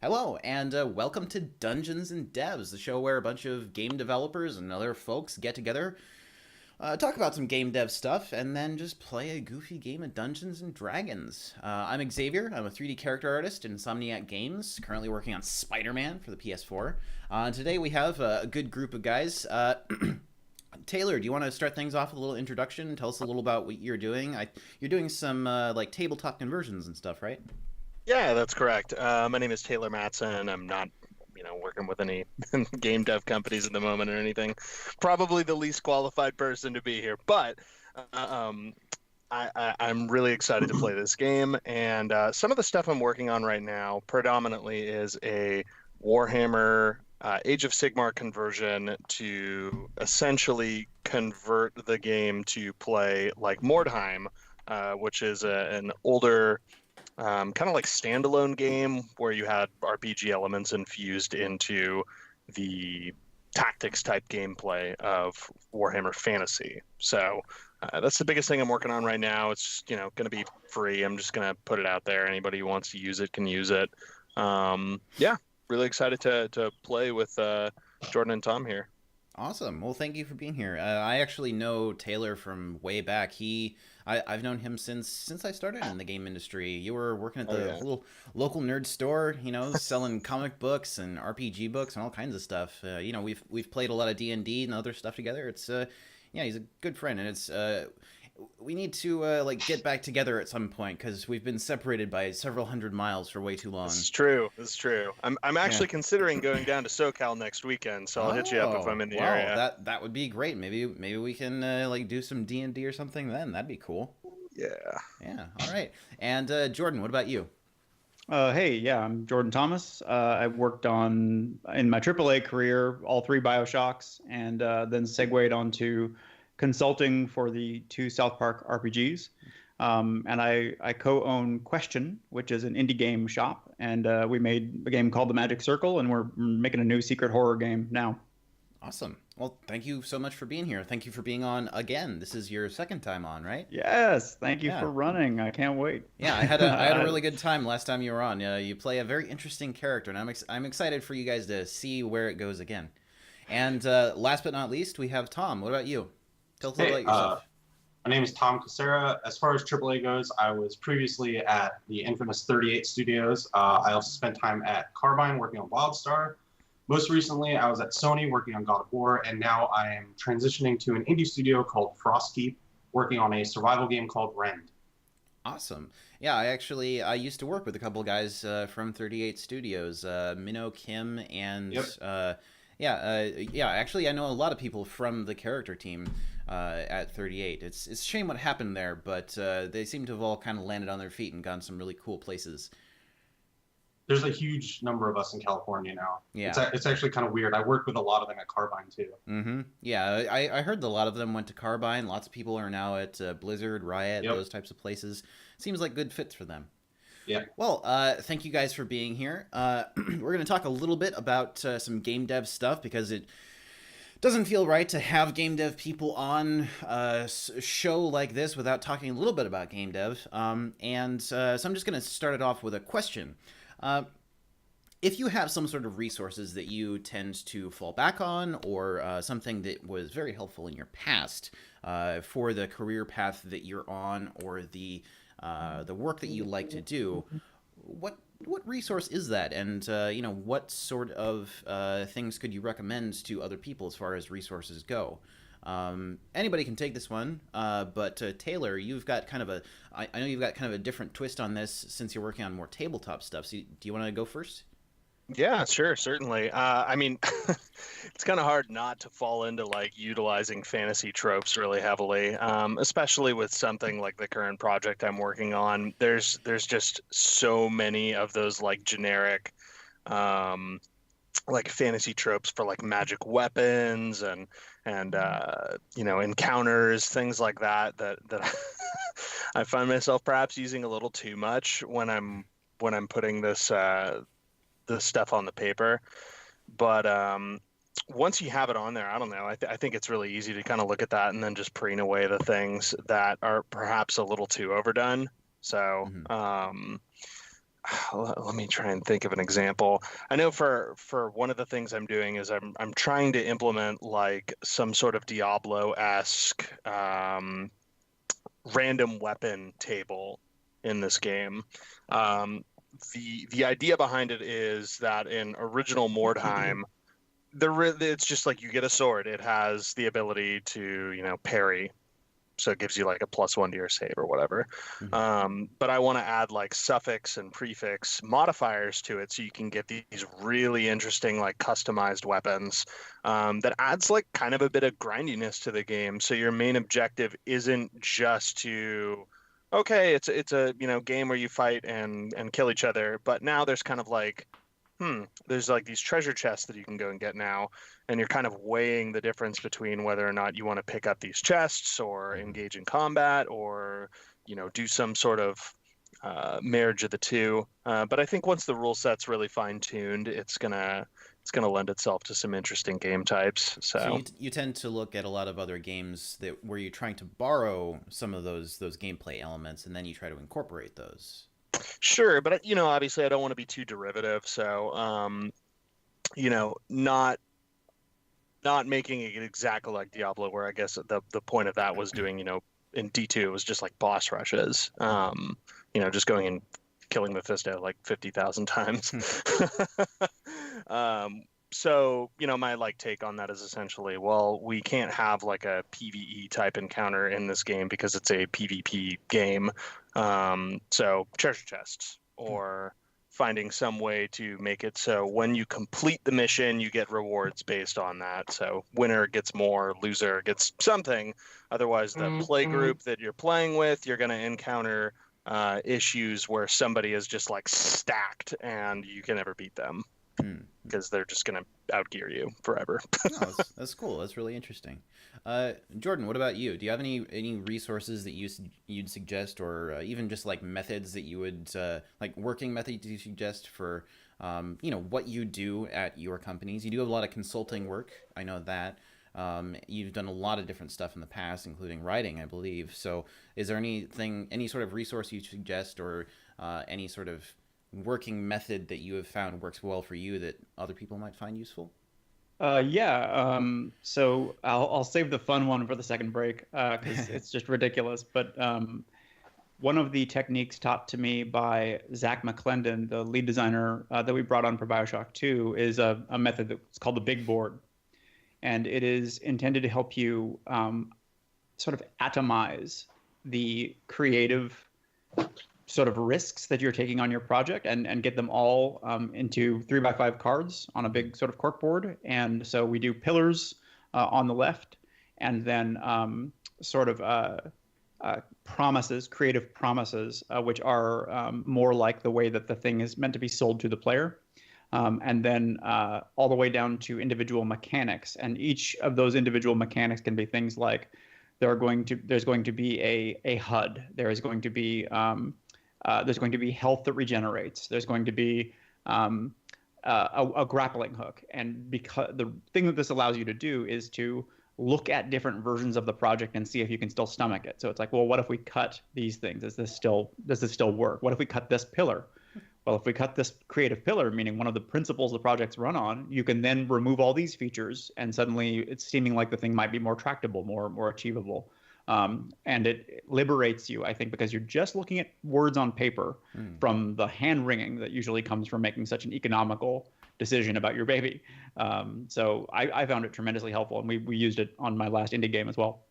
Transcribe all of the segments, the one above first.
Hello, and welcome to Dungeons and Devs, the show where a bunch of game developers and other folks get together, talk about some game dev stuff, and then just play a goofy game of Dungeons and Dragons. I'm Xavier. I'm a 3D character artist at Insomniac Games, currently working on Spider-Man for the PS4. And today we have a good group of guys. Taylor, do you want to start things off with a little introduction? Tell us a little about what you're doing. You're doing some like tabletop conversions and stuff, right? Yeah, that's correct. My name is Taylor Matson. I'm not, working with any game dev companies at the moment or anything. Probably the least qualified person to be here, but I'm really excited to play this game. And some of the stuff I'm working on right now predominantly is a Warhammer Age of Sigmar conversion to essentially convert the game to play like Mordheim, which is an older kind of like standalone game where you had RPG elements infused into the tactics type gameplay of Warhammer Fantasy. So that's the biggest thing I'm working on right now. It's going to be free. I'm just going to put it out there. Anybody who wants to use it can use it. Yeah, really excited to play with Jordan and Tom here. Awesome. Well, thank you for being here. I actually know Taylor from way back. I've known him since I started in the game industry. You were working at the little local nerd store, selling comic books and RPG books and all kinds of stuff. We've played a lot of D&D and other stuff together. It's he's a good friend, and it's we need to get back together at some point because we've been separated by several hundred miles for way too long. This is true. I'm actually considering going down to SoCal next weekend, so I'll hit you up if I'm in the area. That would be great. Maybe we can do some D&D or something then. That'd be cool. Yeah. Yeah. All right. And Jordan, what about you? I'm Jordan Thomas. I've worked in my AAA career, all three BioShocks, and then segued onto consulting for the two South Park RPGs. And I co-own Question, which is an indie game shop. And we made a game called The Magic Circle, and we're making a new secret horror game now. Awesome. Well, thank you so much for being here. Thank you for being on again. This is your second time on, right? Yes. Thank you for running. I can't wait. Yeah, I had a really good time last time you were on. You play a very interesting character, and I'm excited for you guys to see where it goes again. And last but not least, we have Tom. What about you? Tell us about yourself. My name is Tom Cassera. As far as AAA goes, I was previously at the infamous 38 Studios. I also spent time at Carbine working on WildStar. Most recently, I was at Sony working on God of War, and now I am transitioning to an indie studio called Frostkeep, working on a survival game called Rend. Awesome. Yeah, I used to work with a couple of guys from 38 Studios, Minnow Kim and... Yep. Actually, I know a lot of people from the character team at 38. It's a shame what happened there, but they seem to have all kind of landed on their feet and gone some really cool places. There's a huge number of us in California now. Yeah. It's actually kind of weird. I work with a lot of them at Carbine, too. Mm-hmm. Yeah, I heard a lot of them went to Carbine. Lots of people are now at Blizzard, Riot, those types of places. Seems like good fits for them. Yeah. Well, thank you guys for being here. We're going to talk a little bit about some game dev stuff because it doesn't feel right to have game dev people on a show like this without talking a little bit about game dev. So I'm just going to start it off with a question. If you have some sort of resources that you tend to fall back on or something that was very helpful in your past for the career path that you're on or the work that you like to do, what resource is that, and what sort of things could you recommend to other people as far as resources go? Anybody can take this one, but Taylor, you've got I know you've got kind of a different twist on this since you're working on more tabletop stuff. So do you want to go first? Yeah, sure, certainly. It's kind of hard not to fall into utilizing fantasy tropes really heavily, especially with something like the current project I'm working on. There's just so many of those generic fantasy tropes for magic weapons and encounters, things like that I find myself perhaps using a little too much when I'm putting this stuff on the paper. But once you have it on there, I don't know. I think it's really easy to kind of look at that and then just preen away the things that are perhaps a little too overdone. So let me try and think of an example. I know for one of the things I'm doing is I'm trying to implement like some sort of Diablo-esque random weapon table in this game. Um, the idea behind it is that in original Mordheim, it's just like you get a sword. It has the ability to, parry, so it gives you like a +1 to your save or whatever. But I want to add like suffix and prefix modifiers to it so you can get these really interesting like customized weapons that adds like kind of a bit of grindiness to the game. So your main objective isn't just to, okay, it's a game where you fight and kill each other, but now there's kind of like there's like these treasure chests that you can go and get now, and you're kind of weighing the difference between whether or not you want to pick up these chests or engage in combat or, do some sort of marriage of the two. But I think once the rule set's really fine tuned, it's gonna lend itself to some interesting game types. So you tend to look at a lot of other games that where you're trying to borrow some of those gameplay elements, and then you try to incorporate those. sure, but obviously I don't want to be too derivative. So not making it exactly like Diablo, where I guess the point of that was doing, in D2 it was just like boss rushes. Just going and killing Mephisto like 50,000 times. So, my like take on that is essentially, well, we can't have like a PvE type encounter in this game because it's a PvP game. So treasure chests or finding some way to make it so when you complete the mission, you get rewards based on that. So winner gets more, loser gets something. Otherwise, the play group that you're playing with, you're going to encounter issues where somebody is just like stacked and you can never beat them because they're just going to outgear you forever. Oh, that's cool. That's really interesting. Jordan, what about you? Do you have any resources that you'd suggest, or even just like methods that you would like working methods you suggest for what you do at your companies? You do have a lot of consulting work. I know that. You've done a lot of different stuff in the past, including writing, I believe. So, is there any sort of resource you suggest, or any sort of working method that you have found works well for you that other people might find useful? Yeah. So I'll save the fun one for the second break because it's just ridiculous. But one of the techniques taught to me by Zach McClendon, the lead designer that we brought on for BioShock 2, is a method that's called the big board. And it is intended to help you sort of atomize the creative sort of risks that you're taking on your project and get them all into 3x5 cards on a big sort of cork board. And so we do pillars on the left, and then sort of promises, creative promises, which are more like the way that the thing is meant to be sold to the player. And then all the way down to individual mechanics. And each of those individual mechanics can be things like there's going to be a HUD. There's going to be health that regenerates. There's going to be a grappling hook. And because the thing that this allows you to do is to look at different versions of the project and see if you can still stomach it. So it's like, well, what if we cut these things? Does this still work? What if we cut this pillar? Well, if we cut this creative pillar, meaning one of the principles the project's run on, you can then remove all these features, and suddenly it's seeming like the thing might be more tractable, more achievable. And it liberates you, I think, because you're just looking at words on paper from the hand wringing that usually comes from making such an economical decision about your baby. So I found it tremendously helpful, and we used it on my last indie game as well.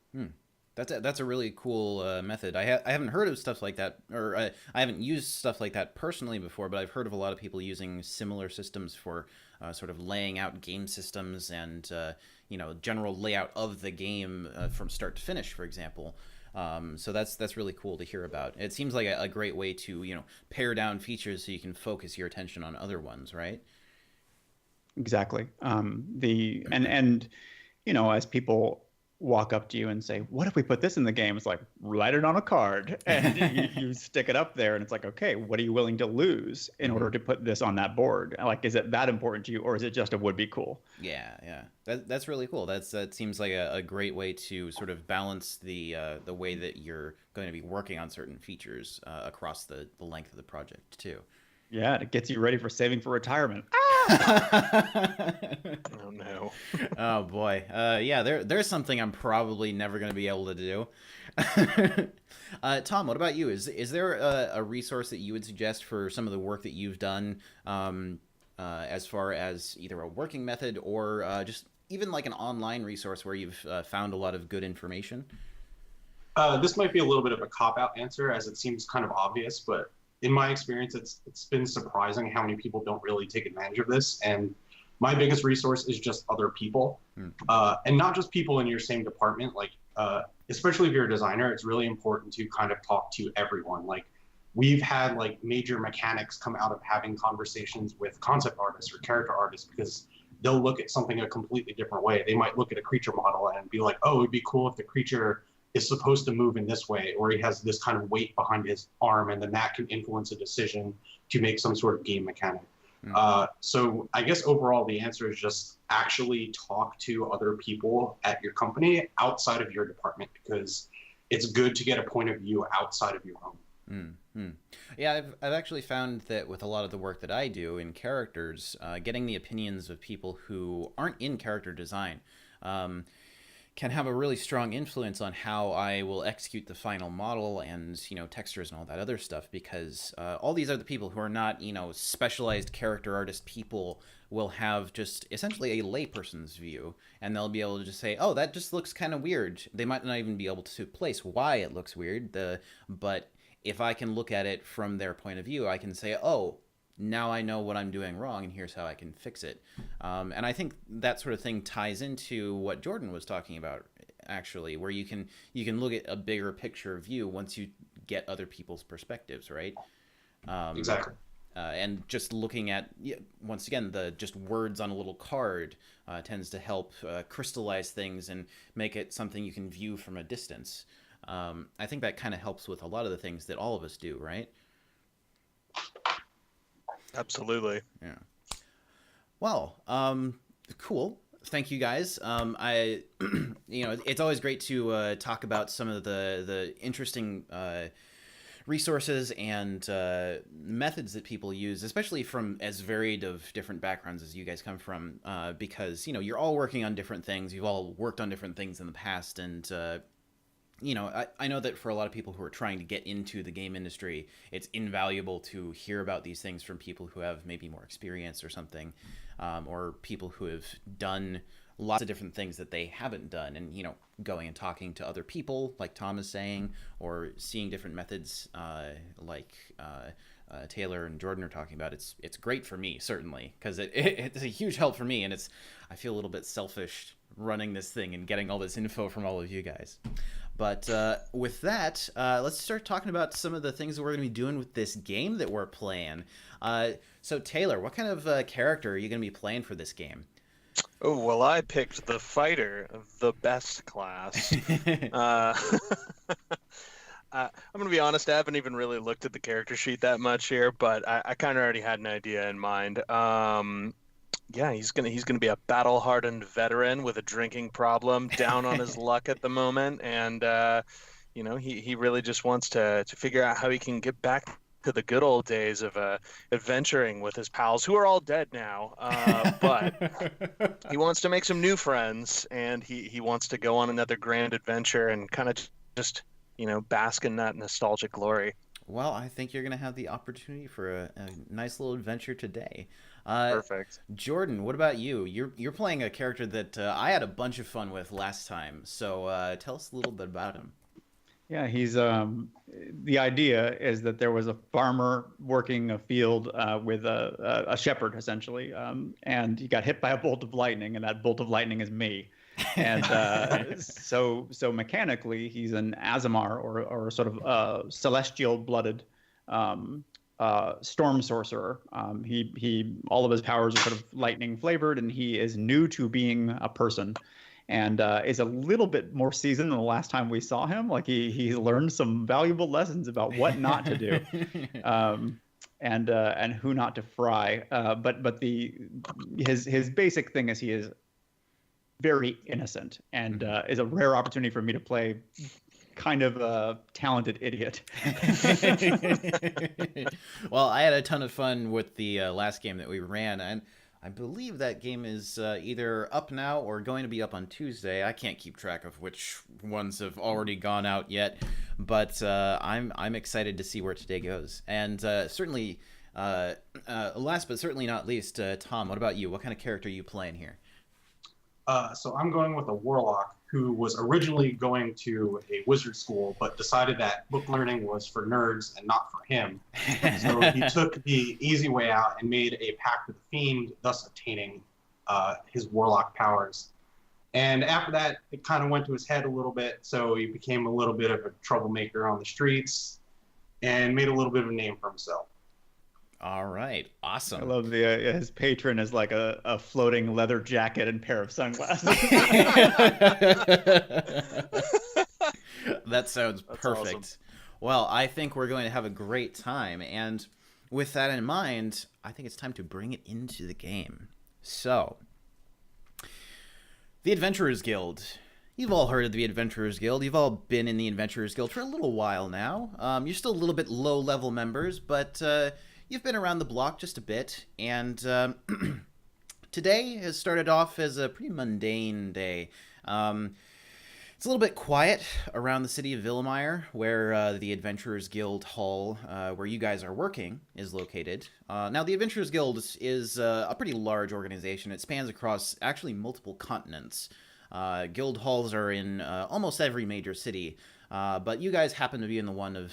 That's a really cool method. I haven't heard of stuff like that, or I haven't used stuff like that personally before, but I've heard of a lot of people using similar systems for sort of laying out game systems and general layout of the game from start to finish, for example. So that's really cool to hear about. It seems like a great way to pare down features so you can focus your attention on other ones, right? Exactly. As people walk up to you and say, what if we put this in the game? It's like, write it on a card and you stick it up there, and it's like, okay, what are you willing to lose in order to put this on that board? Like, is it that important to you, or is it just a would be cool? Yeah. That's really cool. That seems like a great way to sort of balance the way that you're going to be working on certain features across the length of the project too. Yeah, it gets you ready for saving for retirement. Oh no. Oh boy. Yeah, there's something I'm probably never going to be able to do. Tom, what about you? Is there a resource that you would suggest for some of the work that you've done, as far as either a working method or just even like an online resource where you've found a lot of good information? This might be a little bit of a cop-out answer, as it seems kind of obvious, but in my experience, it's been surprising how many people don't really take advantage of this. And my biggest resource is just other people, and not just people in your same department. Like, especially if you're a designer, it's really important to kind of talk to everyone. Like, we've had like major mechanics come out of having conversations with concept artists or character artists because they'll look at something a completely different way. They might look at a creature model and be like, "Oh, it'd be cool if the creature is supposed to move in this way, or he has this kind of weight behind his arm, and then that can influence a decision to make some sort of game mechanic." So I guess overall the answer is just actually talk to other people at your company outside of your department, because it's good to get a point of view outside of your own. Mm-hmm. Yeah, I've actually found that with a lot of the work that I do in characters, getting the opinions of people who aren't in character design can have a really strong influence on how I will execute the final model and, textures and all that other stuff, because all these other people who are not, specialized character artist people will have just essentially a layperson's view, and they'll be able to just say, oh, that just looks kind of weird. They might not even be able to place why it looks weird, but if I can look at it from their point of view, I can say, oh, now I know what I'm doing wrong, and here's how I can fix it. And I think that sort of thing ties into what Jordan was talking about, actually, where you can look at a bigger picture view once you get other people's perspectives, right? Exactly. And just looking at, once again, the just words on a little card tends to help crystallize things and make it something you can view from a distance. I think that kind of helps with a lot of the things that all of us do, right? Absolutely. Yeah. Well, cool. Thank you guys. It's always great to talk about some of the interesting resources and methods that people use, especially from as varied of different backgrounds as you guys come from, because you're all working on different things. You've all worked on different things in the past, and I know that for a lot of people who are trying to get into the game industry, it's invaluable to hear about these things from people who have maybe more experience or something, or people who have done lots of different things that they haven't done, and going and talking to other people, like Tom is saying, or seeing different methods, like Taylor and Jordan are talking about. It's great for me, certainly, because it's a huge help for me, and I feel a little bit selfish running this thing and getting all this info from all of you guys. But with that, let's start talking about some of the things that we're going to be doing with this game that we're playing. So Taylor, what kind of character are you going to be playing for this game? Oh, well, I picked the fighter, the best class. I'm going to be honest, I haven't even really looked at the character sheet that much here, but I kind of already had an idea in mind. Yeah, he's gonna be a battle-hardened veteran with a drinking problem, down on his luck at the moment, and he really just wants to figure out how he can get back to the good old days of adventuring with his pals, who are all dead now. But he wants to make some new friends, and he wants to go on another grand adventure and kind of just bask in that nostalgic glory. Well, I think you're going to have the opportunity for a nice little adventure today. Perfect. Jordan, what about you? You're playing a character that I had a bunch of fun with last time. So tell us a little bit about him. Yeah, he's the idea is that there was a farmer working a field with a shepherd, essentially, and he got hit by a bolt of lightning, and that bolt of lightning is me. And so mechanically, he's an Azamar, or sort of celestial-blooded storm sorcerer. He all of his powers are sort of lightning flavored, and he is new to being a person, and is a little bit more seasoned than the last time we saw him. Like he learned some valuable lessons about what not to do, and who not to fry. But his basic thing is he is very innocent, and is a rare opportunity for me to play kind of a talented idiot. Well, I had a ton of fun with the last game that we ran, and I believe that game is either up now or going to be up on Tuesday. I can't keep track of which ones have already gone out yet, but I'm excited to see where today goes. And certainly, last but certainly not least, Tom, what about you? What kind of character are you playing here? So I'm going with a warlock who was originally going to a wizard school, but decided that book learning was for nerds and not for him. So he took the easy way out and made a pact with the fiend, thus obtaining his warlock powers. And after that, it kind of went to his head a little bit, so he became a little bit of a troublemaker on the streets and made a little bit of a name for himself. All right, awesome. I love the his patron is like a floating leather jacket and pair of sunglasses. That sounds That's perfect. awesome. Well, I think we're going to have a great time, and with that in mind, I think it's time to bring it into the game. So, the Adventurers Guild. You've all heard of the Adventurers Guild. You've all been in the Adventurers Guild for a little while now. You're still a little bit low-level members, but you've been around the block just a bit, and today has started off as a pretty mundane day. It's a little bit quiet around the city of Villamire, where the Adventurers Guild Hall, where you guys are working, is located. Now, the Adventurers Guild is a pretty large organization. It spans across actually multiple continents. Guild halls are in almost every major city, but you guys happen to be in the one of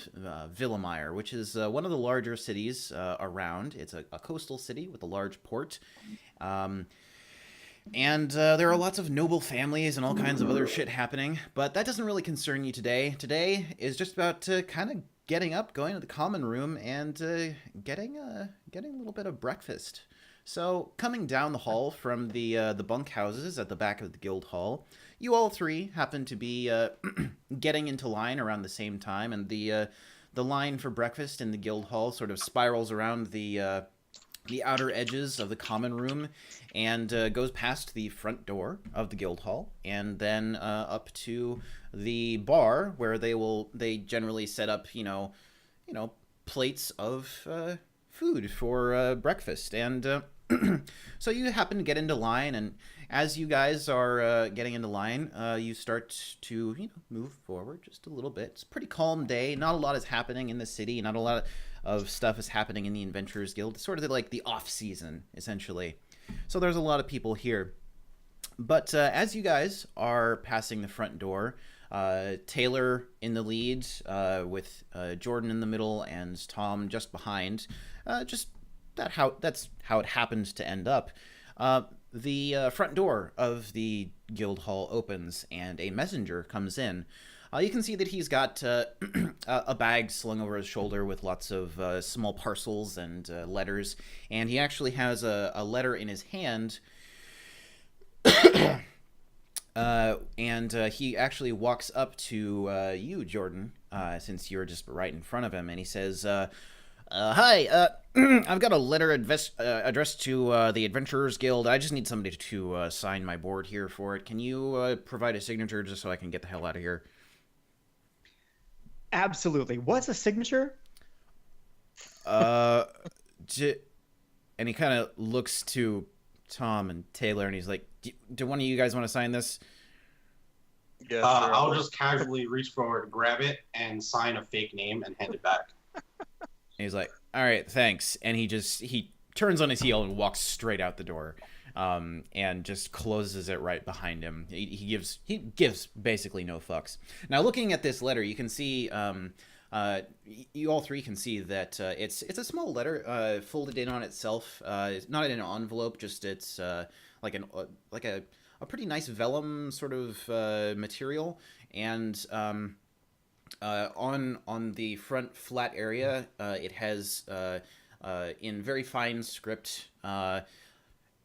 Villamire, which is one of the larger cities around. It's a coastal city with a large port. And there are lots of noble families and all kinds of other shit happening, but that doesn't really concern you today. Today is just about kind of getting up, going to the common room, and getting a little bit of breakfast. So, coming down the hall from the bunkhouses at the back of the guild hall, you all three happen to be getting into line around the same time, and the line for breakfast in the guild hall sort of spirals around the outer edges of the common room and goes past the front door of the guild hall and then up to the bar where they generally set up plates of food for breakfast. And so you happen to get into line, and as you guys are getting into line, you start to move forward just a little bit. It's a pretty calm day. Not a lot is happening in the city. Not a lot of stuff is happening in the Adventurers Guild. It's sort of like the off season, essentially. So there's a lot of people here. But as you guys are passing the front door, Taylor in the lead, with Jordan in the middle and Tom just behind, that's how it happened to end up. The front door of the guild hall opens and a messenger comes in. You can see that he's got a bag slung over his shoulder with lots of small parcels and letters, and he actually has a letter in his hand. And he actually walks up to you, Jordan, since you're just right in front of him, and he says, "Hi, I've got a letter addressed to the Adventurers Guild. I just need somebody to sign my board here for it. Can you provide a signature just so I can get the hell out of here?" Absolutely. What's a signature? And he kind of looks to Tom and Taylor, and he's like, do one of you guys want to sign this? Yeah, I'll just casually reach forward, grab it, and sign a fake name and hand it back. And he's like, all right, thanks. And he turns on his heel and walks straight out the door, and just closes it right behind him. He gives basically no fucks. Now, looking at this letter, you can see, you all three can see that it's a small letter, folded in on itself. It's not in an envelope, just it's like a pretty nice vellum sort of material, and on the front flat area, it has in very fine script.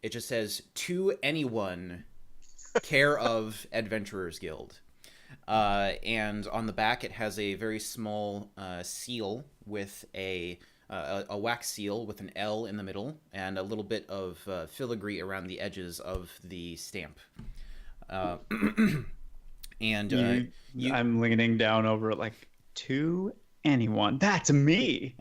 It just says, "To anyone, care of Adventurers Guild." And on the back, it has a very small seal with a wax seal with an L in the middle and a little bit of filigree around the edges of the stamp. And I'm leaning down over it like, to anyone. That's me.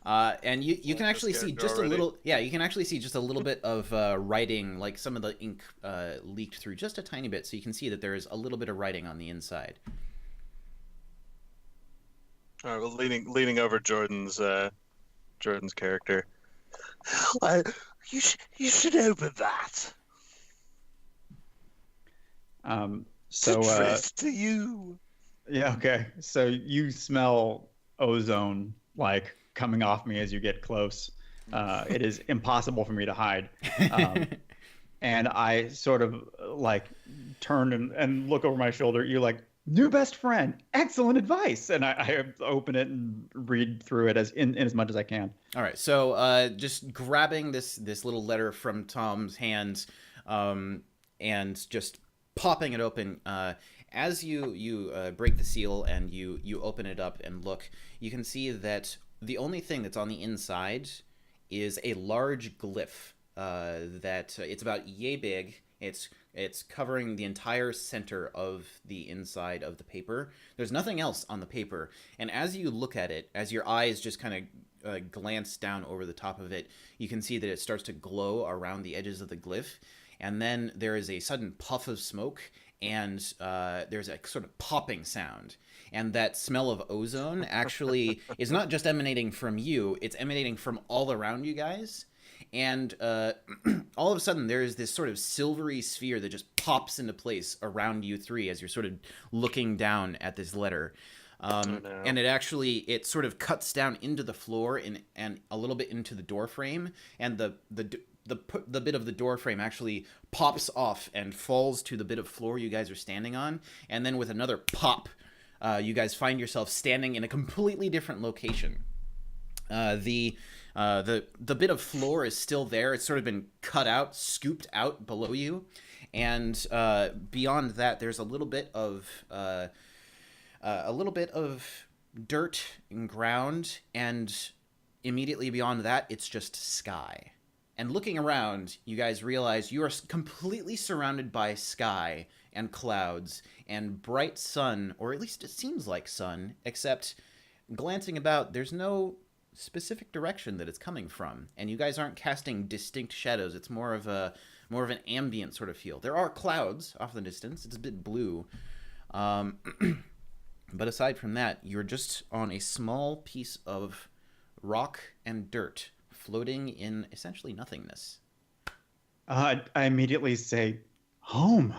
And you can actually see just already. a little. Yeah, you can actually see just a little bit of writing, like some of the ink leaked through just a tiny bit, so you can see that there is a little bit of writing on the inside. All right, well, leaning over Jordan's character. You should open that. So To you. yeah, okay. So you smell ozone like coming off me as you get close. It is impossible for me to hide. And I sort of like turn and look over my shoulder. You're like, new best friend, excellent advice. And I open it and read through it in as much as I can. All right, so just grabbing this little letter from Tom's hands, and just popping it open. As you break the seal and you open it up and look, you can see that the only thing that's on the inside is a large glyph that it's about yay big. It's covering the entire center of the inside of the paper. There's nothing else on the paper, and as you look at it, as your eyes just kind of glance down over the top of it, you can see that it starts to glow around the edges of the glyph, and then there is a sudden puff of smoke, and there's a sort of popping sound. And that smell of ozone actually is not just emanating from you, it's emanating from all around you guys. And all of a sudden, there is this sort of silvery sphere that just pops into place around you three as you're sort of looking down at this letter. And it sort of cuts down into the floor and a little bit into the door frame, and the bit of the door frame actually pops off and falls to the bit of floor you guys are standing on, and then with another pop, you guys find yourself standing in a completely different location. The bit of floor is still there. It's sort of been cut out, scooped out below you, and beyond that, there's a little bit of dirt and ground, and immediately beyond that, it's just sky. And looking around, you guys realize you are completely surrounded by sky and clouds and bright sun, or at least it seems like sun, except glancing about, there's no specific direction that it's coming from, and you guys aren't casting distinct shadows. It's more of an ambient sort of feel. There are clouds off in the distance. It's a bit blue, but aside from that, you're just on a small piece of rock and dirt floating in essentially nothingness. I immediately say, home.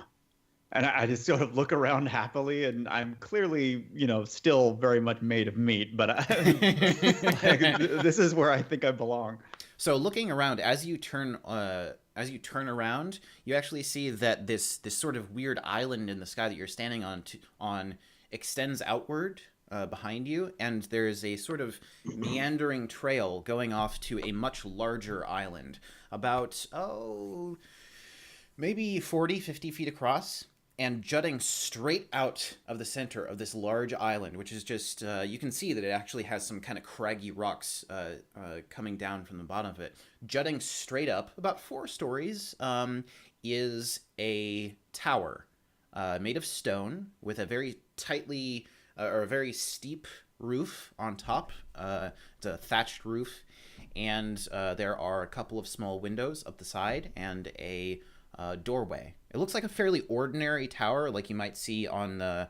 And I just sort of look around happily, and I'm clearly, still very much made of meat, but this is where I think I belong. So looking around, as you turn around, you actually see that this sort of weird island in the sky that you're standing on extends outward behind you, and there's a sort of meandering trail going off to a much larger island, about maybe 40-50 feet across, and jutting straight out of the center of this large island, which is just, you can see that it actually has some kind of craggy rocks coming down from the bottom of it. Jutting straight up, about 4 stories, is a tower made of stone with a very a very steep roof on top. It's a thatched roof, and there are a couple of small windows up the side and a doorway. It looks like a fairly ordinary tower, like you might see on the,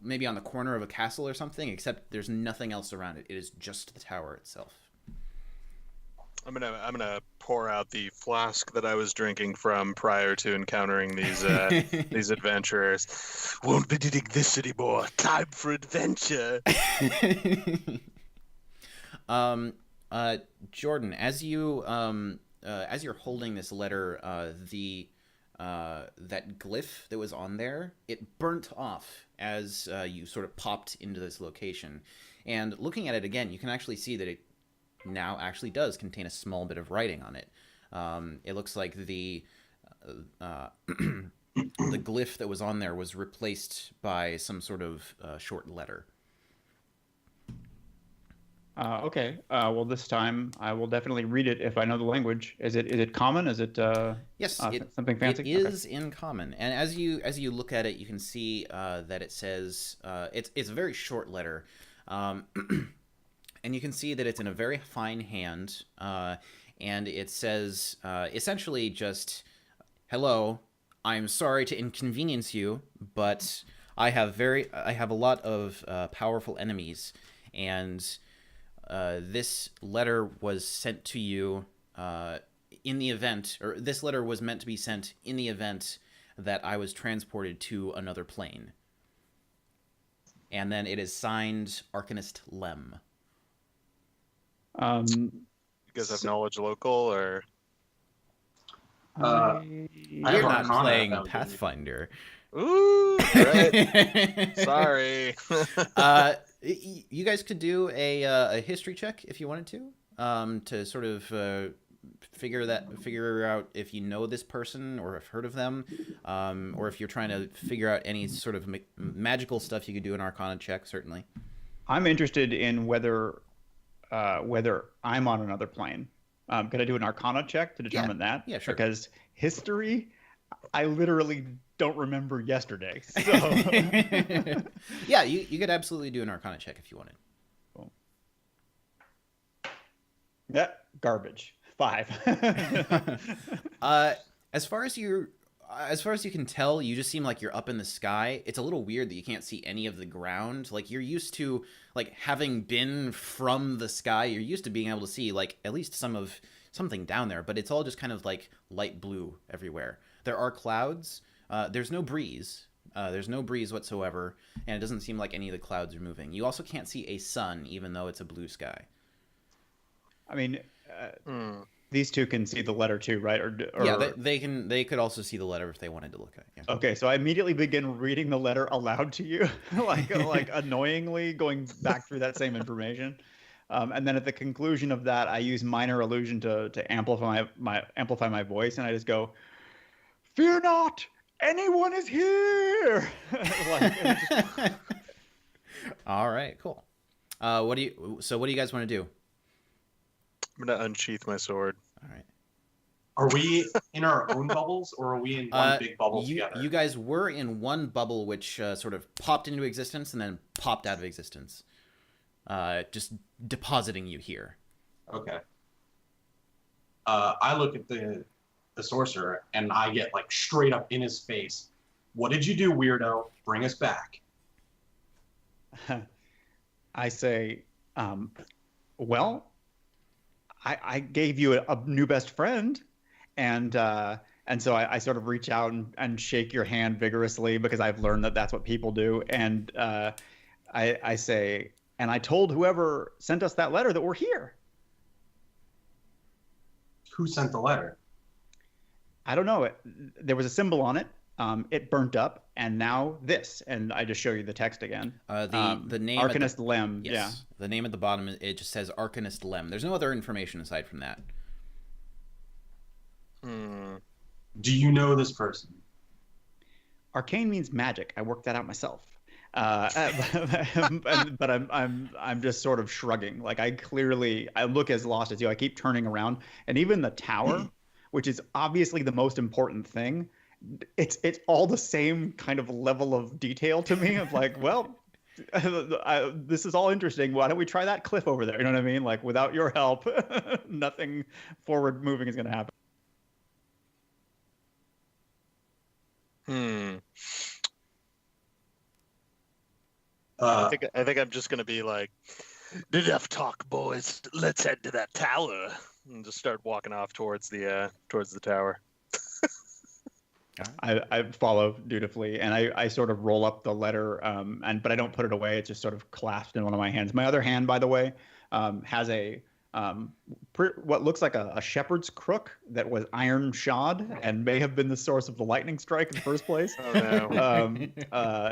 maybe on the corner of a castle or something, except there's nothing else around it. It is just the tower itself. I'm gonna pour out the flask that I was drinking from prior to encountering these these adventurers. Won't be doing this anymore. Time for adventure. Jordan, as you're holding this letter, that glyph that was on there, it burnt off as you sort of popped into this location. And looking at it again, you can actually see that it now actually does contain a small bit of writing on it. It looks like the glyph that was on there was replaced by some sort of short letter. Okay. Well, this time I will definitely read it if I know the language. Is it common? Is it Yes, something fancy? it is in common, and as you look at it, you can see that it says it's a very short letter, um, and you can see that it's in a very fine hand, and it says essentially just, "Hello, I'm sorry to inconvenience you, but I have a lot of powerful enemies, and this letter was sent to you in the event, or this letter was meant to be sent in the event that I was transported to another plane." And then it is signed Arcanist Lem. Um, You guys have knowledge local, or Uh, I, I We're have not Arcana, if playing that would be- Pathfinder. ooh, right? Sorry. You guys could do a history check if you wanted to sort of figure out if you know this person or have heard of them, or if you're trying to figure out any sort of magical stuff. You could do an Arcana check, certainly. I'm interested in whether I'm on another plane. Can I do an Arcana check to determine that? Yeah, sure. Because history, I literally don't remember yesterday. So Yeah, you could absolutely do an Arcana check if you wanted. yeah, garbage. 5. As far as you can tell, you just seem like you're up in the sky. It's a little weird that you can't see any of the ground. Like, you're used to, like, having been from the sky, you're used to being able to see, like, at least something down there, but it's all just kind of like light blue everywhere. There are clouds. There's no breeze. There's no breeze whatsoever, and it doesn't seem like any of the clouds are moving. You also can't see a sun, even though it's a blue sky. I mean, these two can see the letter too, right? Yeah, they could also see the letter if they wanted to look at it. Yeah. Okay, so I immediately begin reading the letter aloud to you, like annoyingly going back through that same information, and then at the conclusion of that, I use minor illusion to amplify my voice, and I just go, "Fear not, anyone is here." All right, cool. What do you guys want to do? I'm gonna unsheath my sword. All right. Are we in our own bubbles, or are we in one big bubble together? You guys were in one bubble, which sort of popped into existence and then popped out of existence, just depositing you here. Okay. I look at the sorcerer, and I get, like, straight up in his face. "What did you do, weirdo? Bring us back." I say, well, I gave you a new best friend, and so I sort of reach out and shake your hand vigorously because I've learned that that's what people do, and I say, and I told whoever sent us that letter that we're here. Who sent the letter? I don't know. There was a symbol on it. It burnt up, and now this, and I just show you the text again. The name Arcanist Lem. Yes, Yeah. the name at the bottom, it just says Arcanist Lem. There's no other information aside from that. Do you know this person? Arcane means magic. I worked that out myself. But I'm just sort of shrugging. Like, I look as lost as you. I keep turning around, and even the tower, which is obviously the most important thing, it's all the same kind of level of detail to me. Of like, well, this is all interesting. Why don't we try that cliff over there? You know what I mean? Like, without your help, nothing forward moving is going to happen. I think I'm just gonna be like, enough talk, boys. Let's head to that tower, and just start walking off towards the tower. I follow dutifully, and I sort of roll up the letter, but I don't put it away. It's just sort of clasped in one of my hands. My other hand, by the way, has what looks like a shepherd's crook that was iron shod and may have been the source of the lightning strike in the first place. Oh no!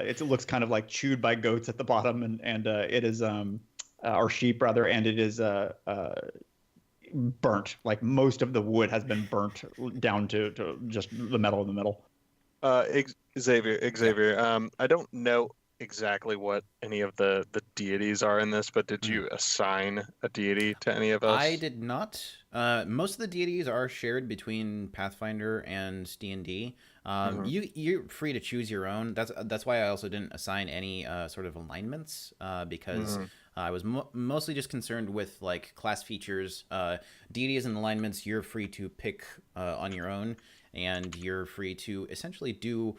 It looks kind of like chewed by goats at the bottom, and it is or sheep rather, and it is burnt. Like, most of the wood has been burnt down to just the metal in the middle. Xavier, I don't know exactly what any of the deities are in this, but did you assign a deity to any of us? I did not. Most of the deities are shared between Pathfinder and D&D. You're free to choose your own. That's why I also didn't assign any sort of alignments because I was mostly just concerned with like class features. Deities and alignments you're free to pick on your own, and you're free to essentially do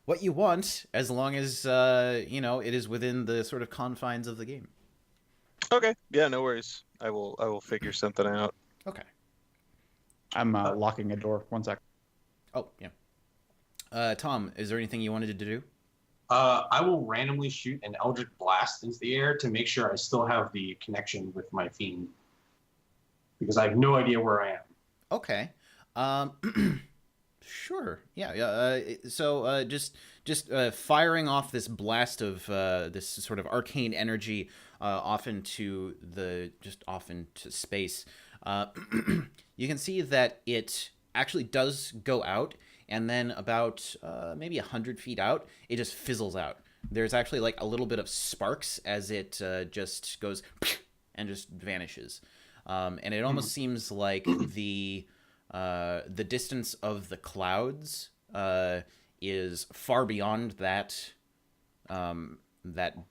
what you want as long as it is within the sort of confines of the game. Okay, yeah, no worries. I will figure something out. Okay. I'm locking a door. 1 sec. Oh yeah. Tom, is there anything you wanted to do? I will randomly shoot an Eldritch Blast into the air to make sure I still have the connection with my fiend, because I have no idea where I am. Okay. Sure. Yeah. So just firing off this blast of this sort of arcane energy off into space. You can see that it actually does go out, and then about maybe 100 feet out, it just fizzles out. There's actually like a little bit of sparks as it just goes and just vanishes. And it almost seems like the distance of the clouds is far beyond that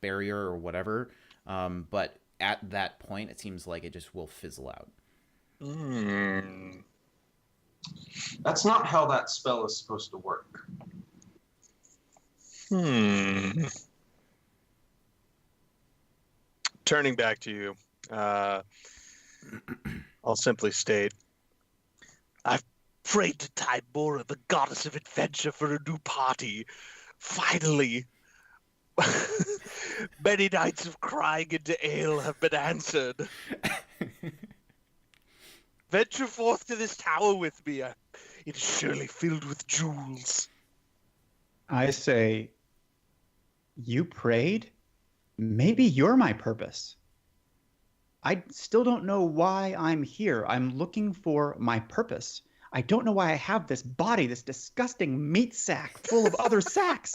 barrier or whatever. But at that point, it seems like it just will fizzle out. That's not how that spell is supposed to work. Turning back to you, I'll simply state, I've prayed to Timora, the goddess of adventure, for a new party. Finally! Many nights of crying into ale have been answered. Venture forth to this tower with me. It is surely filled with jewels. I say, you prayed? Maybe you're my purpose. I still don't know why I'm here. I'm looking for my purpose. I don't know why I have this body, this disgusting meat sack full of other sacks.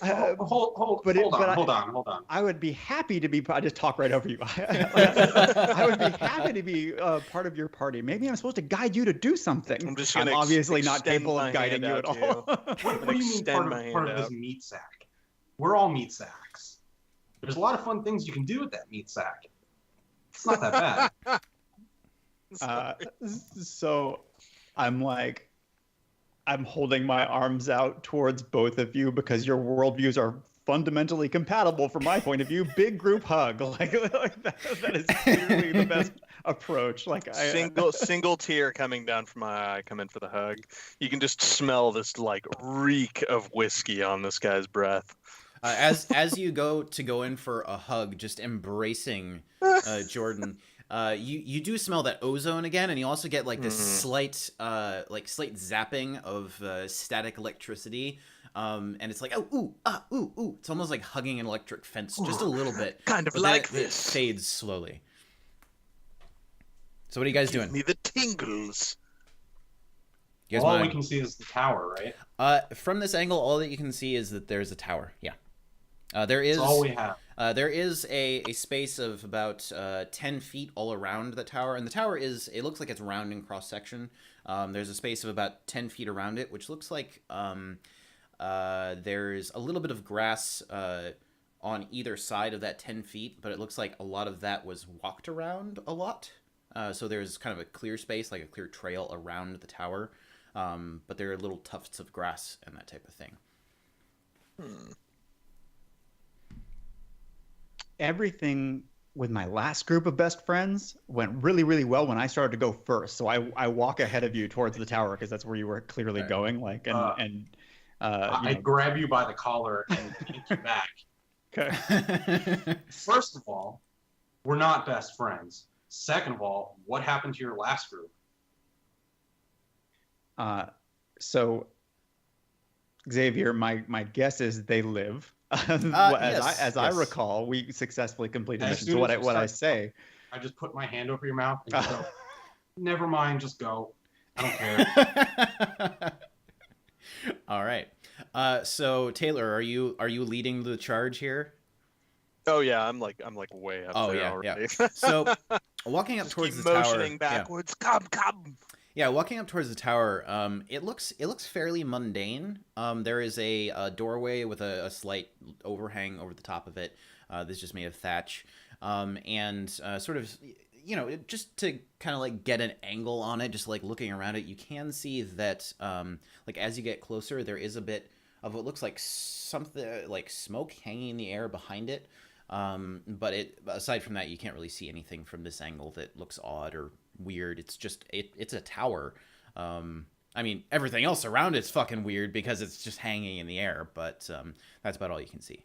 Hold on. I would be happy to be. I just talk right over you. I would be happy to be part of your party. Maybe I'm supposed to guide you to do something. I'm obviously not capable of guiding you at all. What do you mean part of this meat sack? We're all meat sacks. There's a lot of fun things you can do with that meat sack. It's not that bad. So I'm holding my arms out towards both of you because your worldviews are fundamentally compatible from my point of view. Big group hug, like that is clearly the best approach. Like single tear coming down from my eye, come in for the hug. You can just smell this like reek of whiskey on this guy's breath. As you go in for a hug, just embracing Jordan. You do smell that ozone again, and you also get like this slight zapping of static electricity, and it's like ooh. It's almost like hugging an electric fence, just a little bit. Kind of like this. It fades slowly. So what are you guys doing? Give me the tingles. All we can see is the tower, right? From this angle, all that you can see is that there's a tower. Yeah. There is. That's all we have. There is a space of about 10 feet all around the tower, and the tower it looks like it's round in cross section. There's a space of about 10 feet around it, which looks like there's a little bit of grass on either side of that 10 feet, but it looks like a lot of that was walked around a lot. So there's kind of a clear space, like a clear trail around the tower, but there are little tufts of grass and that type of thing. Everything with my last group of best friends went really, really well when I started to go first. So I walk ahead of you towards the tower because that's where you were clearly going. Like I grab you by the collar and yank you back. Okay. First of all, we're not best friends. Second of all, what happened to your last group? So Xavier, my guess is they live. As I recall, we successfully completed mission. So what I say, I just put my hand over your mouth and just go, never mind, just go. I don't care. All right. So Taylor, are you leading the charge here? Oh yeah, I'm like way up there yeah, already. So walking up Just towards keep the tower, motioning backwards. Come. Yeah, walking up towards the tower, it looks fairly mundane. There is a doorway with a slight overhang over the top of it. That's just made of thatch, and sort of, just to kind of like get an angle on it, just like looking around it, you can see that like as you get closer, there is a bit of what looks like something like smoke hanging in the air behind it. But aside from that, you can't really see anything from this angle that looks odd or weird. It's just it's a tower. I mean, everything else around it's fucking weird because it's just hanging in the air, but that's about all you can see.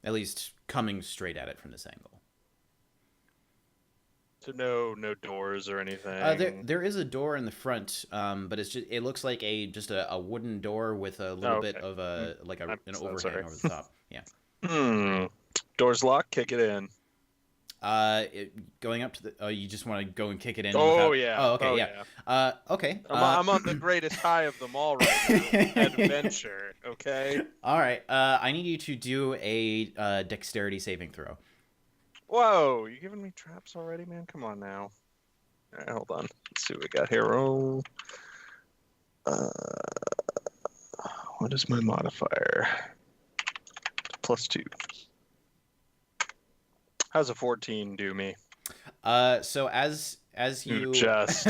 At least coming straight at it from this angle. So no doors or anything. There is a door in the front, but it looks like just a wooden door with a little bit of an overhang over the top. Yeah. Door's locked. Kick it in. Going up to the. You just want to go and kick it in. Yeah. Oh, okay. Yeah. Okay. I'm on the greatest high of them all right now. Adventure. Okay. All right. I need you to do a dexterity saving throw. Whoa! You giving me traps already, man? Come on now. All right, hold on. Let's see what we got here. Roll. What is my modifier? +2. How's a 14 do me? So as you just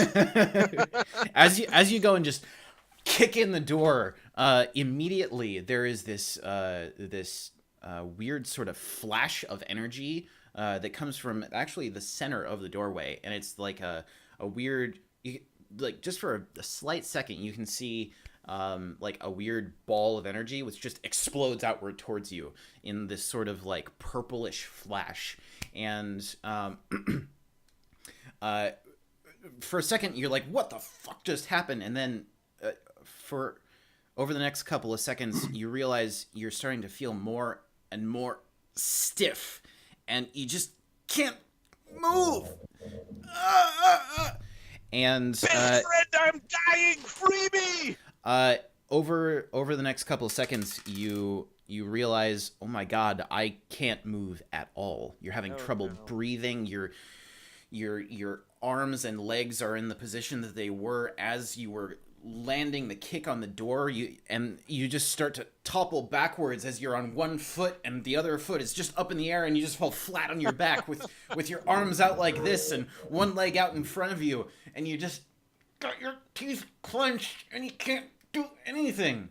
as you go and just kick in the door, immediately there is this weird sort of flash of energy that comes from actually the center of the doorway, and it's like a weird, like just for a slight second you can see like a weird ball of energy which just explodes outward towards you in this sort of like purplish flash, and for a second you're like, what the fuck just happened? And then for over the next couple of seconds you realize you're starting to feel more and more stiff and you just can't move. And best friend, I'm dying. Free me. Over the next couple of seconds, you realize, oh my god, I can't move at all. You're having trouble breathing. Your arms and legs are in the position that they were as you were landing the kick on the door. You just start to topple backwards as you're on one foot and the other foot is just up in the air, and you just fall flat on your back with your arms out like this and one leg out in front of you, and you just got your teeth clenched and you can't do anything.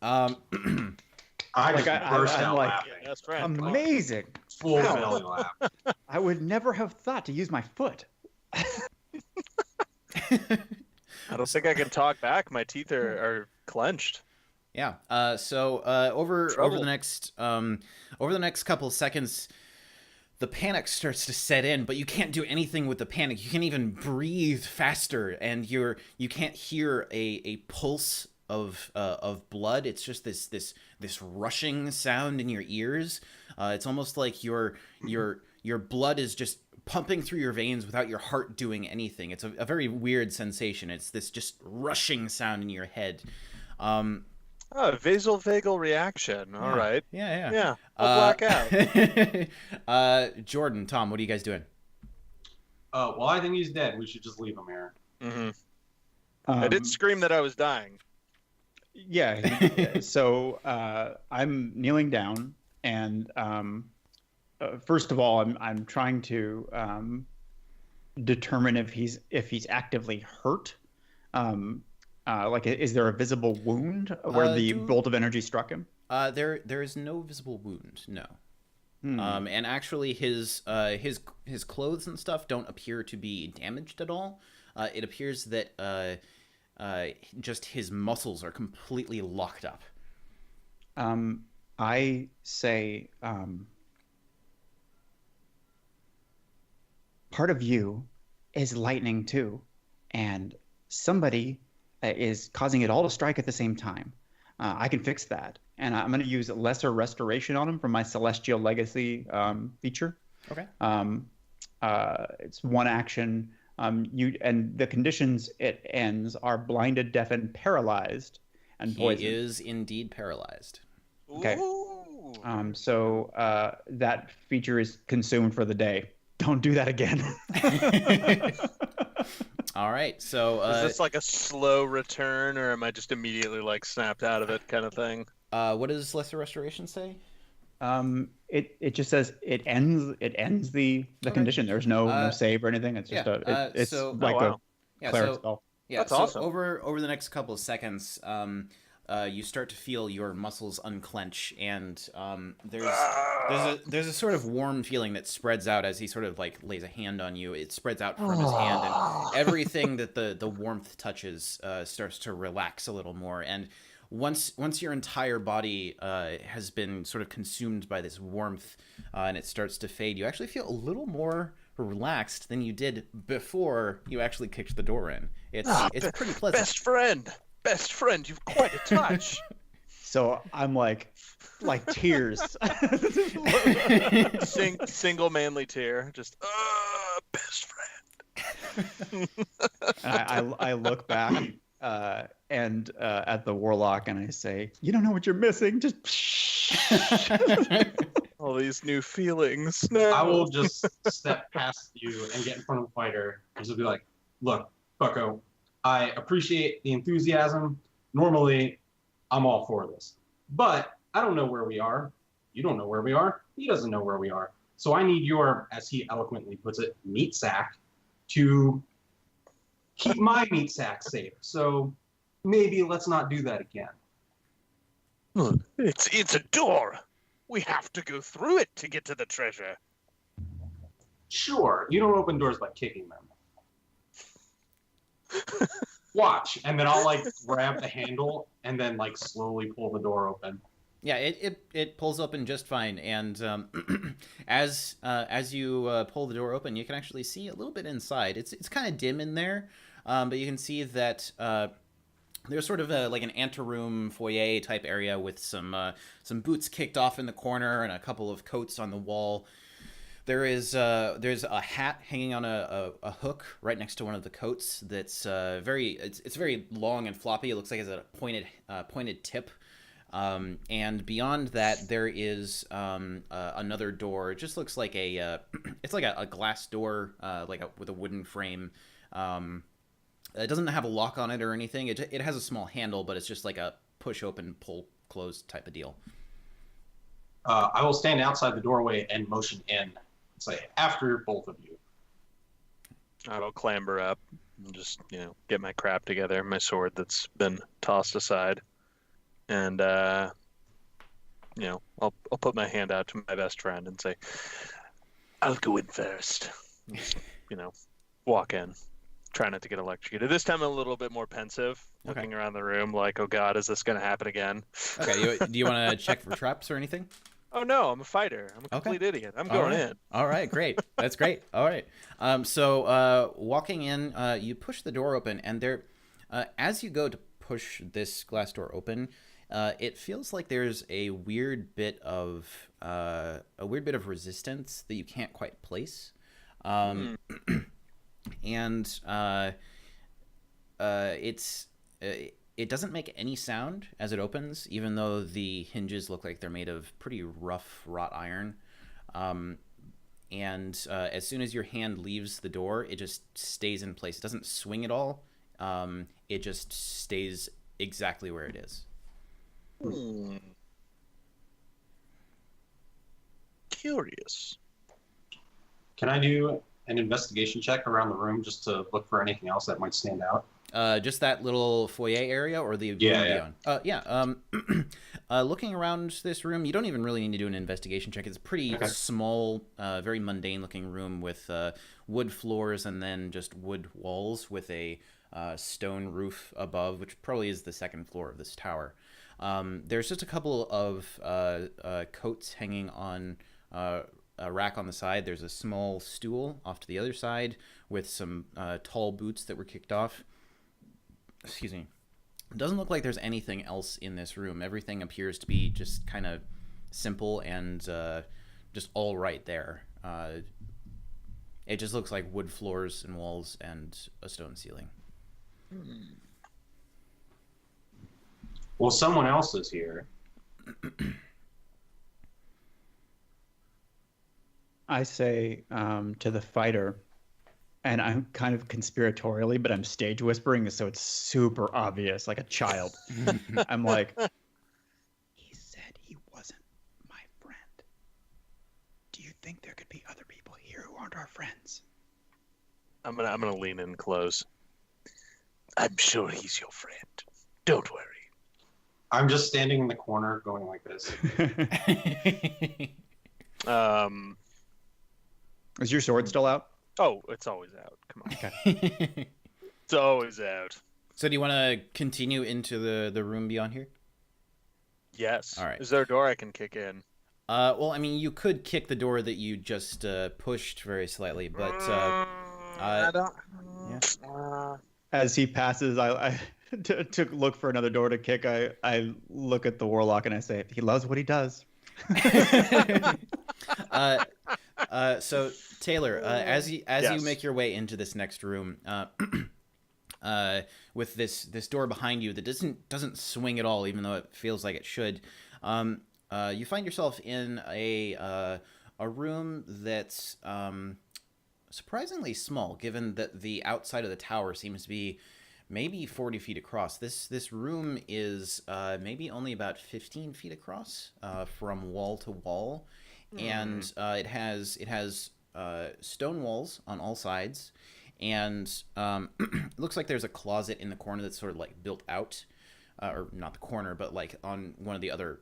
I just burst out laughing. Yeah, that's right. Amazing. Full belly laugh. I would never have thought to use my foot. I don't think I can talk back. My teeth are clenched. Yeah. So over the next couple of seconds, the panic starts to set in, but you can't do anything with the panic. You can't even breathe faster, and you can't hear a pulse of blood. It's just this rushing sound in your ears. It's almost like your blood is just pumping through your veins without your heart doing anything. It's a very weird sensation. It's this just rushing sound in your head. Vasovagal reaction. All right. Yeah. I'll black out. Jordan, Tom, what are you guys doing? Well, I think he's dead. We should just leave him here. Mm-hmm. I did scream that I was dying. Yeah. So I'm kneeling down, and first of all, I'm trying to determine if he's actively hurt. Like, is there a visible wound where the bolt of energy struck him? There is no visible wound. No. And actually, his clothes and stuff don't appear to be damaged at all. It appears that just his muscles are completely locked up. I say, part of you is lightning too, and somebody is causing it all to strike at the same time. I can fix that, and I'm going to use Lesser Restoration on him from my Celestial Legacy feature. Okay. It's one action. And the conditions it ends are blinded, deafened, paralyzed, and poisoned. He is indeed paralyzed. Okay. Ooh. So that feature is consumed for the day. Don't do that again. All right, so Is this like a slow return, or am I just immediately like snapped out of it, kind of thing? what does Lesser Restoration say? It just says it ends the condition. There's no save or anything. It's just it's so like a cleric so spell. yeah, That's so awesome. over the next couple of seconds, you start to feel your muscles unclench, and there's a sort of warm feeling that spreads out as he sort of like lays a hand on you. It spreads out from his hand, and everything that the warmth touches starts to relax a little more. And once your entire body has been sort of consumed by this warmth, and it starts to fade, you actually feel a little more relaxed than you did before you actually kicked the door in. It's pretty pleasant. Best friend, you've quite a touch. So I'm like tears. Single manly tear, just best friend. And I look back and at the warlock, and I say, "You don't know what you're missing. Just." All these new feelings. No. I will just step past you and get in front of the fighter and just be like, look, Bucko, I appreciate the enthusiasm. Normally, I'm all for this. But I don't know where we are. You don't know where we are. He doesn't know where we are. So I need your, as he eloquently puts it, meat sack to keep my meat sack safe. So maybe let's not do that again. Look, it's a door. We have to go through it to get to the treasure. Sure, you don't open doors by kicking them. Watch, and then I'll like grab the handle and then like slowly pull the door open. Yeah, it pulls open just fine, and as you pull the door open, you can actually see a little bit inside. It's kind of dim in there, but you can see that there's sort of like an anteroom foyer type area with some boots kicked off in the corner and a couple of coats on the wall. There's a hat hanging on a hook right next to one of the coats that's it's very long and floppy. It looks like it's a pointed tip. And beyond that, there is another door. It just looks like it's like a glass door, with a wooden frame. It doesn't have a lock on it or anything. It has a small handle, but it's just like a push open, pull close type of deal. I will stand outside the doorway and motion in. Say, after both of you. I'll clamber up and just, get my crap together, my sword that's been tossed aside. And, I'll put my hand out to my best friend and say, I'll go in first. Just, walk in. Try not to get electrocuted. This time I'm a little bit more pensive, looking around the room like, oh God, is this going to happen again? Okay, do you want to check for traps or anything? Oh no, I'm a fighter. I'm a complete idiot. I'm going in. All right, great. That's great. All right. So walking in, you push the door open, and there, as you go to push this glass door open, it feels like there's a weird bit of resistance that you can't quite place, and it doesn't make any sound as it opens, even though the hinges look like they're made of pretty rough wrought iron. And as soon as your hand leaves the door, it just stays in place. It doesn't swing at all. It just stays exactly where it is. Curious. Can I do an investigation check around the room just to look for anything else that might stand out? Just that little foyer area, or the room beyond? Looking around this room, you don't even really need to do an investigation check. It's a pretty small, very mundane-looking room with wood floors and then just wood walls with a stone roof above, which probably is the second floor of this tower. There's just a couple of coats hanging on a rack on the side. There's a small stool off to the other side with some tall boots that were kicked off. Excuse me. It doesn't look like there's anything else in this room. Everything appears to be just kind of simple and just all right there. It just looks like wood floors and walls and a stone ceiling. Well, someone else is here. I say to the fighter, and I'm kind of conspiratorially, but I'm stage whispering, so it's super obvious, like a child. I'm like, he said he wasn't my friend. Do you think there could be other people here who aren't our friends? I'm gonna lean in close. I'm sure he's your friend. Don't worry. I'm just standing in the corner going like this. Is your sword still out? Oh, it's always out. Come on. Okay. It's always out. So do you want to continue into the room beyond here? Yes. All right. Is there a door I can kick in? Well, I mean, you could kick the door that you just pushed very slightly, but I don't. yeah. As he passes, I to look for another door to kick. I look at the warlock and I say, he loves what he does. So Taylor, as you Yes. make your way into this next room, with this door behind you that doesn't swing at all, even though it feels like it should, you find yourself in a room that's surprisingly small, given that the outside of the tower seems to be maybe 40 feet across. This room is maybe only about 15 feet across from wall to wall, and it has stone walls on all sides, and it looks like there's a closet in the corner that's sort of like built out, or not the corner, but like on one of the other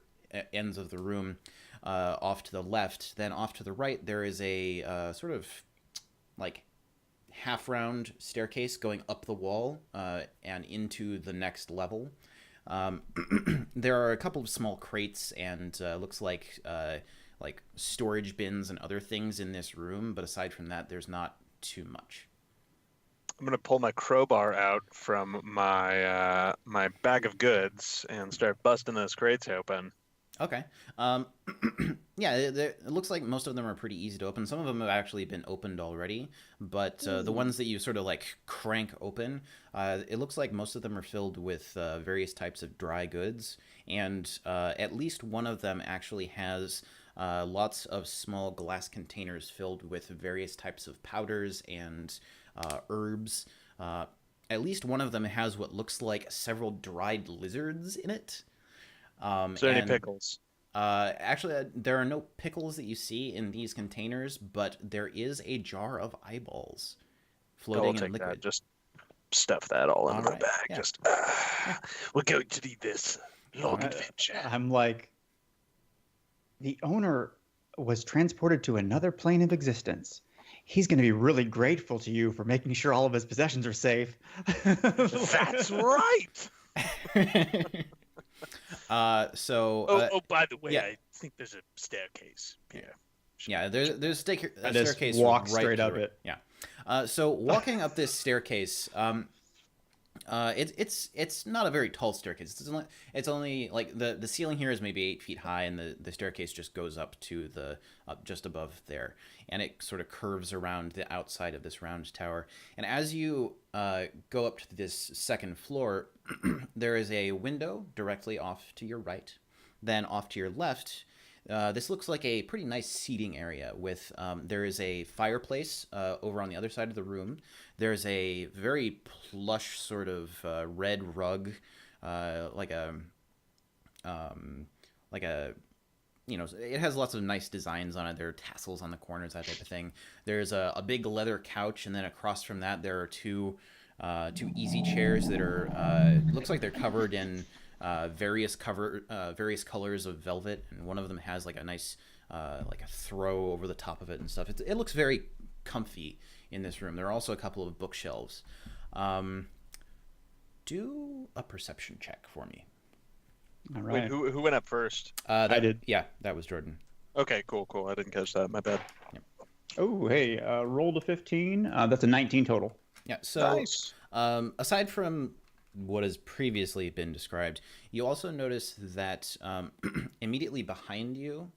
ends of the room, off to the left. Then off to the right, there is a sort of like half-round staircase going up the wall and into the next level. There are a couple of small crates and looks like storage bins and other things in this room, but aside from that, there's not too much. I'm gonna pull my crowbar out from my my bag of goods and start busting those crates open. Okay. Yeah, it looks like most of them are pretty easy to open. Some of them have actually been opened already, but the ones that you sort of like crank open, it looks like most of them are filled with various types of dry goods, and at least one of them actually has lots of small glass containers filled with various types of powders and herbs. At least one of them has what looks like several dried lizards in it. Is there any pickles? Actually, there are no pickles that you see in these containers, but there is a jar of eyeballs floating in liquid. That. Just stuff that all in my right, bag. yeah. Just we're going to need this long adventure. I'm like, the owner was transported to another plane of existence. He's going to be really grateful to you for making sure all of his possessions are safe. That's right. By the way, yeah. I think there's a staircase. Yeah, there's a staircase walk right straight up through it. Yeah. So walking up this staircase, it's not a very tall staircase. It's only like the ceiling here is maybe 8 feet high, and the staircase just goes up to up just above there, and it sort of curves around the outside of this round tower. And as you go up to this second floor, there is a window directly off to your right. Then off to your left, this looks like a pretty nice seating area with there is a fireplace over on the other side of the room. There's a very plush sort of red rug, like a it has lots of nice designs on it. There are tassels on the corners, that type of thing. There's a big leather couch, and then across from that there are two easy chairs that are looks like they're covered in various colors of velvet, and one of them has like a nice like a throw over the top of it and stuff. It looks very comfy in this room. There are also a couple of bookshelves. Do a perception check for me. All right. Wait, who went up first? I did. Yeah, that was Jordan. Okay, cool. I didn't catch that. My bad. Yep. Oh, hey, rolled a 15. That's a 19 total. Yeah, so Nice. aside from what has previously been described, you also notice that immediately behind you,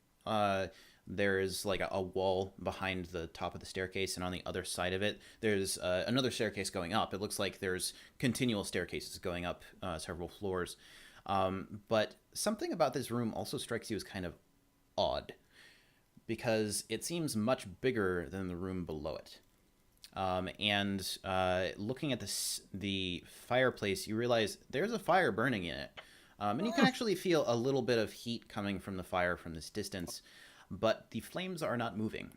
there's like a wall behind the top of the staircase, and on the other side of it, there's another staircase going up. It looks like there's continual staircases going up several floors. But something about this room also strikes you as kind of odd, because it seems much bigger than the room below it. And looking at the fireplace, you realize there's a fire burning in it. And you can actually feel a little bit of heat coming from the fire from this distance, but the flames are not moving.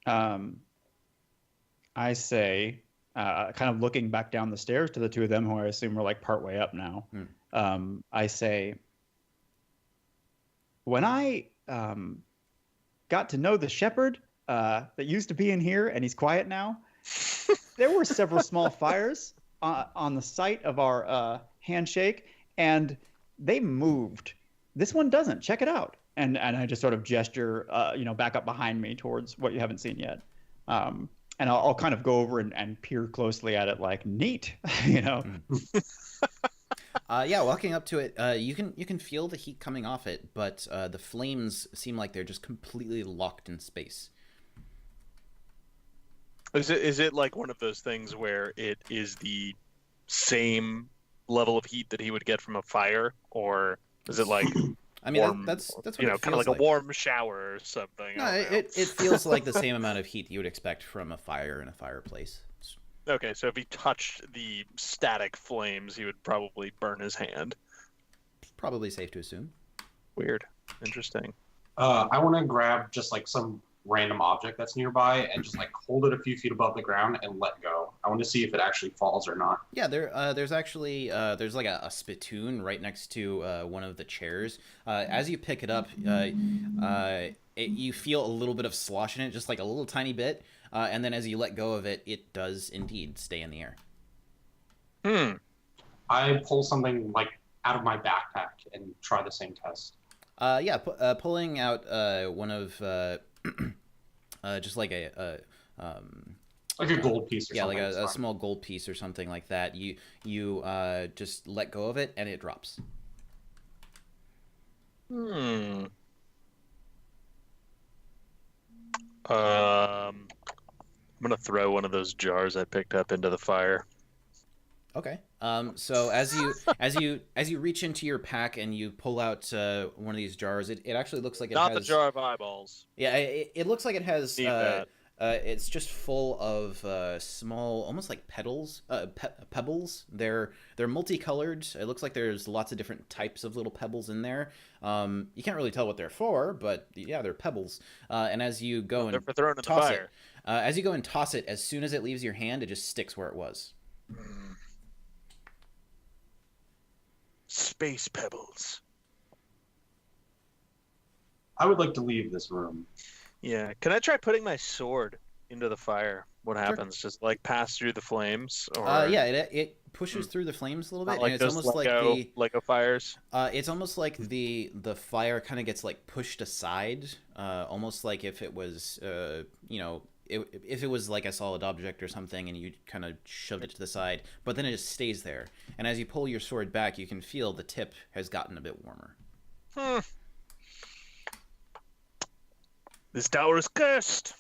I say, kind of looking back down the stairs to the two of them, who I assume are like partway up now. I say, when I got to know the shepherd that used to be in here, and he's quiet now, there were several small fires on the site of our handshake, and they moved. This one doesn't. Check it out. And I just sort of gesture, back up behind me towards what you haven't seen yet. And I'll kind of go over and peer closely at it, like, neat, Walking up to it, you can feel the heat coming off it, but the flames seem like they're just completely locked in space. Is it like one of those things where it is the same level of heat that he would get from a fire, or is it like I mean, warm, that's what kind it of like feels a warm shower or something? No, it feels like the same amount of heat you would expect from a fire in a fireplace. Okay, so if he touched the static flames, he would probably burn his hand. Probably safe to assume. Weird. Interesting. I want to grab just like some random object that's nearby and just like hold it a few feet above the ground and let go. I want to see if it actually falls or not. Yeah, there's actually there's like a spittoon right next to one of the chairs. As you pick it up, you feel a little bit of slosh in it, just like a little tiny bit. And then as you let go of it, it does indeed stay in the air. I pull something like out of my backpack and try the same test. Pulling out one of just like a like a gold piece or something. Yeah, like a small gold piece or something like that. You just let go of it and it drops. I'm gonna throw one of those jars I picked up into the fire. Okay. So as you reach into your pack and you pull out one of these jars, it actually looks like it Not has... the jar of eyeballs. Yeah, it looks like it has... it's just full of small, almost like pebbles. They're multicolored. It looks like there's lots of different types of little pebbles in there. You can't really tell what they're for, but yeah, they're pebbles. And as you go and for throwing in toss the fire. as you go and toss it, as soon as it leaves your hand, it just sticks where it was. Space pebbles. I would like to leave this room. Yeah. Can I try putting my sword into the fire? What happens? Sure. Just like pass through the flames? Or... It pushes through the flames a little bit, Not like and it's those almost Lego fires. It's almost like the fire kind of gets like pushed aside, almost like if it was if it was like a solid object or something, and you kind of shoved it to the side, but then it just stays there. And as you pull your sword back, you can feel the tip has gotten a bit warmer. This tower is cursed.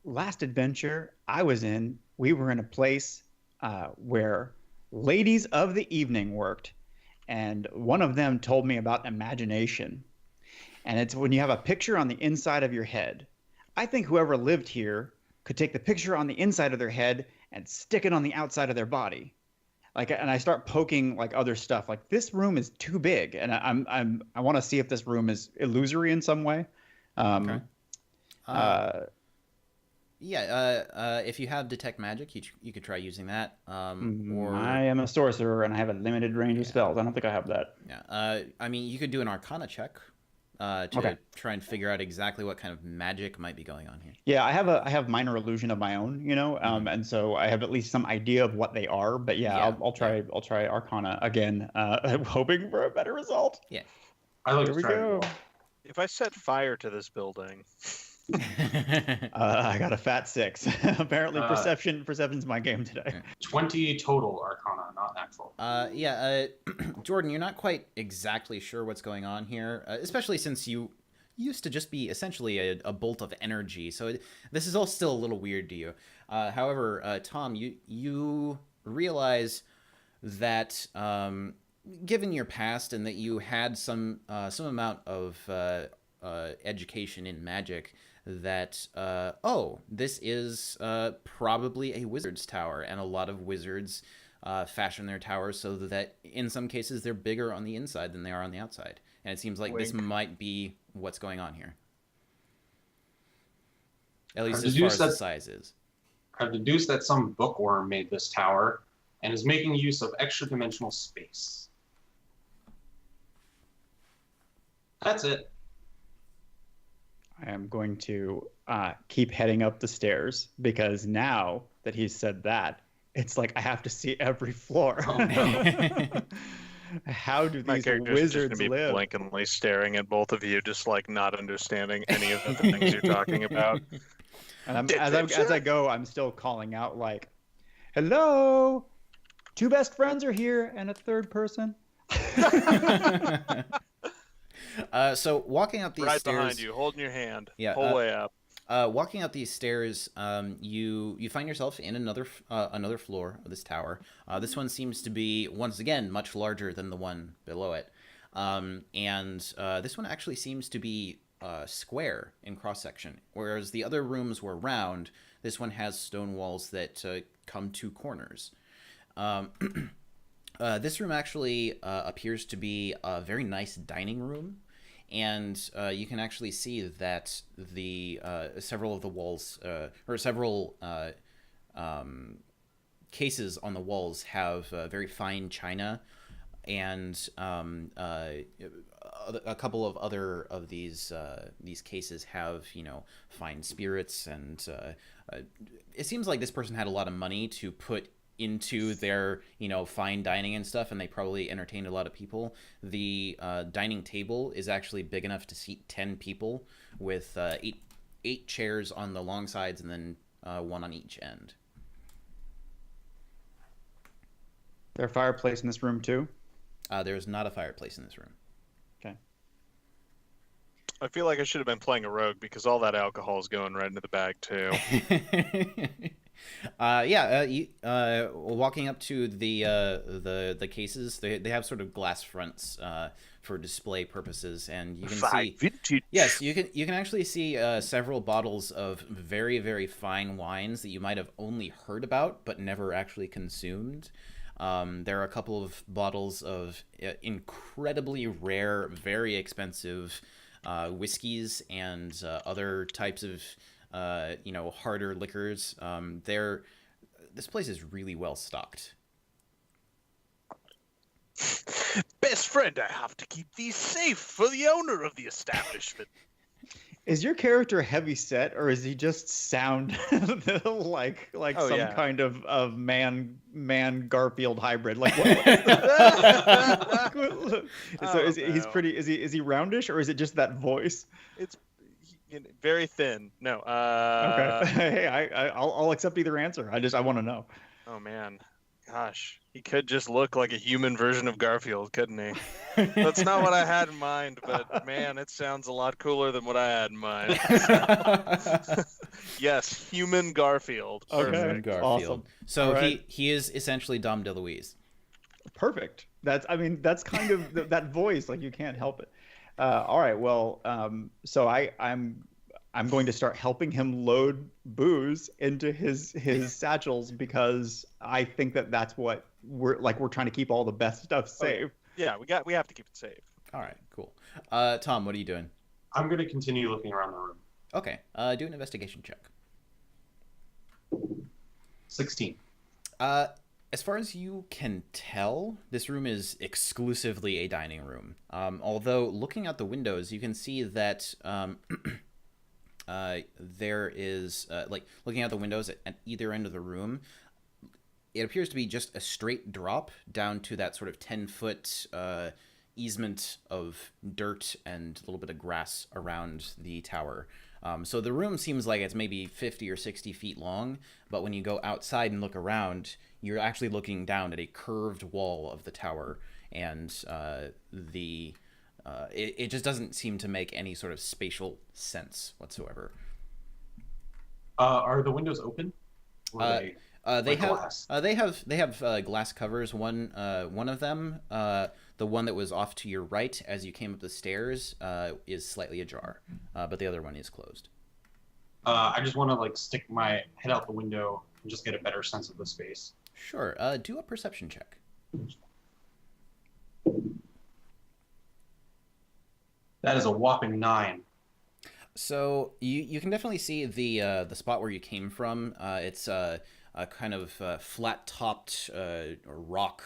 Last adventure I was in, we were in a place where ladies of the evening worked, and one of them told me about imagination. And it's when you have a picture on the inside of your head. I think whoever lived here could take the picture on the inside of their head and stick it on the outside of their body. And I start poking like other stuff. Like, this room is too big, and I want to see if this room is illusory in some way. Okay. If you have detect magic, you could try using that. Or I am a sorcerer and I have a limited range of spells. I don't think I have that. Yeah. I mean, you could do an Arcana check to try and figure out exactly what kind of magic might be going on here. Yeah, I have minor illusion of my own, and so I have at least some idea of what they are. But I'll try Arcana again, hoping for a better result. Yeah. I like Here to we try. go. If I set fire to this building, I got a fat 6. Apparently, perception's my game today. 20 total Arcana, not natural. Jordan, you're not quite exactly sure what's going on here, especially since you used to just be essentially a bolt of energy. So this is all still a little weird to you. However, Tom, you realize that given your past and that you had some amount of education in magic, that this is probably a wizard's tower, and a lot of wizards fashion their towers so that in some cases they're bigger on the inside than they are on the outside, and it seems like Wink. this might be what's going on here, at least as far as the size is. I've deduced that some bookworm made this tower and is making use of extra dimensional space. That's it. I am going to keep heading up the stairs, because now that he's said that, it's like I have to see every floor. Oh, no. How do My these character's just wizards gonna be live? blankly staring at both of you, just like not understanding any of the things you're talking about. And as I go, I'm still calling out like, "Hello, 2 best friends are here, and a 3rd person." So walking up these Right stairs, behind you, holding your hand, Yeah, whole way up. walking up these stairs, you find yourself in another floor of this tower. This one seems to be once again much larger than the one below it, and this one actually seems to be square in cross section, whereas the other rooms were round. This one has stone walls that come to corners. This room actually appears to be a very nice dining room, and you can actually see that the several of the walls or several cases on the walls have very fine china, and a couple of other of these cases have fine spirits, and it seems like this person had a lot of money to put into their fine dining and stuff, and they probably entertained a lot of people. The dining table is actually big enough to seat 10 people, with eight chairs on the long sides and then one on each end. There a fireplace in this room too? There's not a fireplace in this room. Okay. I feel like I should have been playing a rogue, because all that alcohol is going right into the bag too. Walking up to the cases, they have sort of glass fronts for display purposes, and you can see vintage. Yes, you can actually see several bottles of very, very fine wines that you might have only heard about but never actually consumed. There are a couple of bottles of incredibly rare, very expensive whiskeys and other types of harder liquors. This place is really well stocked. Best friend, I have to keep these safe for the owner of the establishment. Is your character heavy set, or is he just sound like some kind of man Garfield hybrid? Like what? So he's pretty. Is he roundish, or is it just that voice? It's very thin. No. Okay. Hey, I'll accept either answer. I want to know. Oh man, gosh, he could just look like a human version of Garfield, couldn't he? That's not what I had in mind, but man, it sounds a lot cooler than what I had in mind. Yes, human Garfield. Okay. Human Garfield. Awesome. So right. he is essentially Dom DeLuise. Perfect. That's kind of that voice. Like, you can't help it. All right. Well, so I'm going to start helping him load booze into his satchels, because I think that's what we're trying to keep all the best stuff safe. Yeah, we have to keep it safe. All right, cool. Tom, what are you doing? I'm going to continue looking around the room. Okay, do an investigation check. 16. As far as you can tell, this room is exclusively a dining room. Although looking out the windows, you can see that there is, looking out the windows at either end of the room, it appears to be just a straight drop down to that sort of 10-foot easement of dirt and a little bit of grass around the tower. So the room seems like it's maybe 50 or 60 feet long, but when you go outside and look around, you're actually looking down at a curved wall of the tower, and it just doesn't seem to make any sort of spatial sense whatsoever. Are the windows open? Or are They like have glass? they have glass covers. One of them, the one that was off to your right as you came up the stairs, is slightly ajar, but the other one is closed. I just want to like stick my head out the window and just get a better sense of the space. Sure. Do a perception check. That is a whopping 9. So you can definitely see the spot where you came from. It's a kind of flat topped rock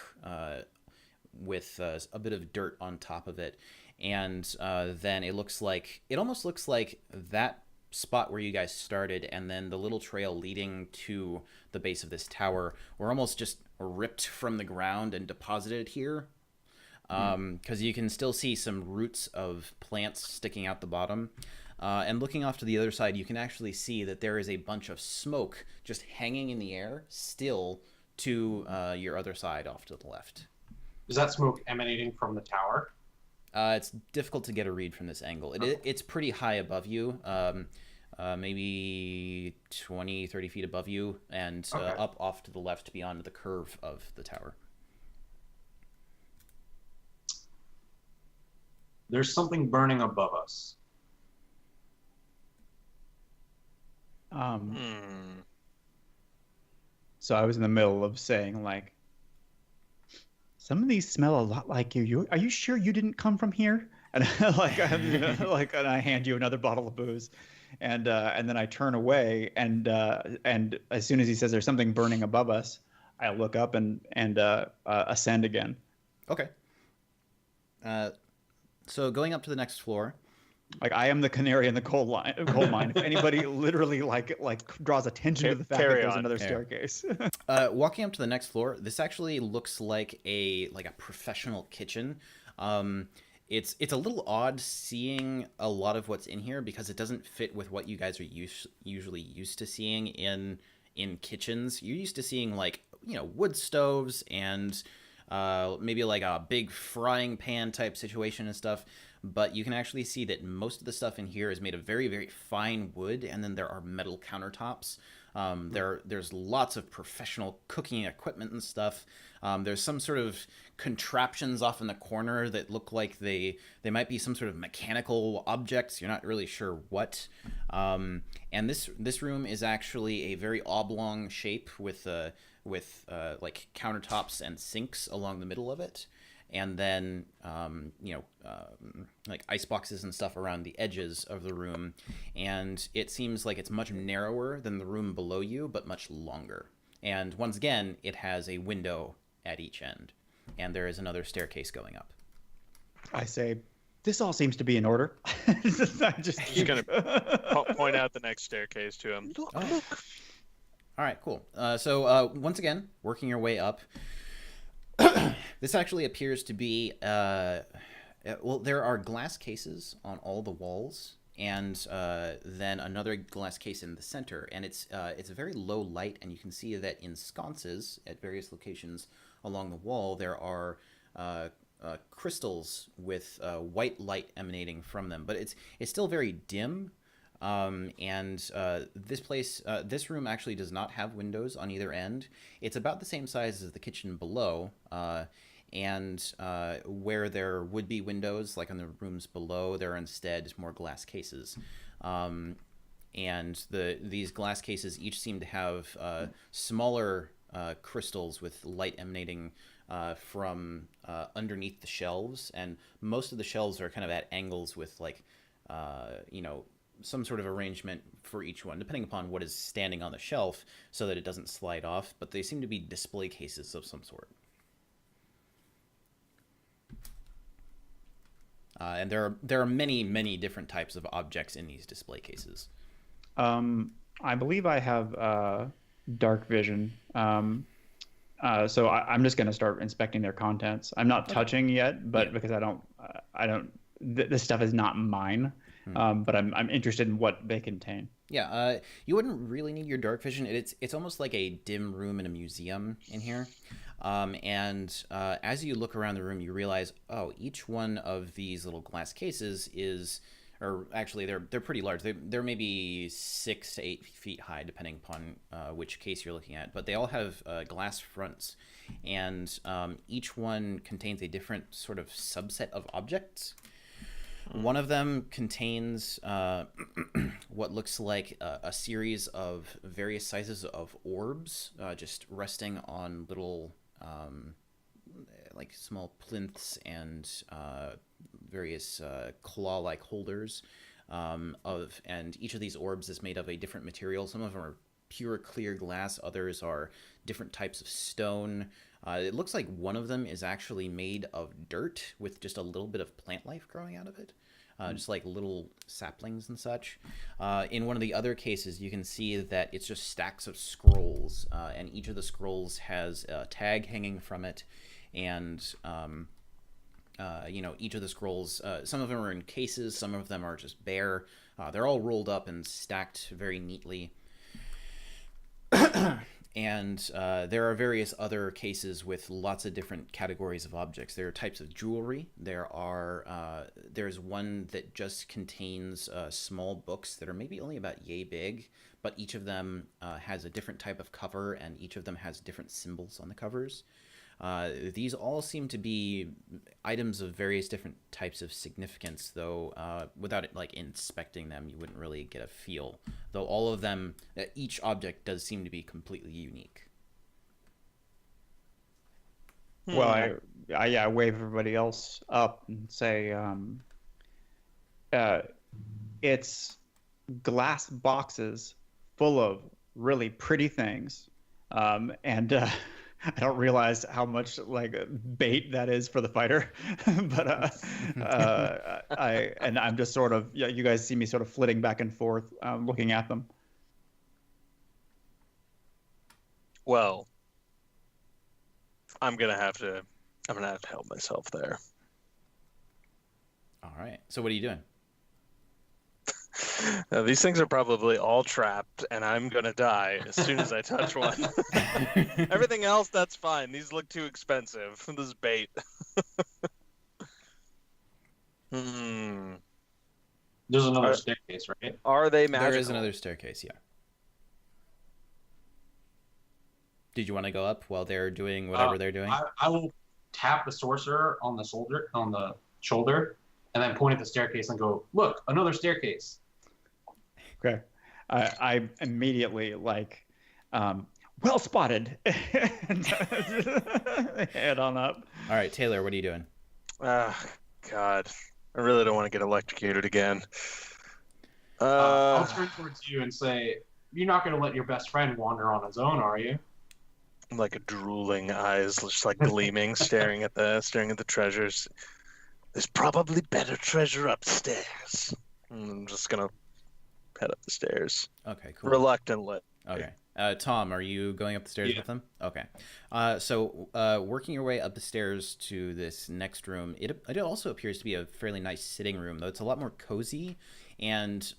with a bit of dirt on top of it, and then it almost looks like that spot where you guys started, and then the little trail leading to the base of this tower were almost just ripped from the ground and deposited here. Because you can still see some roots of plants sticking out the bottom. And looking off to the other side, you can actually see that there is a bunch of smoke just hanging in the air still to your other side off to the left. Is that smoke emanating from the tower? It's difficult to get a read from this angle. It's pretty high above you, maybe 20, 30 feet above you, and up off to the left beyond the curve of the tower. There's something burning above us. So I was in the middle of saying, like, some of these smell a lot like you. Are you sure you didn't come from here? And and I hand you another bottle of booze, and then I turn away, and as soon as he says there's something burning above us, I look up and ascend again. Okay. So going up to the next floor. Like, I am the canary in the coal mine. If anybody literally like draws attention to the fact that there's another staircase. Walking up to the next floor, this actually looks like a professional kitchen. It's a little odd seeing a lot of what's in here because it doesn't fit with what you guys are usually used to seeing in kitchens. You're used to seeing, like, wood stoves and maybe like a big frying pan type situation and stuff. But you can actually see that most of the stuff in here is made of very, very fine wood, and then there are metal countertops. There's lots of professional cooking equipment and stuff. There's some sort of contraptions off in the corner that look like they might be some sort of mechanical objects. You're not really sure what. And this room is actually a very oblong shape with like countertops and sinks along the middle of it. And then, like ice boxes and stuff around the edges of the room. And it seems like it's much narrower than the room below you, but much longer. And once again, it has a window at each end. And there is another staircase going up. I say, this all seems to be in order. I'm just going to point out the next staircase to him. Look. All right, cool. So once again, working your way up. This actually appears to be, there are glass cases on all the walls, and then another glass case in the center, and it's a very low light, and you can see that in sconces at various locations along the wall there are crystals with white light emanating from them, but it's still very dim. This room actually does not have windows on either end. It's about the same size as the kitchen below, and where there would be windows, like on the rooms below, there are instead more glass cases. And these glass cases each seem to have smaller crystals with light emanating from underneath the shelves, and most of the shelves are kind of at angles with, like, some sort of arrangement for each one, depending upon what is standing on the shelf, so that it doesn't slide off, but they seem to be display cases of some sort. And there are many, many different types of objects in these display cases. I believe I have dark vision. So I'm just going to start inspecting their contents. I'm not touching yet, but because I don't, this stuff is not mine. but I'm interested in what they contain. Yeah, you wouldn't really need your dark vision. It's almost like a dim room in a museum in here. And as you look around the room, you realize, oh, each one of these little glass cases is, or actually they're pretty large. They're maybe 6 to 8 feet high, depending upon which case you're looking at. But they all have glass fronts, and each one contains a different sort of subset of objects. One of them contains what looks like a series of various sizes of orbs, just resting on little, like small plinths and various claw-like holders. And each of these orbs is made of a different material. Some of them are pure clear glass. Others are different types of stone. It looks like one of them is actually made of dirt with just a little bit of plant life growing out of it. Just like little saplings and such. In one of the other cases, you can see that it's just stacks of scrolls, and each of the scrolls has a tag hanging from it, and each of the scrolls, some of them are in cases, some of them are just bare. They're all rolled up and stacked very neatly. And there are various other cases with lots of different categories of objects. There are types of jewelry. There's one that just contains small books that are maybe only about yay big, but each of them has a different type of cover, and each of them has different symbols on the covers. These all seem to be items of various different types of significance, though without inspecting them, you wouldn't really get a feel. Though all of them, each object does seem to be completely unique. Well, I wave everybody else up and say, it's glass boxes full of really pretty things, and I don't realize how much bait that is for the fighter, but I'm just sort of, you guys see me sort of flitting back and forth, looking at them. Well, I'm gonna have to help myself there. All right. So what are you doing? These things are probably all trapped, and I'm gonna die as soon as I touch one. Everything else, that's fine. These look too expensive. This is bait. There's another staircase, right? Are they magical? There is another staircase, yeah. Did you want to go up while they're doing whatever they're doing? I will tap the sorcerer on the shoulder, and then point at the staircase and go, "Look, another staircase." Okay. I immediately well spotted. Head on up. All right, Taylor, what are you doing? God, I really don't want to get electrocuted again. I'll turn towards you and say, "You're not going to let your best friend wander on his own, are you?" Like a drooling eyes, just gleaming, staring at the treasures. There's probably better treasure upstairs. I'm just gonna head up the stairs. Okay, cool. Reluctantly. Okay. Tom, are you going up the stairs with them? Okay. So working your way up the stairs to this next room, it also appears to be a fairly nice sitting room, though it's a lot more cozy, and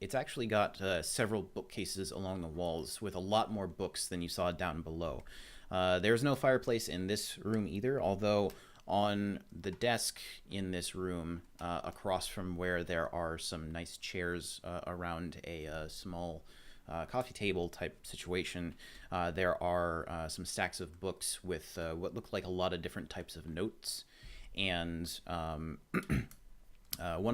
it's actually got several bookcases along the walls with a lot more books than you saw down below. There's no fireplace in this room either, although on the desk in this room, across from where there are some nice chairs around a small coffee table type situation, there are some stacks of books with what look like a lot of different types of notes, and one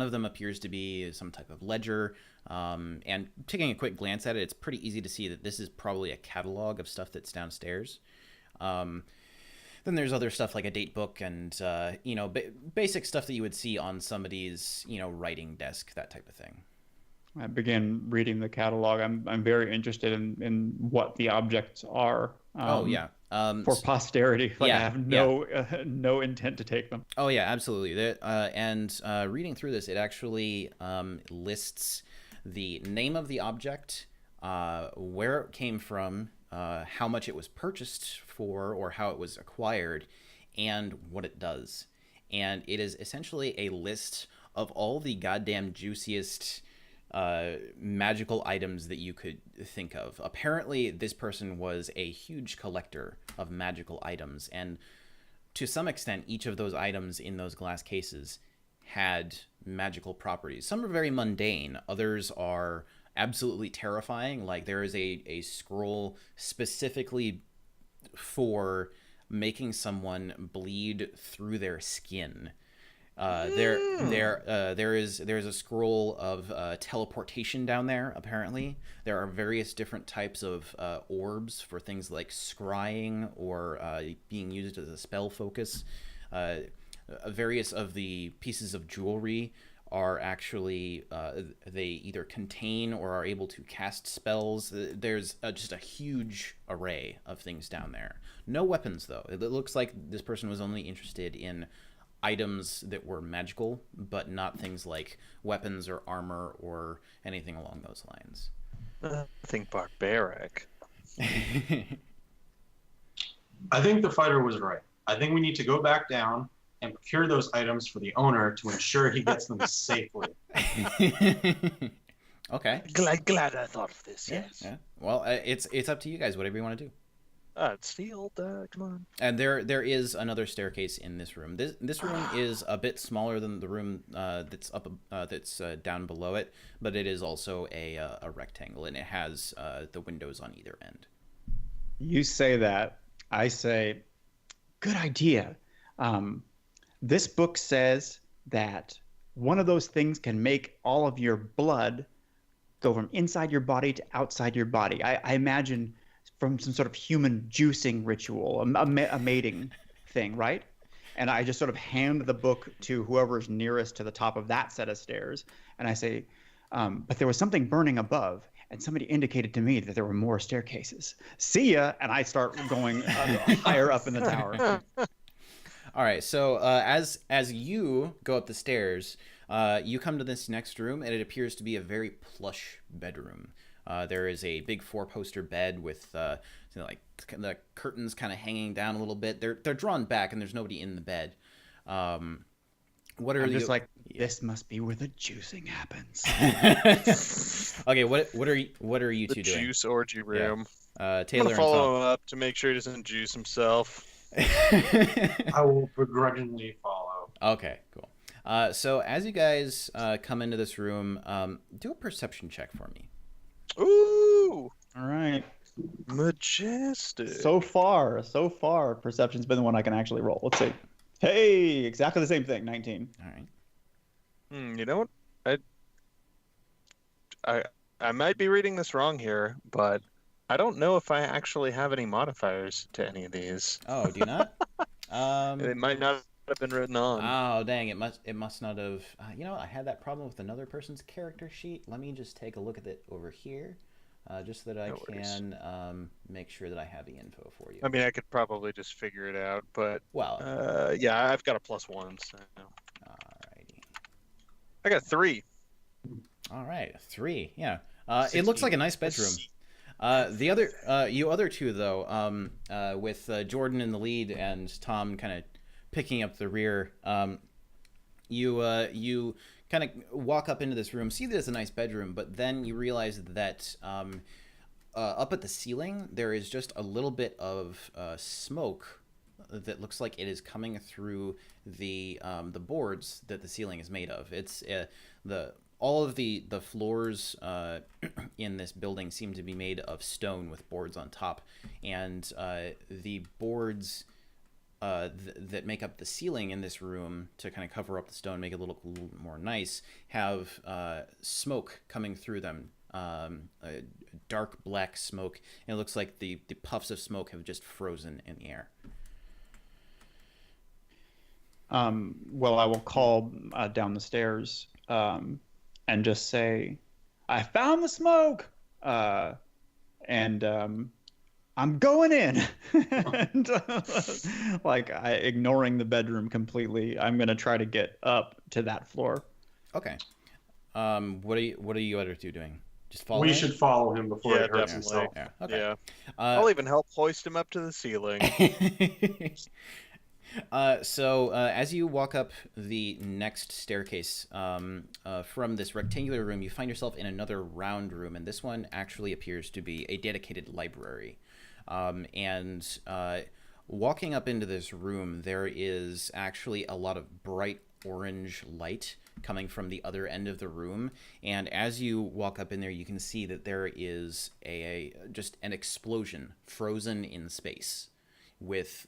of them appears to be some type of ledger, and taking a quick glance at it, it's pretty easy to see that this is probably a catalog of stuff that's downstairs. Then there's other stuff like a date book and, basic stuff that you would see on somebody's, writing desk, that type of thing. I begin reading the catalog. I'm very interested in what the objects are. For posterity. I have no intent to take them. Oh, yeah, absolutely. And reading through this, it actually lists the name of the object, where it came from, how much it was purchased for or how it was acquired, and what it does. And it is essentially a list of all the goddamn juiciest magical items that you could think of. Apparently, this person was a huge collector of magical items, and to some extent, each of those items in those glass cases had magical properties. Some are very mundane, others are absolutely terrifying. Like there is a scroll specifically for making someone bleed through their skin. There's a scroll of teleportation down there. Apparently, there are various different types of orbs for things like scrying or being used as a spell focus. Various of the pieces of jewelry are actually they either contain or are able to cast spells. There's just a huge array of things down there. No weapons, though. It looks like this person was only interested in items that were magical, but not things like weapons or armor or anything along those lines. Nothing barbaric. I think the fighter was right. I think we need to go back down and procure those items for the owner to ensure he gets them safely. Okay. Glad I thought of this. Yes. Yeah. Well, it's up to you guys. Whatever you want to do. It's the old. Come on. And there is another staircase in this room. This room is a bit smaller than the room that's up that's down below it, but it is also a rectangle, and it has the windows on either end. You say that. I say, good idea. This book says that one of those things can make all of your blood go from inside your body to outside your body. I imagine from some sort of human juicing ritual, a mating thing, right? And I just sort of hand the book to whoever's nearest to the top of that set of stairs. And I say, but there was something burning above. And somebody indicated to me that there were more staircases. See ya! And I start going higher up in the tower. All right. So as you go up the stairs, you come to this next room, and it appears to be a very plush bedroom. There is a big 4-poster bed with like the curtains kind of hanging down a little bit. They're drawn back, and there's nobody in the bed. What are I'm you? just like, this must be where the juicing happens. Okay, what are you two The doing? juice orgy room. Yeah. I'm Taylor gonna follow and him up to make sure he doesn't juice himself. Tom. I will begrudgingly follow. Okay, cool. So as you guys come into this room, do a perception check for me. Ooh, All right. majestic. So far, perception's been the one I can actually roll. Let's see. Hey, exactly the same thing. 19. All right. You know what? I might be reading this wrong here, but I don't know if I actually have any modifiers to any of these. Oh, do you not? It might not have been written on. Oh, dang! It must not have. I had that problem with another person's character sheet. Let me just take a look at it over here, just so that I can make sure that I have the info for you. I mean, I could probably just figure it out, but Well, yeah, I've got a +1. So. alrighty. I got 3. All right, 3. Yeah. It looks like a nice bedroom. The other two though, with Jordan in the lead and Tom kind of picking up the rear, you kind of walk up into this room, see that it's a nice bedroom, but then you realize that up at the ceiling there is just a little bit of smoke that looks like it is coming through the boards that the ceiling is made of. It's all of the floors in this building seem to be made of stone with boards on top, and the boards that make up the ceiling in this room to kind of cover up the stone, make it look a little more nice, have smoke coming through them, dark black smoke, and it looks like the puffs of smoke have just frozen in the air. Well, I will call down the stairs and just say, I found the smoke, and I'm going in. And, ignoring the bedroom completely, I'm going to try to get up to that floor. Okay. What are you other two doing? Just follow We him? should follow him before he hurts definitely. himself. Yeah. Okay. Yeah. Uh, I'll even help hoist him up to the ceiling. As you walk up the next staircase from this rectangular room, you find yourself in another round room, and this one actually appears to be a dedicated library. And walking up into this room, there is actually a lot of bright orange light coming from the other end of the room. And as you walk up in there, you can see that there is just an explosion frozen in space, with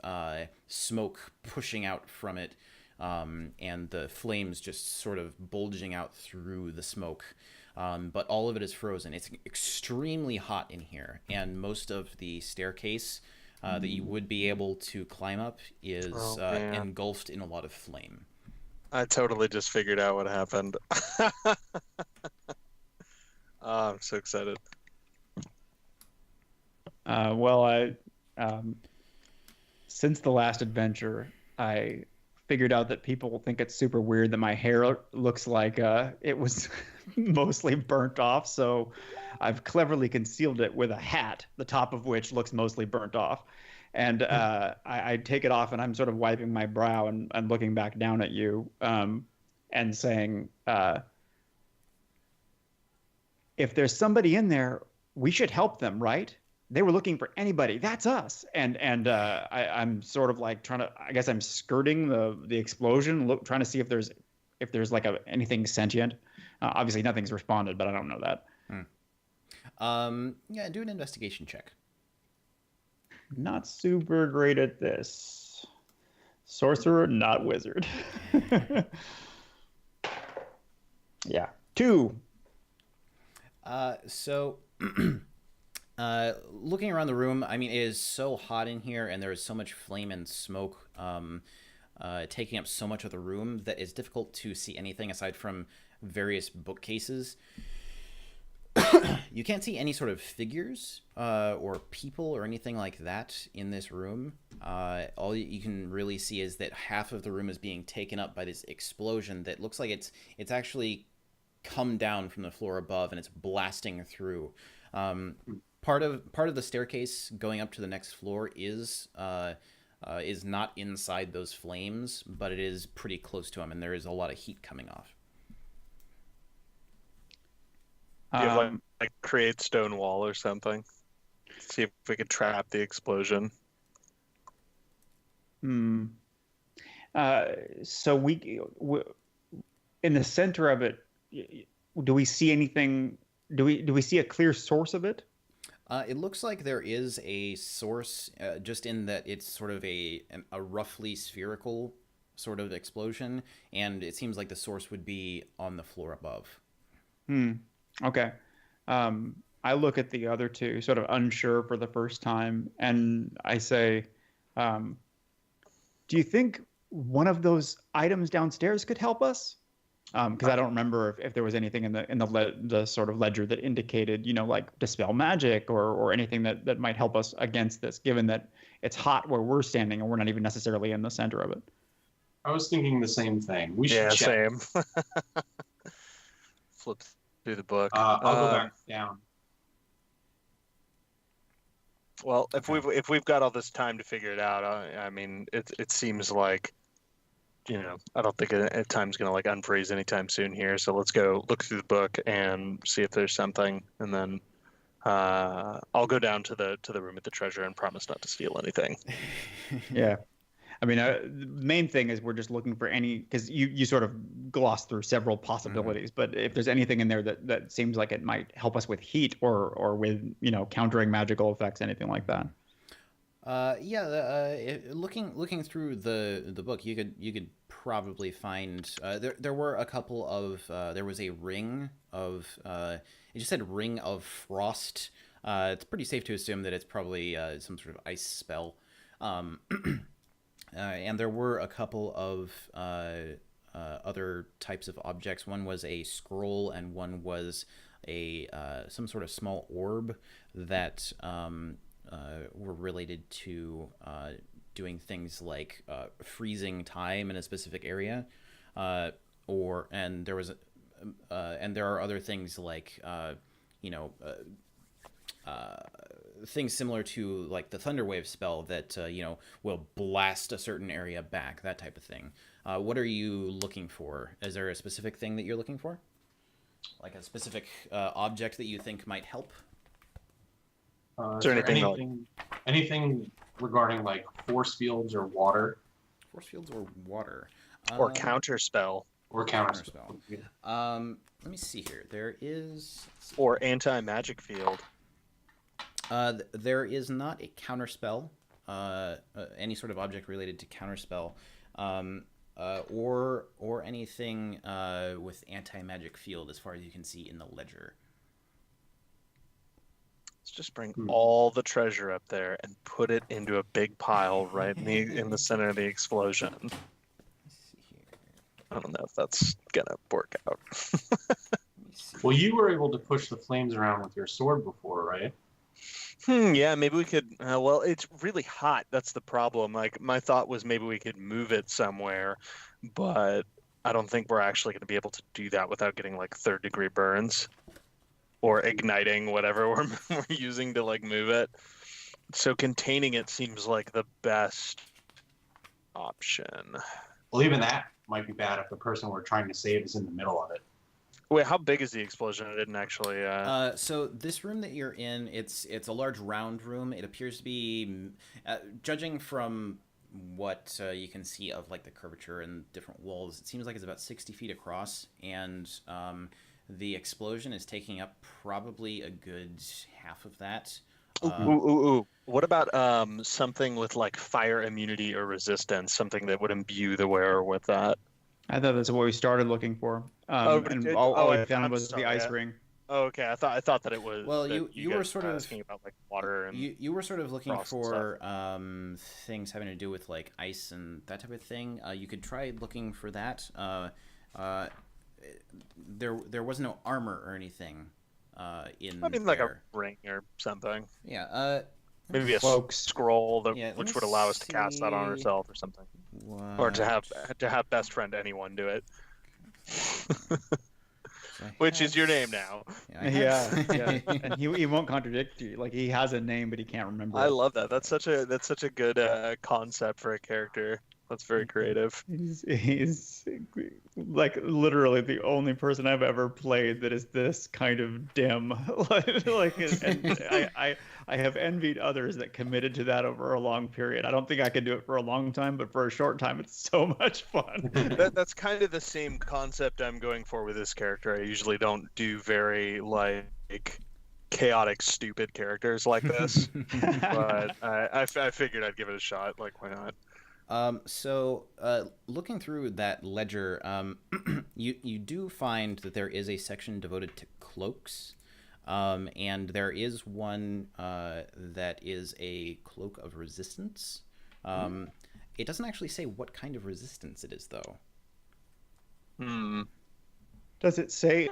smoke pushing out from it, and the flames just sort of bulging out through the smoke. But all of it is frozen. It's extremely hot in here, and most of the staircase that you would be able to climb up is engulfed in a lot of flame. I totally just figured out what happened. Oh, I'm so excited. Since the last adventure, I figured out that people will think it's super weird that my hair looks like it was mostly burnt off. So I've cleverly concealed it with a hat, the top of which looks mostly burnt off. And I take it off, and I'm sort of wiping my brow and looking back down at you, and saying, if there's somebody in there, we should help them, right? They were looking for anybody. That's us. And I'm sort of like I guess I'm skirting the explosion, trying to see if there's like anything sentient. Obviously nothing's responded, but I don't know that. Yeah, do an investigation check. Not super great at this. Sorcerer, not wizard. Yeah. 2. Looking around the room, I mean, it is so hot in here, and there is so much flame and smoke taking up so much of the room that it's difficult to see anything aside from various bookcases. You can't see any sort of figures or people or anything like that in this room. All you can really see is that half of the room is being taken up by this explosion that looks like it's actually come down from the floor above, and it's blasting through. Part of the staircase going up to the next floor is not inside those flames, but it is pretty close to them, and there is a lot of heat coming off. Do you have like create stone wall or something? See if we could trap the explosion. So we in the center of it, do we see anything? Do we see a clear source of it? It looks like there is a source, just in that it's sort of a roughly spherical sort of explosion, and it seems like the source would be on the floor above. Okay. I look at the other two, sort of unsure for the first time, and I say, do you think one of those items downstairs could help us? Because I don't remember if there was anything in the sort of ledger that indicated, like dispel magic or anything that might help us against this, given that it's hot where we're standing and we're not even necessarily in the center of it. I was thinking the same thing. We should check. Same. Flip through the book. I'll go back down. Well, if we've got all this time to figure it out, I mean, it seems like, I don't think time's gonna like unfreeze anytime soon here. So let's go look through the book and see if there's something, and then I'll go down to the room at the treasure and promise not to steal anything. Yeah. I mean, the main thing is we're just looking for because you sort of glossed through several possibilities, but if there's anything in there that seems like it might help us with heat or with, countering magical effects, anything like that. Looking through the book, you could probably find there were a couple of there was a ring of it just said ring of frost. It's pretty safe to assume that it's probably some sort of ice spell. And there were a couple of other types of objects. One was a scroll, and one was some sort of small orb that were related to doing things like freezing time in a specific area, and there are other things like things similar to like the Thunderwave spell that will blast a certain area back, that type of thing. What are you looking for? Is there a specific thing that you're looking for, like a specific object that you think might help? Is there anything regarding like force fields or water? Force fields or water? Or counterspell. Or counterspell. Let me see here. There is... Or anti-magic field. There is not a counterspell, any sort of object related to counterspell, or anything with anti-magic field as far as you can see in the ledger. Let's just bring all the treasure up there and put it into a big pile right in the center of the explosion. I don't know if that's gonna work out. Well, you were able to push the flames around with your sword before, right? Yeah, maybe we could. Well, it's really hot. That's the problem. Like, my thought was maybe we could move it somewhere, but I don't think we're actually going to be able to do that without getting like third-degree burns or igniting whatever we're using to like move it. So containing it seems like the best option. Well, even that might be bad if the person we're trying to save is in the middle of it. Wait, how big is the explosion? I didn't actually... So this room that you're in, it's a large round room. It appears to be, judging from what you can see of like the curvature and different walls, it seems like it's about 60 feet across, and the explosion is taking up probably a good half of that. Ooh. What about something with like fire immunity or resistance, something that would imbue the wearer with that? I thought that's what we started looking for. And all I found was the ice ring. Oh, okay. I thought that it was. Well, you were sort of asking about like water and you were sort of looking for things having to do with like ice and that type of thing. You could try looking for that. There was no armor or anything in. I mean, like a ring or something. Yeah. Maybe a cloak scroll which would allow us to cast that on ourselves or something, or to have best friend anyone do it. Which is your name now. Yeah. And he won't contradict you. Like, he has a name, but he can't remember. I love that. That's such a good concept for a character. That's very creative. He's like literally the only person I've ever played that is this kind of dim. And I have envied others that committed to that over a long period. I don't think I could do it for a long time, but for a short time, it's so much fun. That's kind of the same concept I'm going for with this character. I usually don't do very like chaotic, stupid characters like this, but I figured I'd give it a shot. Like, why not? So looking through that ledger, you do find that there is a section devoted to cloaks, and there is one that is a cloak of resistance. It doesn't actually say what kind of resistance it is, though. Does it say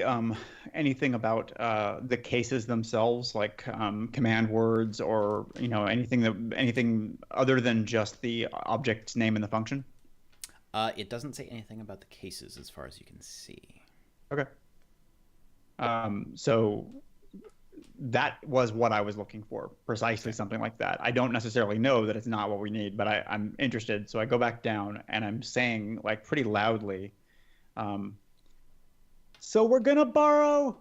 anything about the cases themselves, like command words, or anything other than just the object's name and the function? It doesn't say anything about the cases, as far as you can see. Okay. So that was what I was looking for, precisely something like that. I don't necessarily know that it's not what we need, but I'm interested. So I go back down and I'm saying, like, pretty loudly, so we're gonna borrow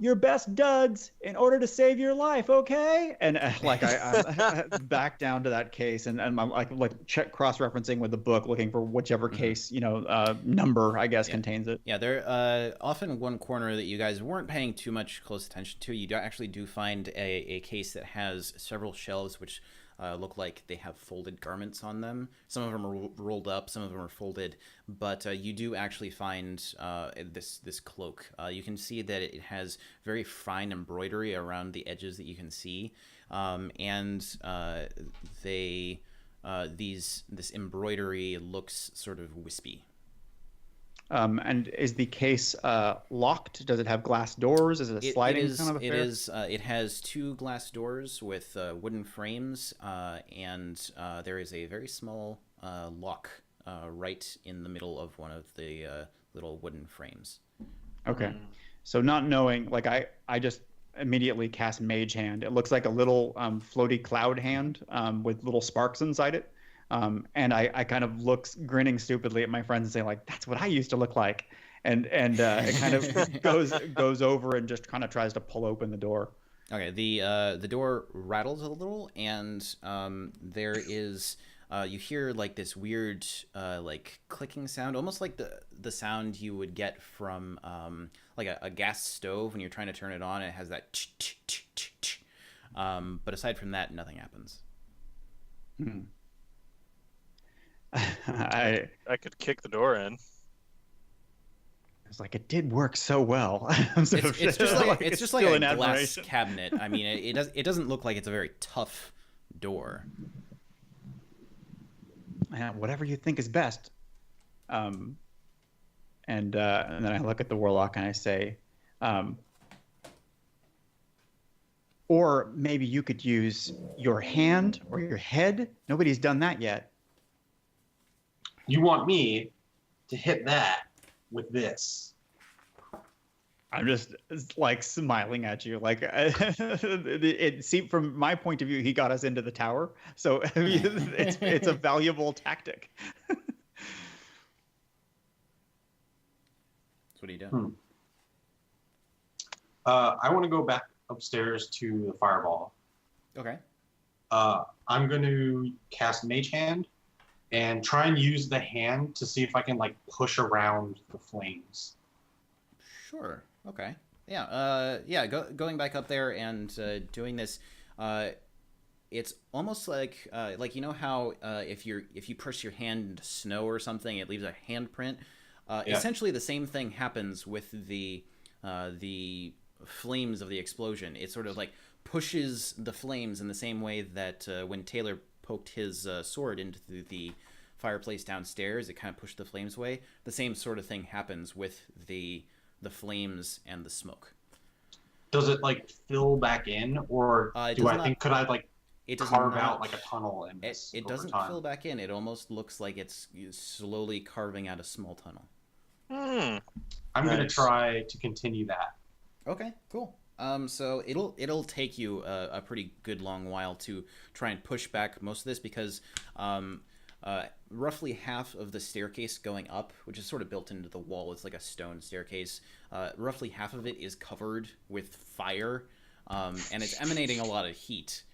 your best duds in order to save your life, okay? And I back down to that case, and I'm like check cross-referencing with the book, looking for whichever case number I guess contains it. Yeah, there often one corner that you guys weren't paying too much close attention to. You actually do find a case that has several shelves which look like they have folded garments on them. Some of them are rolled up, some of them are folded, but you do actually find this cloak. You can see that it has very fine embroidery around the edges that you can see, and this embroidery looks sort of wispy. And is the case locked? Does it have glass doors? Is it a sliding kind of affair? It is. It has two glass doors with wooden frames, and there is a very small lock right in the middle of one of the little wooden frames. Okay. So not knowing, like I just immediately cast Mage Hand. It looks like a little floaty cloud hand with little sparks inside it. And I kind of look grinning stupidly at my friends and say like, "That's what I used to look like." And it kind of goes over and just kind of tries to pull open the door. Okay, the door rattles a little, and there is you hear like this weird like clicking sound, almost like the sound you would get from like a gas stove when you're trying to turn it on. It has that but aside from that, nothing happens. I could kick the door in. was like, it did work so well. It's just like a glass admiration. cabinet. I mean, it doesn't look like it's a very tough door. Whatever you think is best. And then I look at the warlock and I say, or maybe you could use your hand or your head. Nobody's done that yet. You want me to hit that with this? I'm just like smiling at you. Like it seemed from my point of view, he got us into the tower. So it's a valuable tactic. So what are you doing? I want to go back upstairs to the fireball. Okay. I'm going to cast Mage Hand and try and use the hand to see if I can like push around the flames. Sure. Okay. Yeah. Going back up there and doing this. It's almost like you know how if you push your hand into snow or something, it leaves a handprint. Essentially, the same thing happens with the flames of the explosion. It sort of like pushes the flames in the same way that when Taylor poked his sword into the fireplace downstairs, it kind of pushed the flames away. The same sort of thing happens with the flames and the smoke. Does it like fill back in, or could I like carve out like a tunnel in this? It doesn't fill back in. It almost looks like it's slowly carving out a small tunnel. I'm gonna try to continue that. Okay, cool. So it'll take you a pretty good long while to try and push back most of this because roughly half of the staircase going up, which is sort of built into the wall, it's like a stone staircase. Roughly half of it is covered with fire, and it's emanating a lot of heat.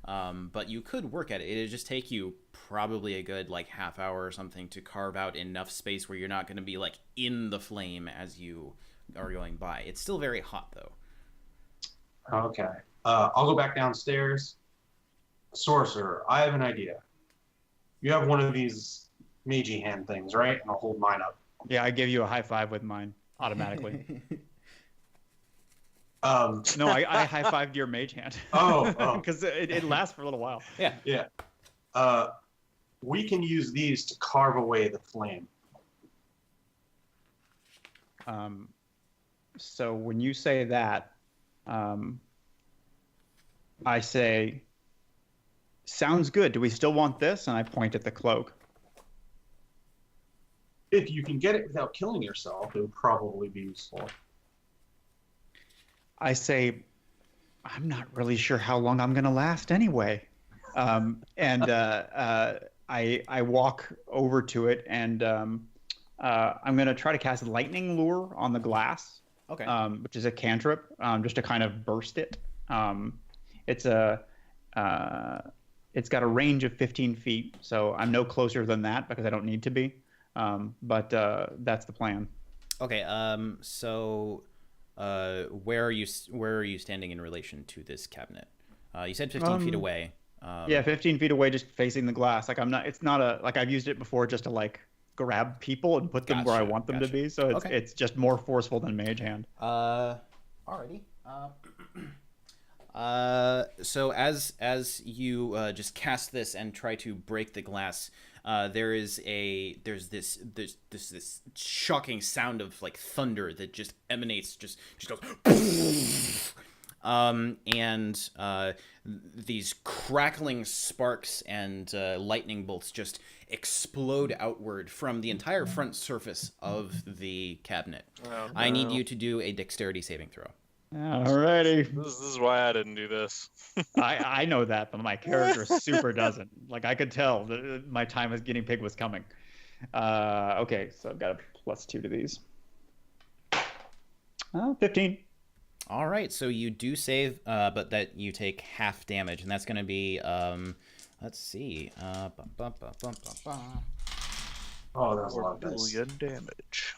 But you could work at it. It'd just take you probably a good like half hour or something to carve out enough space where you're not going to be like in the flame as you are going by. It's still very hot though. Okay. I'll go back downstairs. Sorcerer, I have an idea. You have one of these magey hand things, right? And I'll hold mine up. Yeah, I give you a high five with mine automatically. No, I high fived your mage hand. Oh. Because it lasts for a little while. Yeah. We can use these to carve away the flame. So when you say that, I say, sounds good. Do we still want this? And I point at the cloak. If you can get it without killing yourself, it would probably be useful. I say, I'm not really sure how long I'm going to last anyway. I walk over to it and I'm going to try to cast Lightning Lure on the glass. Okay. Which is a cantrip, just to kind of burst it. It's got a range of 15 feet, so I'm no closer than that because I don't need to be. But that's the plan. Okay. So, where are you standing in relation to this cabinet? You said 15 feet away. Yeah, 15 feet away, just facing the glass. Like it's not I've used it before just to like grab people and put them where I want them to be. So it's just more forceful than Mage Hand. Alrighty. So as you just cast this and try to break the glass, there's this shocking sound of like thunder that just emanates, just goes. And these crackling sparks and lightning bolts just explode outward from the entire front surface of the cabinet. Oh, no. I need you to do a dexterity saving throw. Alrighty. This is why I didn't do this. I know that, but my character super doesn't. Like I could tell that my time as guinea pig was coming. Okay, so I've got a +2 to these. 15. All right, so you do save, but that you take half damage, and that's going to be, let's see. Oh, that was a lot of dice. Billion damage.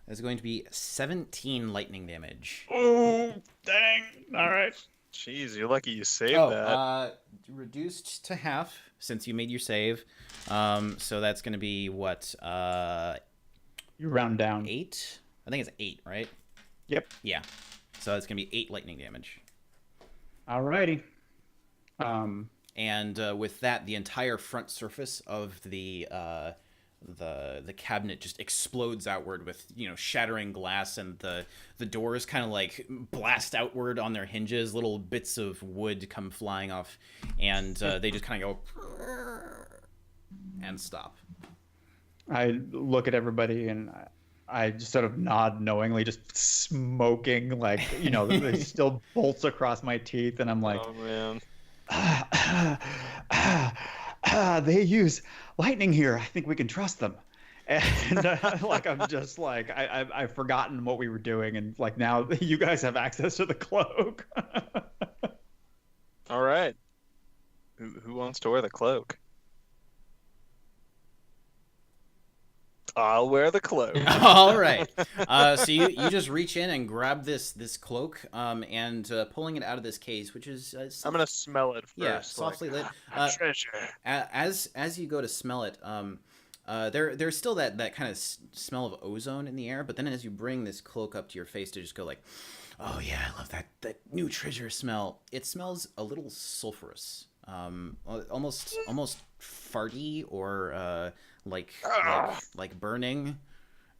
That's going to be 17 lightning damage. Oh, dang. All right. Jeez, you're lucky you saved Oh, that. reduced to half since you made your save. So that's going to be what? You round down. 8? I think it's 8, right? Yep. Yeah. So it's going to be 8 lightning damage. Alrighty. And with that, the entire front surface of the cabinet just explodes outward with, shattering glass, and the doors kind of like blast outward on their hinges. Little bits of wood come flying off, and they just kind of go and stop. I look at everybody and I just sort of nod knowingly, just smoking, like, there's still bolts across my teeth, and I'm like, Oh man. They use lightning here. I think we can trust them. And like I'm just like I've forgotten what we were doing, and like now you guys have access to the cloak. All right. Who wants to wear the cloak? I'll wear the cloak. All right. So you just reach in and grab this cloak, and pulling it out of this case, which is I'm gonna smell it first. yeah, softly lit. Treasure. As you go to smell it, there's still that kind of smell of ozone in the air, but then as you bring this cloak up to your face to just go like, oh yeah, I love that new treasure smell. It smells a little sulfurous, almost farty, or like burning.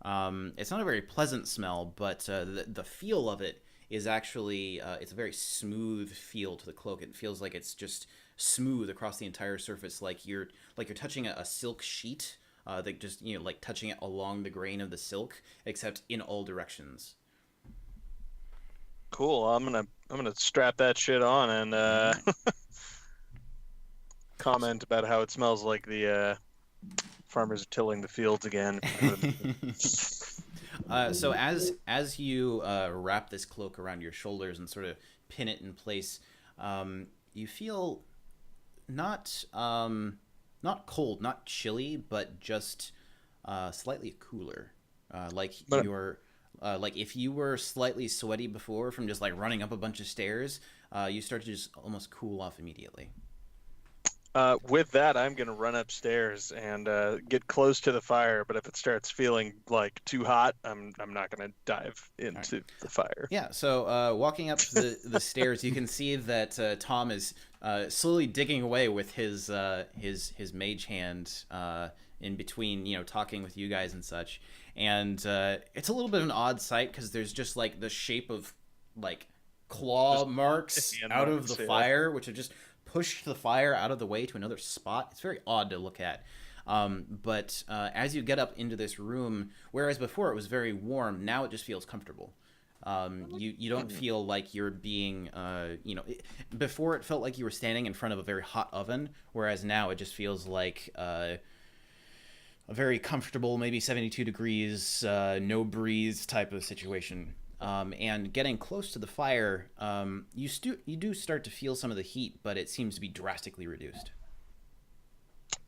It's not a very pleasant smell, but the feel of it is actually it's a very smooth feel to the cloak. It feels like it's just smooth across the entire surface, like you're touching a silk sheet, that just like touching it along the grain of the silk, except in all directions. Cool. I'm gonna strap that shit on and comment about how it smells like the farmers are tilling the fields again. So as you wrap this cloak around your shoulders and sort of pin it in place, you feel not cold, not chilly, but just slightly cooler. Like if you were slightly sweaty before from just like running up a bunch of stairs, you start to just almost cool off immediately. With that, I'm gonna run upstairs and get close to the fire. But if it starts feeling like too hot, I'm not gonna dive into the fire. Yeah. So walking up the stairs, you can see that Tom is slowly digging away with his mage hand in between, talking with you guys and such. And it's a little bit of an odd sight because there's just like the shape of like claw marks out of the fire, which have just pushed the fire out of the way to another spot. It's very odd to look at. But as you get up into this room, whereas before it was very warm, now it just feels comfortable. You don't feel like you're being, before it felt like you were standing in front of a very hot oven, whereas now it just feels like a very comfortable, maybe 72 degrees, no breeze type of situation. And getting close to the fire, you do start to feel some of the heat, but it seems to be drastically reduced.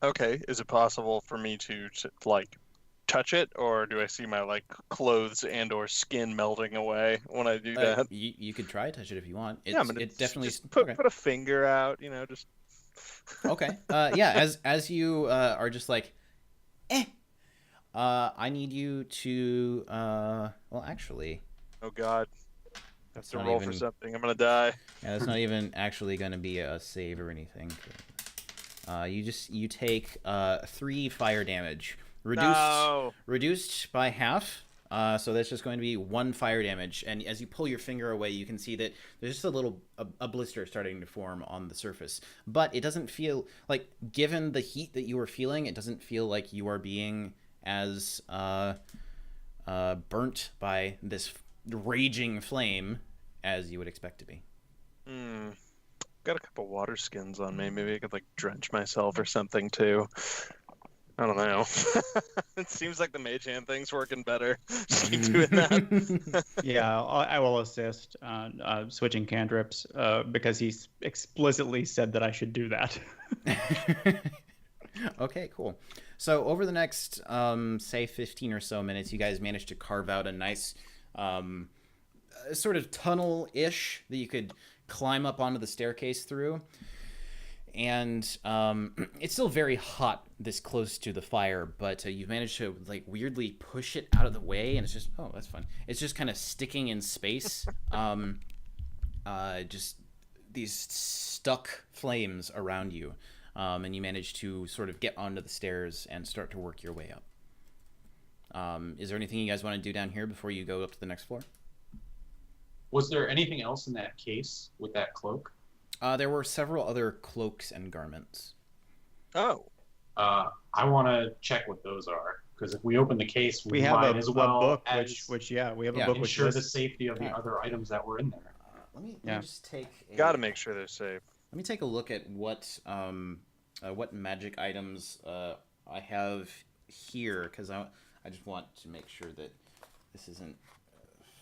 Okay, is it possible for me to like touch it, or do I see my like clothes and or skin melting away when I do that? You could try to touch it if you want. It definitely just put a finger out, just. Okay. Yeah. As you are just like, I need you to well, actually. Oh God. I have to roll for something. I'm gonna die. Yeah, that's not even actually gonna be a save or anything. You take 3 fire damage, reduced by half. So that's just going to be 1 fire damage. And as you pull your finger away, you can see that there's just a blister starting to form on the surface. But it doesn't feel like, given the heat that you are feeling, it doesn't feel like you are being as burnt by this raging flame, as you would expect to be. Got a couple water skins on me. Maybe I could like drench myself or something too. I don't know. It seems like the mage hand thing's working better. Just keep doing that. Yeah, I will assist switching cantrips because he explicitly said that I should do that. Okay, cool. So over the next, say, 15 or so minutes, you guys managed to carve out a nice sort of tunnel-ish that you could climb up onto the staircase through. And it's still very hot this close to the fire, but you've managed to like weirdly push it out of the way, and it's just, oh, that's fun. It's just kind of sticking in space. Just these stuck flames around you. And you manage to sort of get onto the stairs and start to work your way up. Is there anything you guys want to do down here before you go up to the next floor? Was there anything else in that case with that cloak? There were several other cloaks and garments. Oh. I want to check what those are, because if we open the case, we have might a as well book, as we have a book which ensure the lists. safety of the other items that were in there. Let me just take. Gotta make sure they're safe. Let me take a look at what magic items I have here, because I just want to make sure that this isn't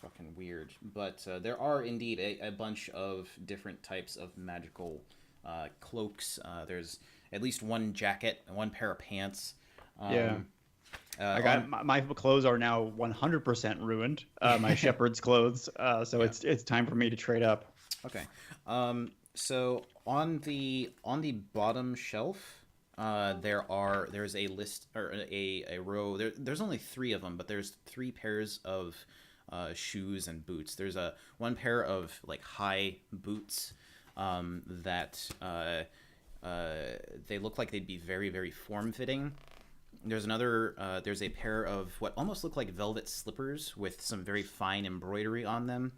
fucking weird. But there are indeed a bunch of different types of magical cloaks. There's at least one jacket and one pair of pants. I got my clothes are now 100% ruined. My shepherd's clothes. So it's time for me to trade up. Okay. So on the bottom shelf, there's a list or a row. There's only 3 of them, but there's 3 pairs of shoes and boots. There's one pair of like high boots that they look like they'd be very, very form-fitting. There's there's a pair of what almost look like velvet slippers with some very fine embroidery on them.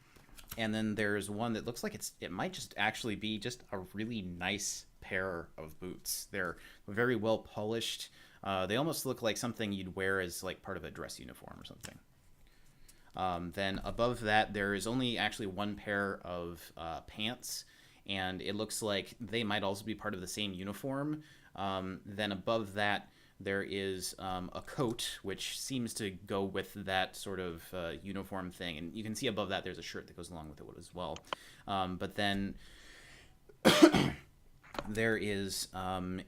And then there's one that looks like it might just actually be just a really nice pair of boots. They're very well polished. They almost look like something you'd wear as like part of a dress uniform or something. Then above that, there is only actually one pair of pants, and it looks like they might also be part of the same uniform. Then above that, there is a coat, which seems to go with that sort of uniform thing. And you can see above that there's a shirt that goes along with it as well. But then there is what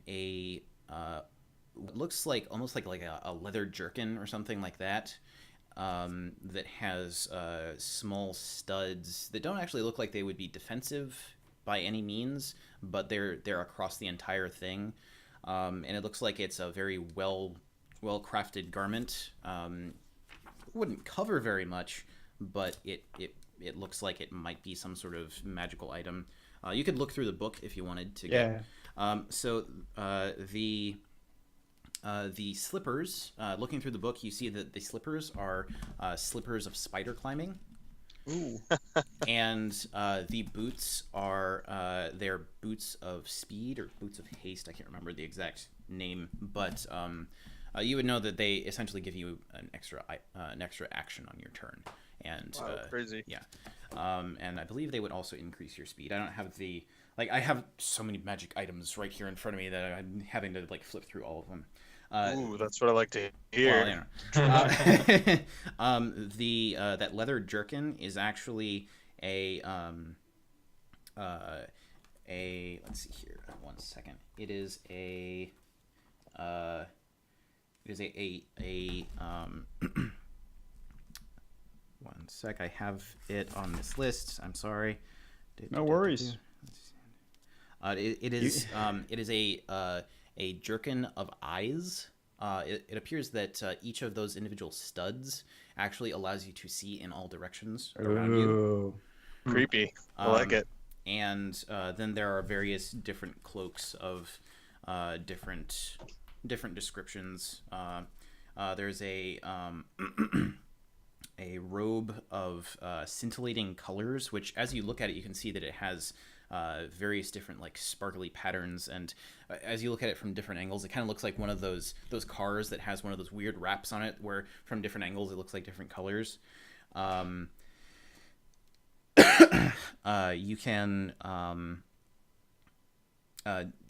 looks like almost like a leather jerkin or something like that, that has small studs that don't actually look like they would be defensive by any means, but they're across the entire thing. And it looks like it's a very well crafted garment. Wouldn't cover very much, but it looks like it might be some sort of magical item. You could look through the book if you wanted to. So the slippers. Looking through the book, you see that the slippers are slippers of spider climbing. Ooh. And the boots are they're boots of speed or boots of haste. I can't remember the exact name, but you would know that they essentially give you an extra action on your turn. And wow, crazy. Yeah. And I believe they would also increase your speed. I don't have I have so many magic items right here in front of me that I'm having to like flip through all of them. Ooh, that's what I like to hear. Well, that leather jerkin is actually a let's see here, 1 second. It is a one sec. I have it on this list. I'm sorry. No worries. It is a jerkin of eyes. It appears that each of those individual studs actually allows you to see in all directions around you. Creepy. I like it. And then there are various different cloaks of different descriptions. There's a a robe of scintillating colors, which as you look at it, you can see that it has various different like sparkly patterns, and as you look at it from different angles, it kind of looks like one of those cars that has one of those weird wraps on it, where from different angles it looks like different colors. You can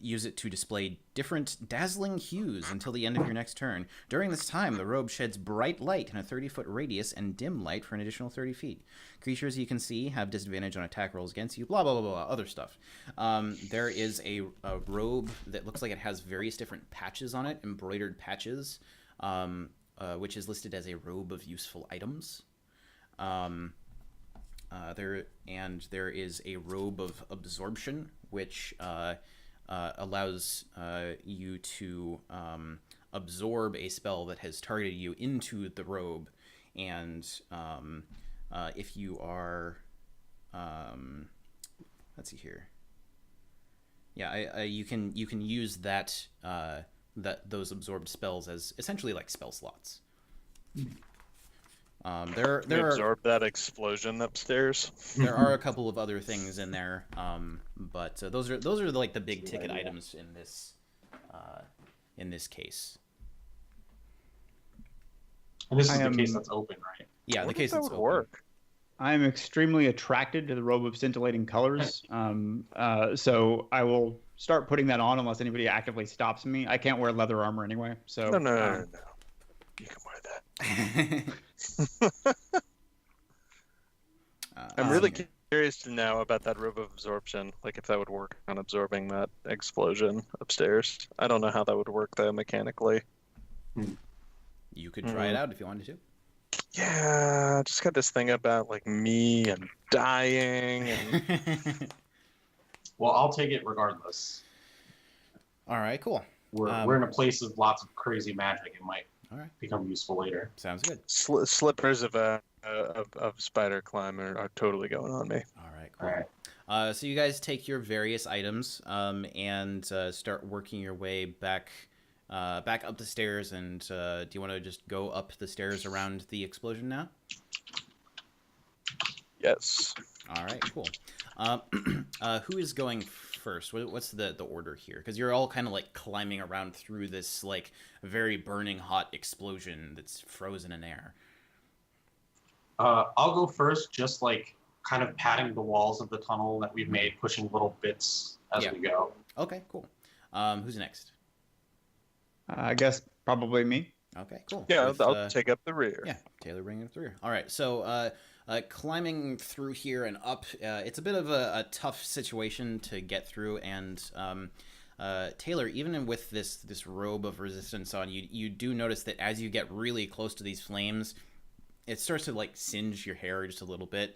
use it to display different dazzling hues until the end of your next turn. During this time, the robe sheds bright light in a 30-foot radius and dim light for an additional 30 feet. Creatures you can see have disadvantage on attack rolls against you, blah, blah, blah, blah, other stuff. There is a robe that looks like it has various different patches on it, embroidered patches, which is listed as a robe of useful items. There is a robe of absorption, which allows you to absorb a spell that has targeted you into the robe, and if you are, let's see here, you can use that those absorbed spells as essentially like spell slots. There absorb that explosion upstairs. There are a couple of other things in there, but those are like the big ticket items in this case. And this is the case that's open, right? Yeah, the case that's open. Work. I'm extremely attracted to the robe of scintillating colors, so I will start putting that on unless anybody actively stops me. I can't wear leather armor anyway, so no. You can wear that. I'm really curious to know about that robe of absorption, like if that would work on absorbing that explosion upstairs. I don't know how that would work though mechanically. You could try it out if you wanted to. Yeah, I just got this thing about like me and dying and Well, I'll take it regardless. All right, cool. We're in a place of lots of crazy magic. It might right. become useful later. Sounds good. Slippers of spider climber are totally going on me. All right, cool. All right. So you guys take your various items and start working your way back up the stairs. And do you want to just go up the stairs around the explosion now? Yes. All right, cool. Who is going first? What's the order here? Because you're all kind of like climbing around through this like very burning hot explosion that's frozen in air. I'll go first, just like kind of patting the walls of the tunnel that we've made, pushing little bits as we go. Okay, cool. Who's next? I guess probably me. Okay, cool. Yeah, I'll take up the rear. Yeah, Taylor bringing up the rear. All right, so climbing through here and up, it's a bit of a tough situation to get through, and Taylor, even with this robe of resistance on, you do notice that as you get really close to these flames, it starts to like singe your hair just a little bit.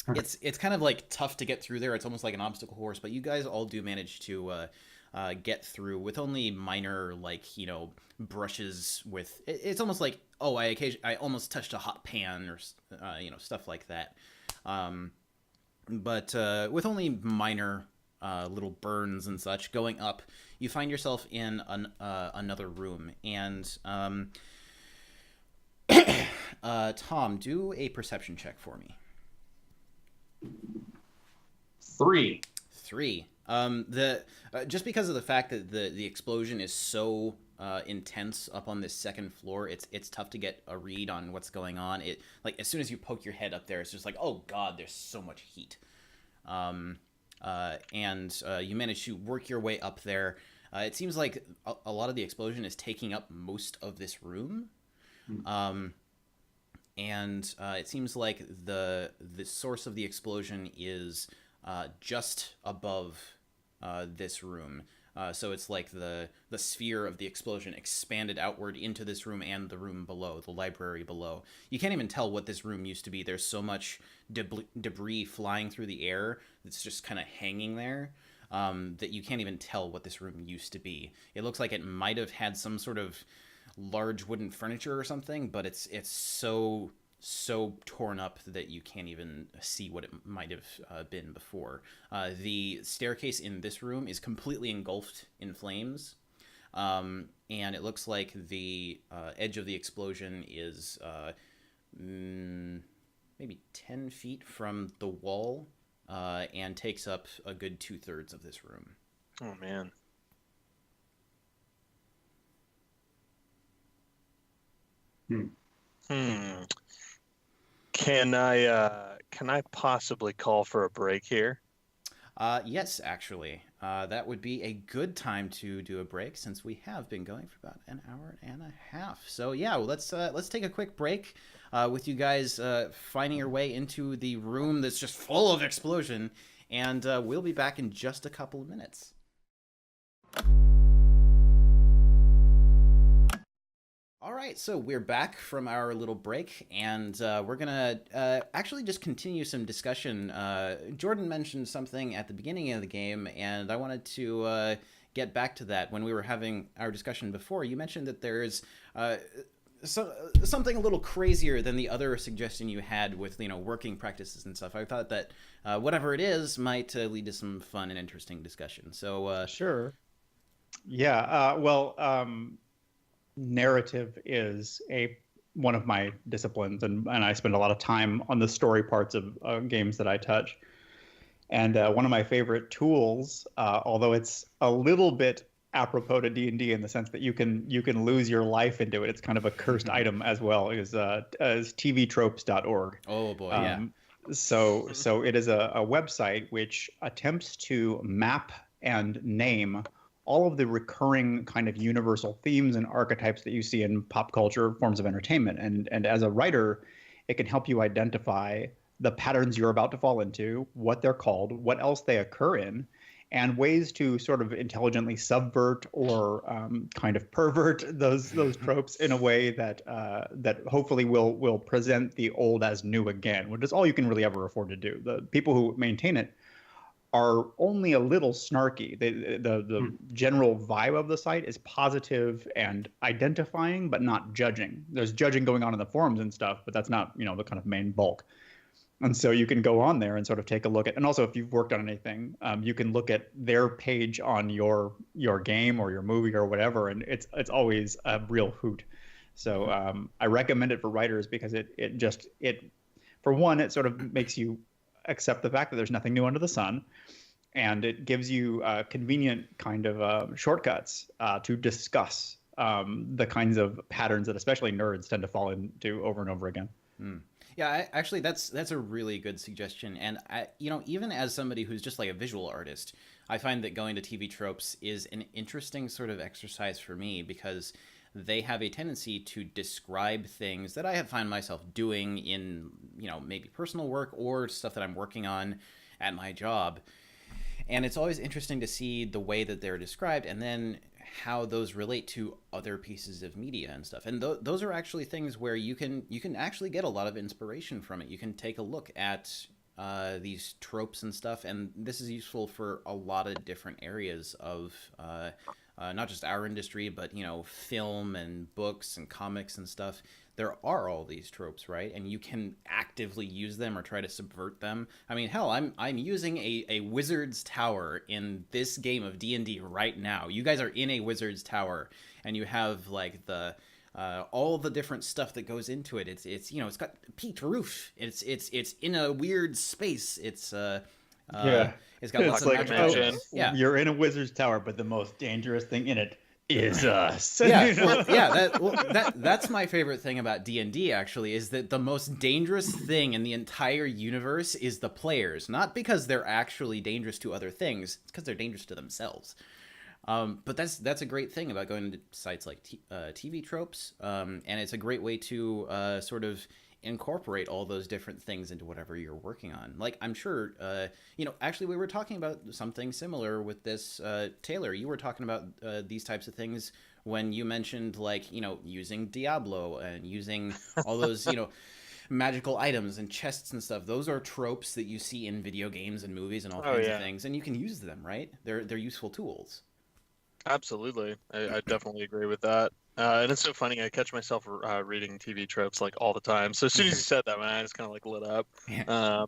It's kind of like tough to get through there. It's almost like an obstacle course, but you guys all do manage to get through with only minor, like, brushes with. It's almost like, I almost touched a hot pan or stuff like that. But with only minor little burns and such. Going up, you find yourself in another room, and Tom, do a perception check for me. 3. Just because of the fact that the explosion is so intense up on this second floor, it's tough to get a read on what's going on. It, like, as soon as you poke your head up there, it's just like, oh god, there's so much heat. And you manage to work your way up there. It seems like a lot of the explosion is taking up most of this room. And it seems like the source of the explosion is just above this room. So it's like the sphere of the explosion expanded outward into this room and the room below, the library below. You can't even tell what this room used to be. There's so much debris flying through the air that's just kind of hanging there that you can't even tell what this room used to be. It looks like it might have had some sort of large wooden furniture or something, but it's so torn up that you can't even see what it might have been before. The staircase in this room is completely engulfed in flames, and it looks like the edge of the explosion is maybe 10 feet from the wall and takes up a good 2/3 of this room. Oh man. Can I possibly call for a break here? Yes, actually, that would be a good time to do a break since we have been going for about an hour and a half. So yeah, well, let's take a quick break with you guys finding your way into the room that's just full of explosion, and we'll be back in just a couple of minutes. All right, so we're back from our little break, and we're gonna actually just continue some discussion. Jordan mentioned something at the beginning of the game, and I wanted to get back to that. When we were having our discussion before, you mentioned that there's something a little crazier than the other suggestion you had with working practices and stuff. I thought that whatever it is might lead to some fun and interesting discussion. So Sure. Yeah. Well, narrative is one of my disciplines, and I spend a lot of time on the story parts of games that I touch. And one of my favorite tools, although it's a little bit apropos to D&D in the sense that you can lose your life into it. It's kind of a cursed item as well. Is tvtropes.org. Oh boy, yeah. So it is a website which attempts to map and name all of the recurring kind of universal themes and archetypes that you see in pop culture forms of entertainment. And as a writer, it can help you identify the patterns you're about to fall into, what they're called, what else they occur in, and ways to sort of intelligently subvert or kind of pervert those tropes in a way that that hopefully will present the old as new again, which is all you can really ever afford to do. The people who maintain it are only a little snarky. The general vibe of the site is positive and identifying, but not judging. There's judging going on in the forums and stuff, but that's not, the kind of main bulk. And so you can go on there and sort of take a look at, and also if you've worked on anything, you can look at their page on your game or your movie or whatever, and it's always a real hoot. So I recommend it for writers because it for one, it sort of makes you accept the fact that there's nothing new under the sun, and it gives you convenient kind of shortcuts to discuss the kinds of patterns that especially nerds tend to fall into over and over again. Yeah, actually, that's a really good suggestion. And even as somebody who's just like a visual artist, I find that going to TV Tropes is an interesting sort of exercise for me because they have a tendency to describe things that I have found myself doing in, maybe personal work or stuff that I'm working on at my job. And it's always interesting to see the way that they're described and then how those relate to other pieces of media and stuff. And those are actually things where you can actually get a lot of inspiration from it. You can take a look at these tropes and stuff, and this is useful for a lot of different areas of not just our industry, but film and books and comics and stuff. There are all these tropes, right? And you can actively use them or try to subvert them. I mean, hell, I'm using a wizard's tower in this game of D&D right now. You guys are in a wizard's tower, and you have like the all the different stuff that goes into it. It's got a peaked roof. It's in a weird space. It's got lots of magic. Yeah, you're in a wizard's tower, but the most dangerous thing in it is us. That's my favorite thing about D&D actually, is that the most dangerous thing in the entire universe is the players. Not because they're actually dangerous to other things, it's because they're dangerous to themselves. But that's a great thing about going to sites like TV Tropes, and it's a great way to sort of incorporate all those different things into whatever you're working on. Like, I'm sure, actually we were talking about something similar with this, Taylor, you were talking about these types of things when you mentioned, like, using Diablo and using all those, magical items and chests and stuff. Those are tropes that you see in video games and movies and all kinds of things, and you can use them, right? They're useful tools. Absolutely. I definitely agree with that. And it's so funny. I catch myself reading TV tropes like all the time. So as soon as you said that, my eyes kind of like lit up. Yeah. Oh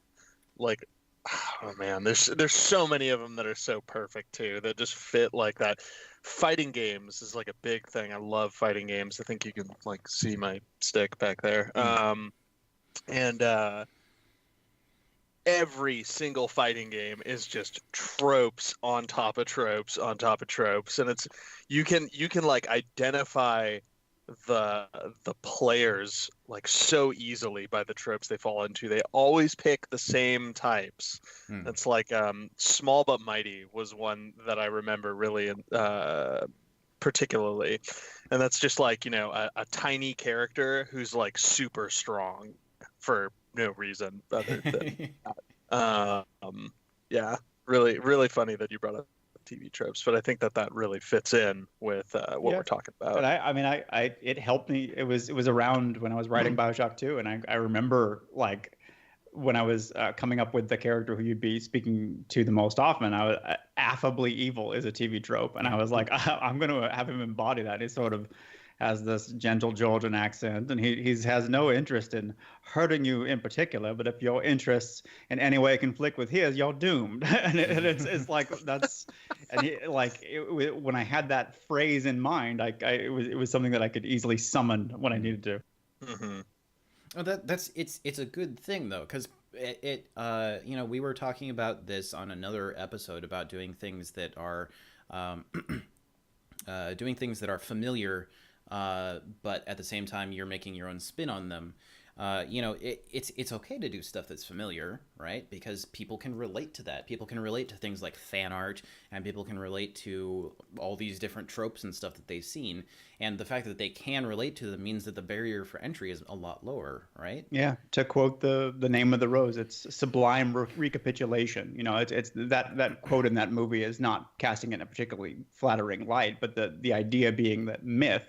man, there's so many of them that are so perfect too, that just fit like that. Fighting games is like a big thing. I love fighting games. I think you can like see my stick back there. every single fighting game is just tropes on top of tropes on top of tropes, and it's you can like identify the players like so easily by the tropes they fall into. They always pick the same types. It's like Small But Mighty was one that I remember really particularly, and that's just like, you know, a tiny character who's like super strong for no reason other than yeah, really funny that you brought up TV tropes, but I think that really fits in with what we're talking about. And I mean, it helped me. It was around when I was writing BioShock 2, and I remember like when I was coming up with the character who you'd be speaking to the most often. I was affably evil is a TV trope, and I was like, I'm going to have him embody that. He sort of has this gentle Georgian accent, and he has no interest in hurting you in particular. But if your interests in any way conflict with his, you're doomed. And it's like that's, and when I had that phrase in mind, it was something that I could easily summon when I needed to. Mm-hmm. Oh, it's a good thing though, because you know, we were talking about this on another episode about doing things that are familiar. But at the same time, you're making your own spin on them. You know, it's okay to do stuff that's familiar, right? Because people can relate to that. People can relate to things like fan art, and people can relate to all these different tropes and stuff that they've seen. And the fact that they can relate to them means that the barrier for entry is a lot lower, right? Yeah. To quote the name of the rose, it's sublime recapitulation. You know, it's that quote in that movie is not casting it in a particularly flattering light, but the idea being that myth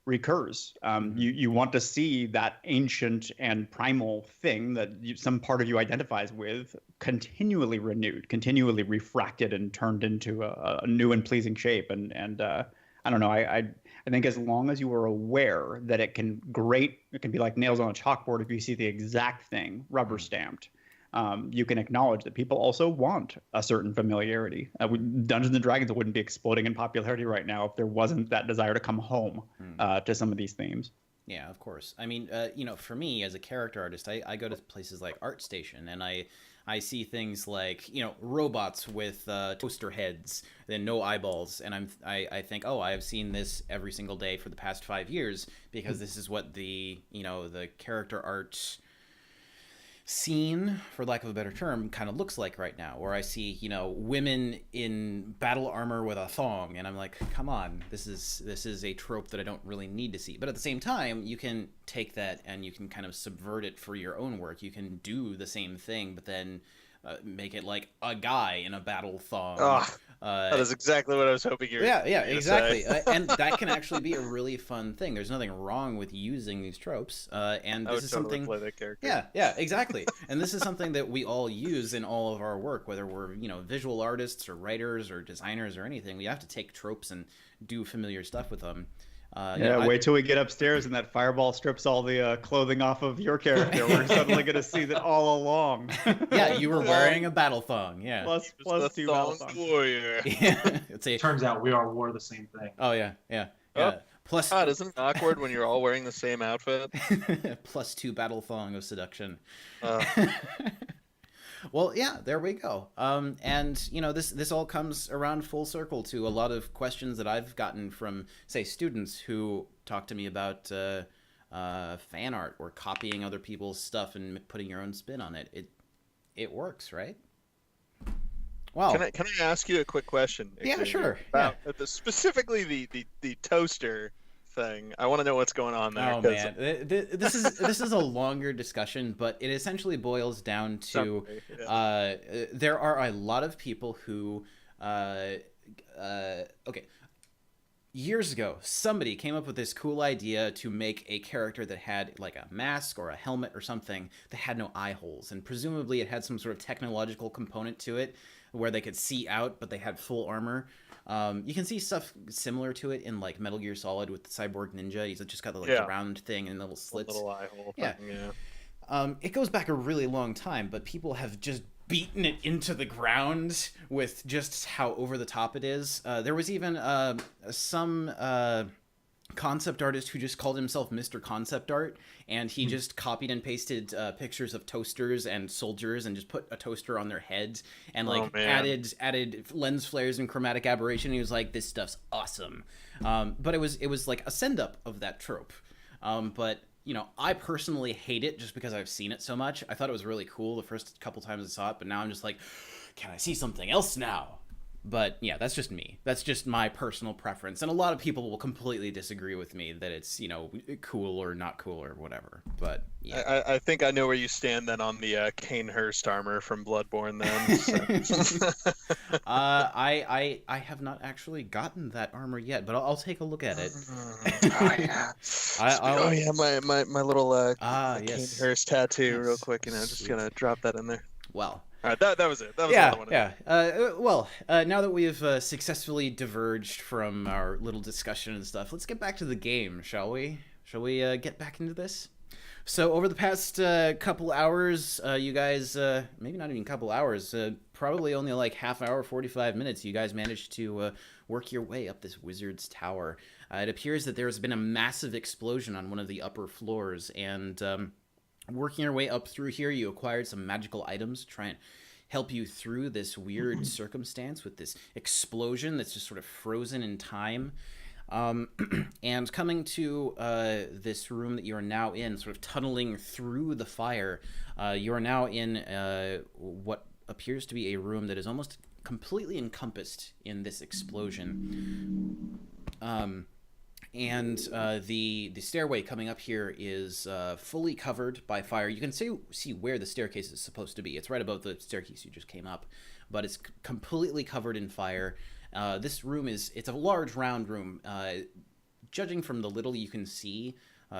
recurs. You want to see that ancient and primal thing that some part of you identifies with continually renewed, continually refracted and turned into a new and pleasing shape. And I don't know. I think as long as you are aware that it can be like nails on a chalkboard if you see the exact thing rubber stamped. You can acknowledge that people also want a certain familiarity. Dungeons and Dragons wouldn't be exploding in popularity right now if there wasn't that desire to come home to some of these themes. Yeah, of course. I mean, you know, for me as a character artist, I go to places like ArtStation, and I see things like, you know, robots with toaster heads and no eyeballs, and I think, oh, I have seen this every single day for the past 5 years because this is what the character art scene, for lack of a better term, kind of looks like right now, where I see, you know, women in battle armor with a thong, and I'm like, come on, this is a trope that I don't really need to see. But at the same time, you can take that and you can kind of subvert it for your own work. You can do the same thing, but then make it like a guy in a battle thong. That is exactly what I was hoping you were exactly. And that can actually be a really fun thing. There's nothing wrong with using these tropes. And this is totally something. Play that character. Yeah, exactly. And this is something that we all use in all of our work, whether we're, you know, visual artists or writers or designers or anything. We have to take tropes and do familiar stuff with them. Wait till we get upstairs and that fireball strips all the clothing off of your character. We're suddenly going to see that all along. Yeah, you were wearing a battle thong. Yeah. Plus two battle thongs. Warrior. Yeah. Turns out we all wore the same thing. Oh, yeah. Oh. Plus, God, isn't it awkward when you're all wearing the same outfit? plus 2 battle thong of seduction. Well, yeah, there we go. And you know, this all comes around full circle to a lot of questions that I've gotten from, say, students who talk to me about fan art or copying other people's stuff and putting your own spin on it. It works, right? Wow. Can I ask you a quick question? Yeah, Xavier, sure. About specifically the toaster thing. I want to know what's going on there. Oh man, this is a longer discussion, but it essentially boils down to there are a lot of people who years ago somebody came up with this cool idea to make a character that had like a mask or a helmet or something that had no eye holes, and presumably it had some sort of technological component to it where they could see out but they had full armor. You can see stuff similar to it in like Metal Gear Solid with the Cyborg Ninja. He's just got the the round thing and little slits. Little eye hole. Yeah. It goes back a really long time, but people have just beaten it into the ground with just how over the top it is. There was even some concept artist who just called himself Mr. Concept Art, and he just copied and pasted pictures of toasters and soldiers and just put a toaster on their heads and like added lens flares and chromatic aberration. He was like, this stuff's awesome. But it was like a send up of that trope. But you know, I personally hate it just because I've seen it so much. I thought it was really cool the first couple times I saw it, but now I'm just like, can I see something else now? But yeah, that's just me. That's just my personal preference. And a lot of people will completely disagree with me that it's, you know, cool or not cool or whatever. But yeah. I think I know where you stand then on the Kane Hurst armor from Bloodborne then. So. I have not actually gotten that armor yet, but I'll take a look at it. My little yes. Kane Hurst tattoo real quick, and I'm just going to drop that in there. Well. All right, that was it. That was all I wanted. Now that we've successfully diverged from our little discussion and stuff, let's get back to the game, shall we? Shall we get back into this? So over the past couple hours, you guys, maybe not even couple hours, probably only like half hour, 45 minutes, you guys managed to work your way up this wizard's tower. It appears that there has been a massive explosion on one of the upper floors, and working your way up through here, you acquired some magical items to try and help you through this weird circumstance with this explosion that's just sort of frozen in time. And coming to this room that you are now in, sort of tunneling through the fire, you are now in what appears to be a room that is almost completely encompassed in this explosion. And the stairway coming up here is fully covered by fire. You can see where the staircase is supposed to be. It's right above the staircase you just came up, but it's completely covered in fire. This room it's a large round room. Judging from the little you can see,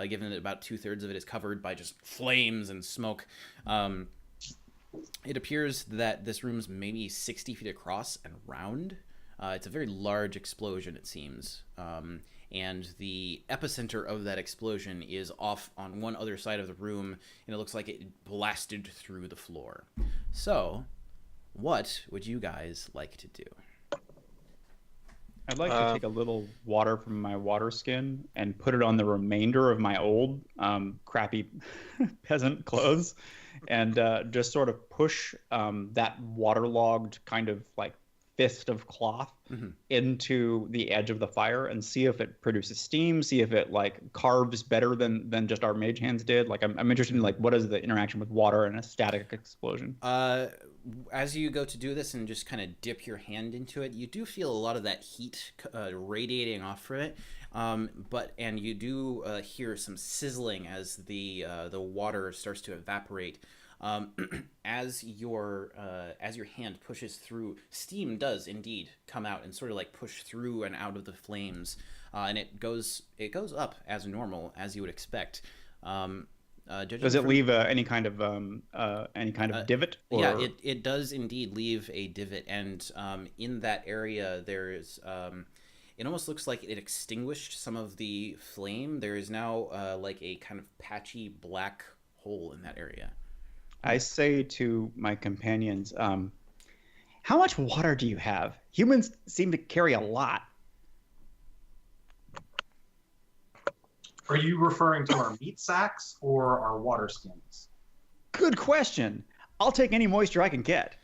given that about 2/3 of it is covered by just flames and smoke, it appears that this room is maybe 60 feet across and round. It's a very large explosion, it seems. And the epicenter of that explosion is off on one other side of the room, and it looks like it blasted through the floor. So, what would you guys like to do? I'd like to take a little water from my water skin and put it on the remainder of my old crappy peasant clothes, and just sort of push that waterlogged kind of like fist of cloth into the edge of the fire and see if it produces steam, see if it like carves better than just our mage hands did. Like I'm interested in like what is the interaction with water and a static explosion. As you go to do this and just kind of dip your hand into it, you do feel a lot of that heat radiating off from it. And you do hear some sizzling as the water starts to evaporate. As your hand pushes through, steam does indeed come out and sort of like push through and out of the flames, and it goes up as normal as you would expect. Does it leave any kind of divot? Or... Yeah, it does indeed leave a divot, and in that area there is. It almost looks like it extinguished some of the flame. There is now like a kind of patchy black hole in that area. I say to my companions, how much water do you have? Humans seem to carry a lot. Are you referring to our meat sacks or our water skins? Good question. I'll take any moisture I can get.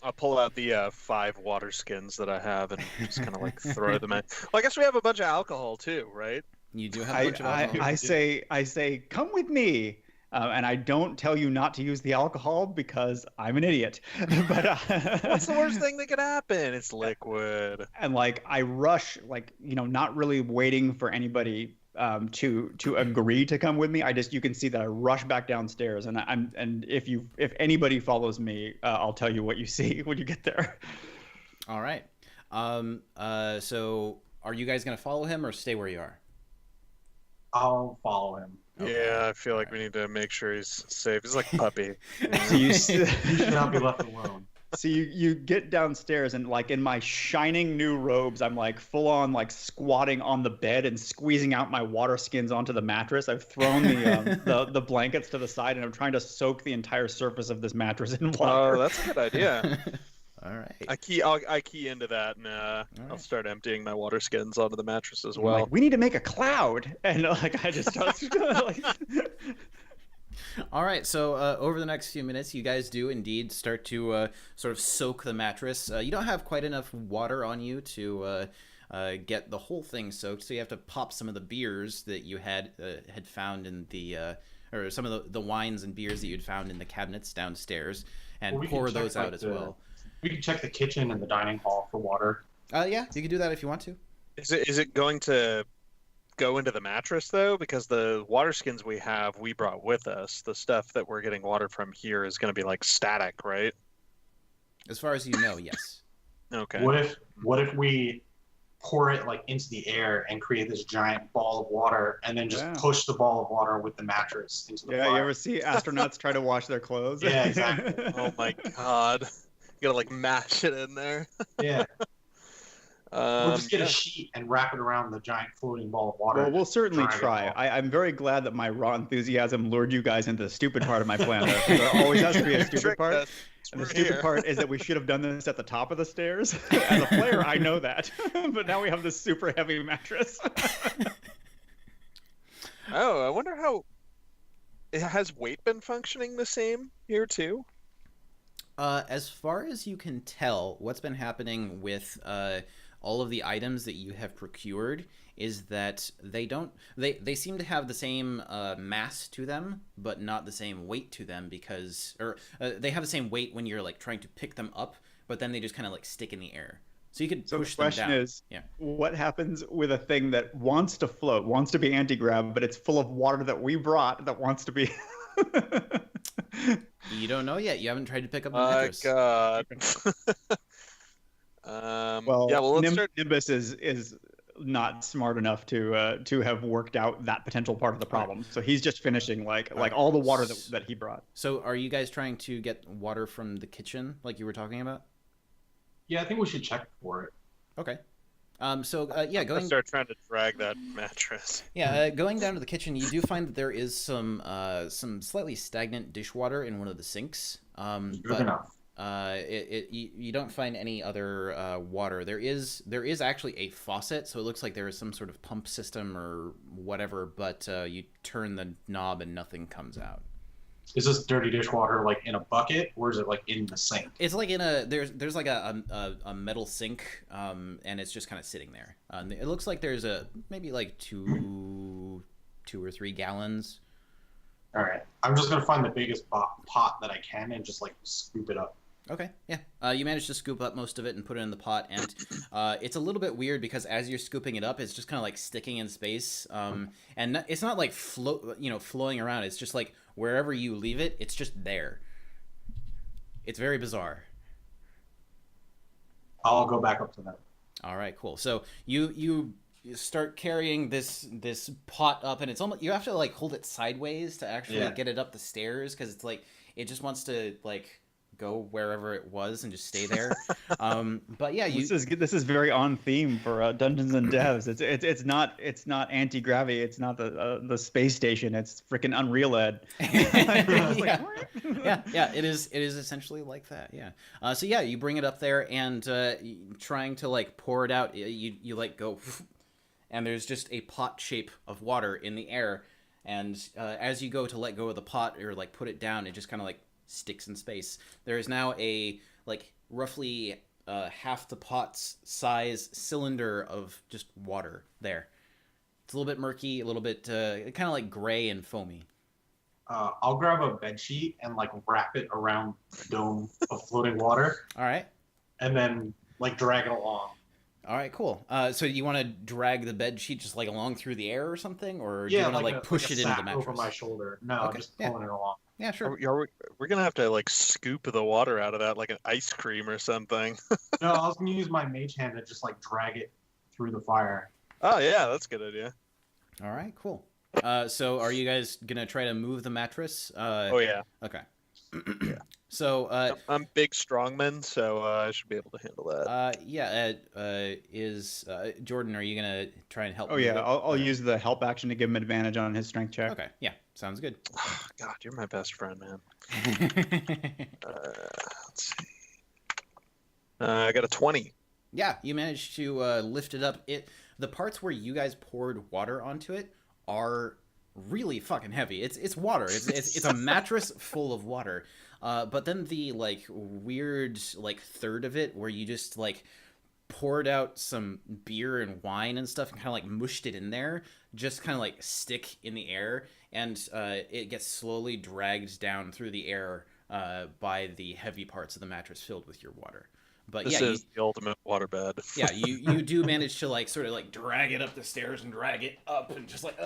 I'll pull out the 5 water skins that I have and just kind of like throw them in. Well, I guess we have a bunch of alcohol too, right? You do have a bunch of alcohol. I say, come with me. And I don't tell you not to use the alcohol because I'm an idiot. But what's the worst thing that could happen? It's liquid. And like I rush, like not really waiting for anybody to agree to come with me. You can see that I rush back downstairs, and if anybody follows me, I'll tell you what you see when you get there. All right. So are you guys gonna follow him or stay where you are? I'll follow him. Okay. Yeah, I feel like we need to make sure he's safe. He's like a puppy. So you should not be left alone. So you get downstairs, and like in my shining new robes, I'm like full on like squatting on the bed and squeezing out my water skins onto the mattress. I've thrown the blankets to the side, and I'm trying to soak the entire surface of this mattress in water. Oh, that's a good idea. All right. I key into that, and I'll right. start emptying my water skins onto the mattress as I'm well. like, we need to make a cloud, and like I just start like. All right, so over the next few minutes, you guys do indeed start to sort of soak the mattress. You don't have quite enough water on you to get the whole thing soaked, so you have to pop some of the beers that you had found in the or some of the wines and beers that you'd found in the cabinets downstairs, and pour those out as well. We can check the kitchen and the dining hall for water. Yeah, you can do that if you want to. Is it going to go into the mattress though? Because the water skins we brought with us. The stuff that we're getting water from here is going to be like static, right? As far as you know, yes. Okay. What if we pour it like into the air and create this giant ball of water, and then just push the ball of water with the mattress into the fire? You ever see astronauts try to wash their clothes? Yeah, exactly. Oh my god. You gotta like mash it in there. Yeah. We'll just get a sheet and wrap it around the giant floating ball of water. Well, we'll certainly try. I'm very glad that my raw enthusiasm lured you guys into the stupid part of my plan. There always has to be a stupid part. And the stupid part is that we should have done this at the top of the stairs. As a player, I know that. But now we have this super heavy mattress. Oh, I wonder how... Has weight been functioning the same here too? As far as you can tell, what's been happening with all of the items that you have procured is that they seem to have the same mass to them, but not the same weight to them, because they have the same weight when you're like trying to pick them up, but then they just kind of like stick in the air. So you could push them down. So the question is, what happens with a thing that wants to float, wants to be anti-grav, but it's full of water that we brought that wants to be... You don't know yet. You haven't tried to pick up the mattress. God. Let's start. Nimbus is not smart enough to have worked out that potential part of the problem. So he's just finishing like all the water that he brought. So are you guys trying to get water from the kitchen like you were talking about? Yeah, I think we should check for it. Okay. Going. Start trying to drag that mattress. Yeah, going down to the kitchen, you do find that there is some slightly stagnant dishwater in one of the sinks. Good enough. You don't find any other water. There is actually a faucet, so it looks like there is some sort of pump system or whatever. But you turn the knob and nothing comes out. Is this dirty dishwater like in a bucket, or is it like in the sink? It's like in there's like a metal sink, and it's just kind of sitting there. It looks like there's maybe like two or 3 gallons. All right, I'm just gonna find the biggest pot that I can and just like scoop it up. Okay, yeah. You managed to scoop up most of it and put it in the pot, and it's a little bit weird because as you're scooping it up, it's just kind of like sticking in space, and it's not like flowing around. It's just like wherever you leave it, it's just there. It's very bizarre. I'll go back up to them. All right, cool. So you start carrying this pot up, and it's almost, you have to like hold it sideways to actually get it up the stairs, because it's like it just wants to like go wherever it was and just stay there. But yeah, this is very on theme for Dungeons and Devs. It's not anti-gravity. It's not the space station. It's freaking Unreal Ed. Yeah. It is essentially like that. Yeah. So yeah, you bring it up there, and trying to like pour it out, you like go, and there's just a pot shape of water in the air, and as you go to let go of the pot or like put it down, it just kind of like sticks in space. There is now a like roughly half the pot's size cylinder of just water there. It's a little bit murky, a little bit kind of like gray and foamy. I'll grab a bed sheet and like wrap it around the dome of floating water. All right. And then like drag it along. All right, cool. So you want to drag the bed sheet just like along through the air or something, or do you want to like push it into the mattress? Over my shoulder. No, just pulling it along. Yeah, sure. We're gonna have to like scoop the water out of that like an ice cream or something. No, I was gonna use my mage hand to just like drag it through the fire. Oh yeah, that's a good idea. All right, cool. So are you guys gonna try to move the mattress? Oh yeah. Okay. Yeah. So I'm big strongman, so I should be able to handle that. Is Jordan? Are you gonna try and help? Oh yeah, I'll use the help action to give him advantage on his strength check. Okay, yeah, sounds good. Oh, God, you're my best friend, man. Let's see. I got a 20. Yeah, you managed to lift it up. The parts where you guys poured water onto it are really fucking heavy. It's water. It's a mattress full of water. But then the like weird like third of it where you just like poured out some beer and wine and stuff and kind of like mushed it in there, just kind of like stick in the air, and it gets slowly dragged down through the air by the heavy parts of the mattress filled with your water. But This is the ultimate waterbed. yeah, you do manage to like sort of like drag it up the stairs and drag it up and just like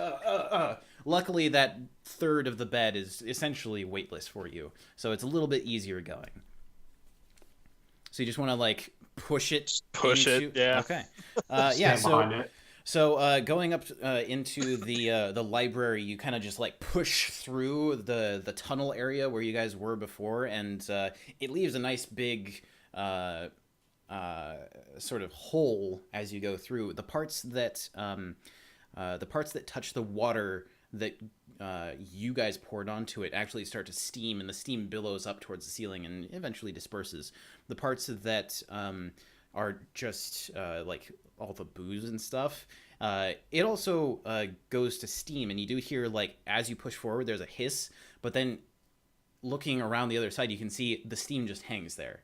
Luckily, that third of the bed is essentially weightless for you, so it's a little bit easier going. So you just want to like push it. Push it, yeah. Okay. Yeah. Behind it. So going up into the library, you kind of just like push through the tunnel area where you guys were before, and it leaves a nice big sort of hole as you go through. The parts that touch the water that you guys poured onto it actually start to steam, and the steam billows up towards the ceiling and eventually disperses. The parts that are just like all the booze and stuff, it also goes to steam, and you do hear like as you push forward there's a hiss, but then looking around the other side you can see the steam just hangs there.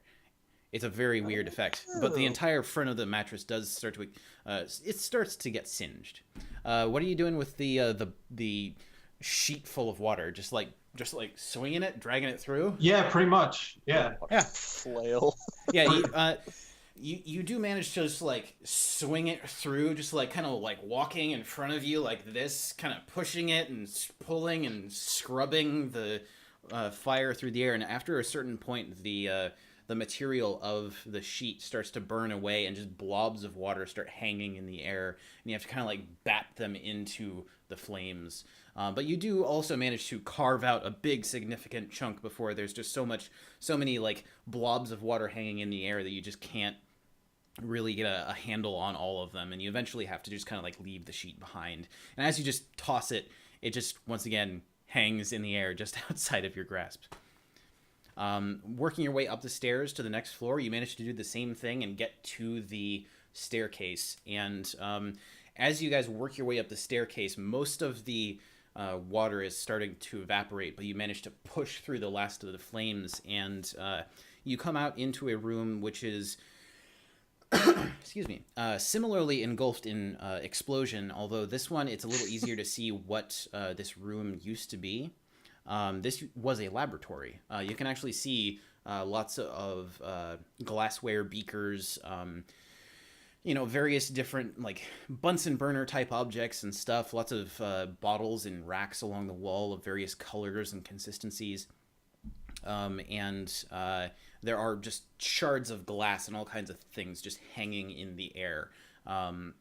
It's a very weird effect, but the entire front of the mattress does start to it starts to get singed. What are you doing with the sheet full of water? Just like swinging it, dragging it through? Yeah, pretty much. Yeah. Flail. Yeah. You do manage to just like swing it through, just like kind of like walking in front of you like this, kind of pushing it and pulling and scrubbing the fire through the air. And after a certain point, the material of the sheet starts to burn away, and just blobs of water start hanging in the air, and you have to kind of like bat them into the flames. But you do also manage to carve out a big significant chunk before there's just so many like blobs of water hanging in the air that you just can't really get a handle on all of them, and you eventually have to just kind of like leave the sheet behind. And as you just toss it, it just once again hangs in the air just outside of your grasp. Working your way up the stairs to the next floor, you manage to do the same thing and get to the staircase. And as you guys work your way up the staircase, most of the water is starting to evaporate, but you manage to push through the last of the flames, and you come out into a room which is excuse me, similarly engulfed in explosion, although this one it's a little easier to see what this room used to be. This was a laboratory. You can actually see lots of glassware beakers, various different like Bunsen burner type objects and stuff, lots of bottles in racks along the wall of various colors and consistencies. And there are just shards of glass and all kinds of things just hanging in the air. You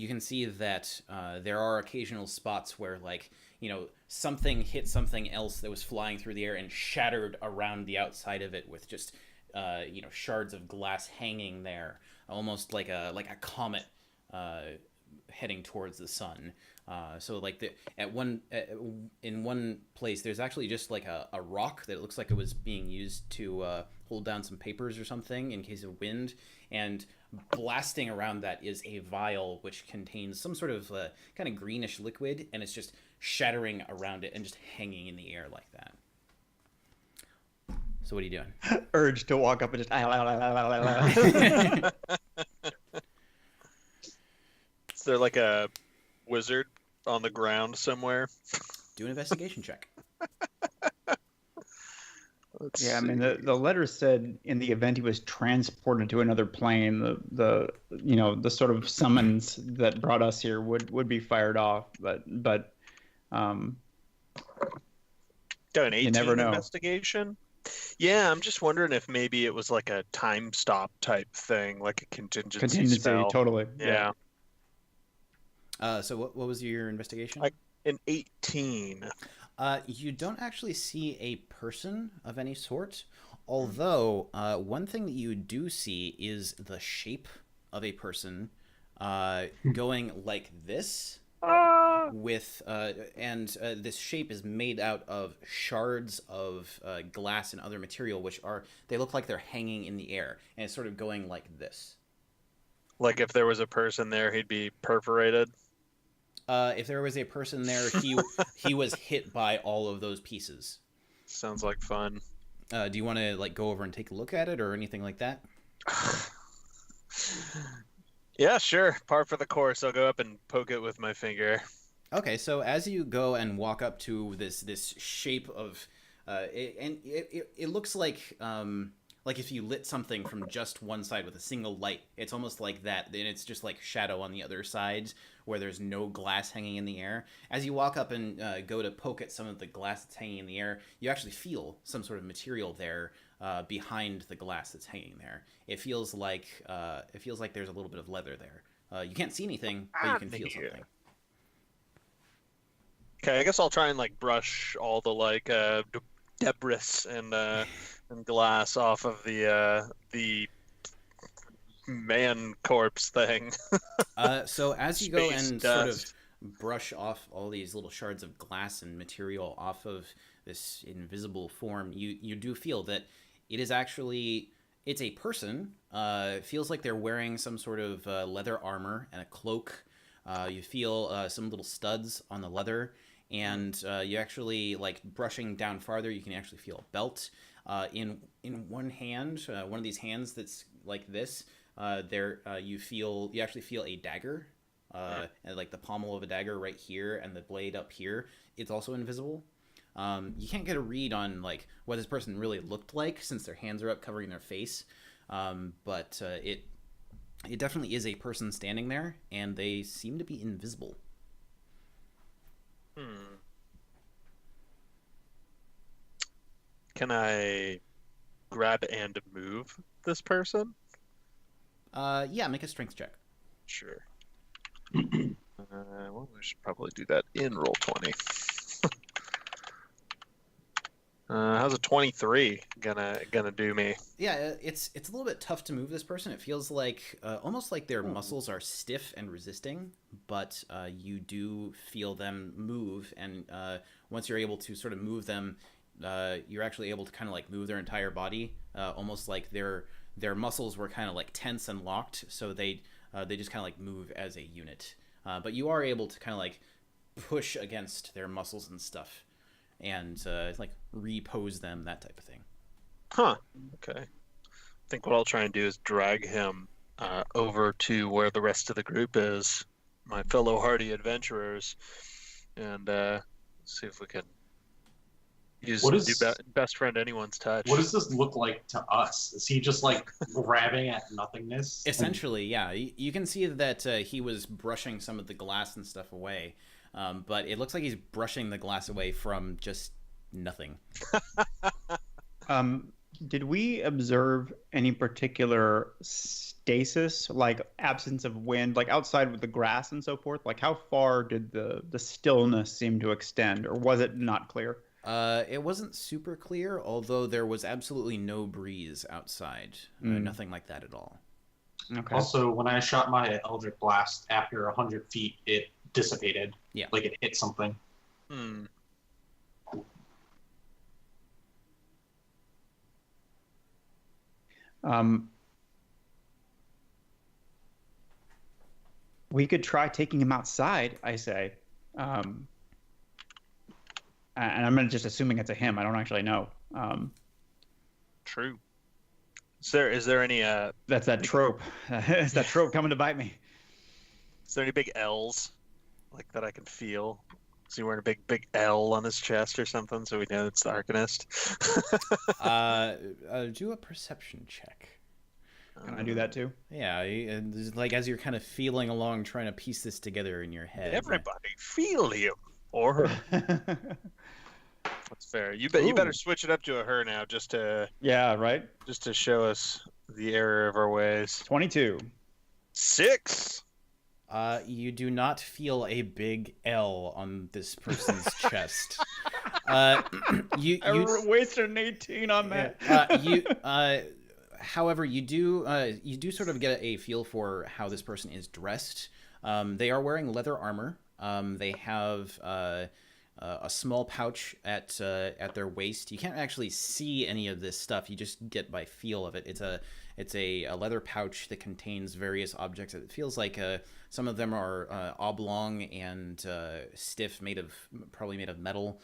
can see that there are occasional spots where, like, something hit something else that was flying through the air and shattered around the outside of it with just, shards of glass hanging there, almost like a comet heading towards the sun. So like in one place, there's actually just like a rock that looks like it was being used to hold down some papers or something in case of wind, and blasting around that is a vial which contains some sort of kind of greenish liquid, and it's just shattering around it and just hanging in the air like that. So what are you doing? Urge to walk up and just Is there like a wizard on the ground somewhere? Do an investigation check. Yeah, I mean the letter said in the event he was transported to another plane, the sort of summons that brought us here would be fired off, but got an 18 never know. Investigation. Yeah, I'm just wondering if maybe it was like a time stop type thing, like a contingency spell. Totally. Yeah. So what was your investigation? An 18. You don't actually see a person of any sort, although one thing that you do see is the shape of a person going like this with this shape is made out of shards of glass and other material, which they look like they're hanging in the air, and it's sort of going like this. Like if there was a person there, he'd be perforated. If there was a person there, he was hit by all of those pieces. Sounds like fun. Do you want to go over and take a look at it or anything like that? Yeah, sure. Par for the course. I'll go up and poke it with my finger. Okay, so as you go and walk up to this shape of, it looks like if you lit something from just one side with a single light, it's almost like that. Then it's just like shadow on the other side where there's no glass hanging in the air. As you walk up and go to poke at some of the glass that's hanging in the air, you actually feel some sort of material there behind the glass that's hanging there. It feels like there's a little bit of leather there. You can't see anything, but you can feel something. Okay, I guess I'll try and brush all the debris and glass off of the man corpse thing. So as you go and dust. sort of brush off all these little shards of glass and material off of this invisible form, you do feel that it is actually, it's a person. Feels like they're wearing some sort of leather armor and a cloak. You feel some little studs on the leather, and you actually, brushing down farther, you can actually feel a belt. In one hand, one of these hands that's like this, you actually feel a dagger, and the pommel of a dagger right here, and the blade up here. It's also invisible. You can't get a read on what this person really looked like since their hands are up covering their face, but it definitely is a person standing there, and they seem to be invisible. Can I grab and move this person? Yeah, make a strength check. Sure. Well, we should probably do that in Roll20. How's a 23 gonna do me? Yeah, it's a little bit tough to move this person. It feels like almost like their muscles are stiff and resisting, but you do feel them move, and once you're able to sort of move them, you're actually able to kind of move their entire body, almost like their muscles were kind of tense and locked, so they just kind of move as a unit. But you are able to kind of push against their muscles and stuff, and repose them, that type of thing. Huh. Okay. I think what I'll try and do is drag him over to where the rest of the group is, my fellow hardy adventurers, and see if we can use best friend anyone's touch. What does this look like to us? Is he just grabbing at nothingness? Essentially, yeah. You can see that he was brushing some of the glass and stuff away, but it looks like he's brushing the glass away from just nothing. Did we observe any particular stasis, absence of wind, outside with the grass and so forth? How far did the stillness seem to extend, or was it not clear? It wasn't super clear, although there was absolutely no breeze outside. Nothing like that at all. Okay. Also, when I shot my Eldritch Blast after 100 feet, it dissipated. Yeah. It hit something. We could try taking him outside, I say. And I'm just assuming it's a him. I don't actually know. True. Is there any That's that trope. It's that trope coming to bite me. Is there any big L's that I can feel? Is he wearing a big L on his chest or something, so we know it's the Arcanist? Do a perception check. Can I do that too? Yeah, as you're kind of feeling along, trying to piece this together in your head. Everybody feel him or her. That's fair. You better switch it up to a her now, just to right. Just to show us the error of our ways. 22. 6. You do not feel a big L on this person's chest. You wasted an 18 on that. However, you do sort of get a feel for how this person is dressed. They are wearing leather armor. They have a small pouch at their waist. You can't actually see any of this stuff. You just get by feel of it. It's a leather pouch that contains various objects. It feels like some of them are oblong and stiff, probably made of metal.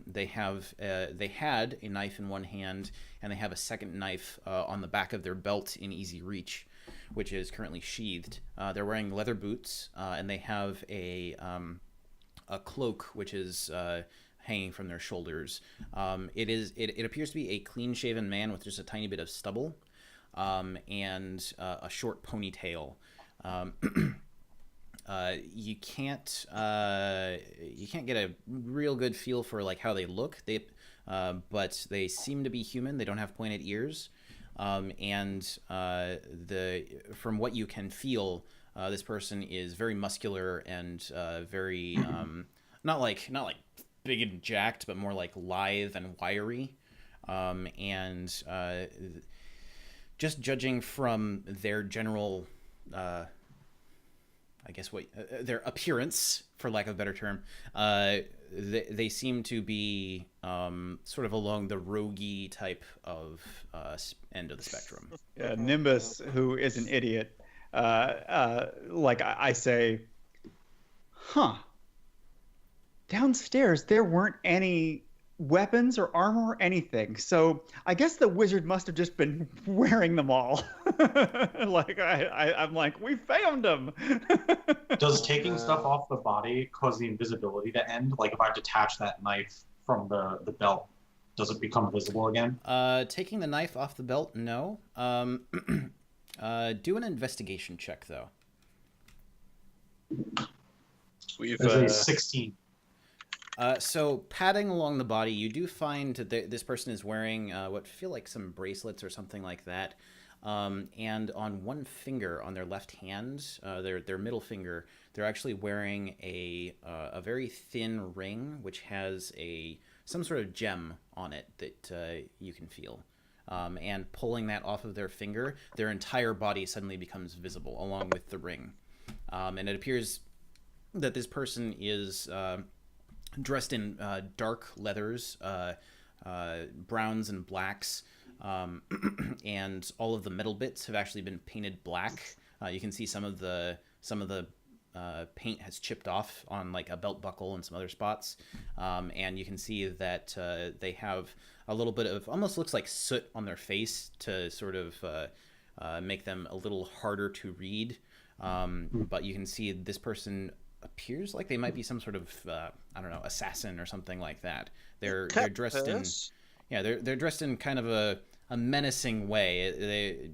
They had a knife in one hand, and they have a second knife on the back of their belt in easy reach, which is currently sheathed. They're wearing leather boots, and they have a cloak which is hanging from their shoulders. It appears to be a clean-shaven man with just a tiny bit of stubble, and a short ponytail. You can't get a real good feel for like how they look. But they seem to be human. They don't have pointed ears, and from what you can feel, this person is very muscular and very not like big and jacked, but more like lithe and wiry, and just judging from their general, I guess their appearance, for lack of a better term, they seem to be sort of along the roguey type of end of the spectrum. Nimbus, who is an idiot, like I say, downstairs there weren't any weapons or armor or anything, so I guess the wizard must have just been wearing them all. Like I'm like, we found them. Does taking stuff off the body cause the invisibility to end? Like if I detach that knife from the belt, does it become visible again? Taking the knife off the belt, no. Do an investigation check though. There's a 16. So padding along the body, you do find that this person is wearing what feel like some bracelets or something like that. And on one finger, on their left hand, their middle finger, they're actually wearing a very thin ring, which has some sort of gem on it that you can feel. And pulling that off of their finger, their entire body suddenly becomes visible, along with the ring. And it appears that this person is dressed in dark leathers, browns and blacks, and all of the metal bits have actually been painted black. You can see some of the paint has chipped off on like a belt buckle and some other spots, and you can see that they have a little bit of almost looks like soot on their face to sort of make them a little harder to read. But you can see this person appears like they might be some sort of I don't know, assassin or something like that. They're dressed in they're dressed in kind of a menacing way.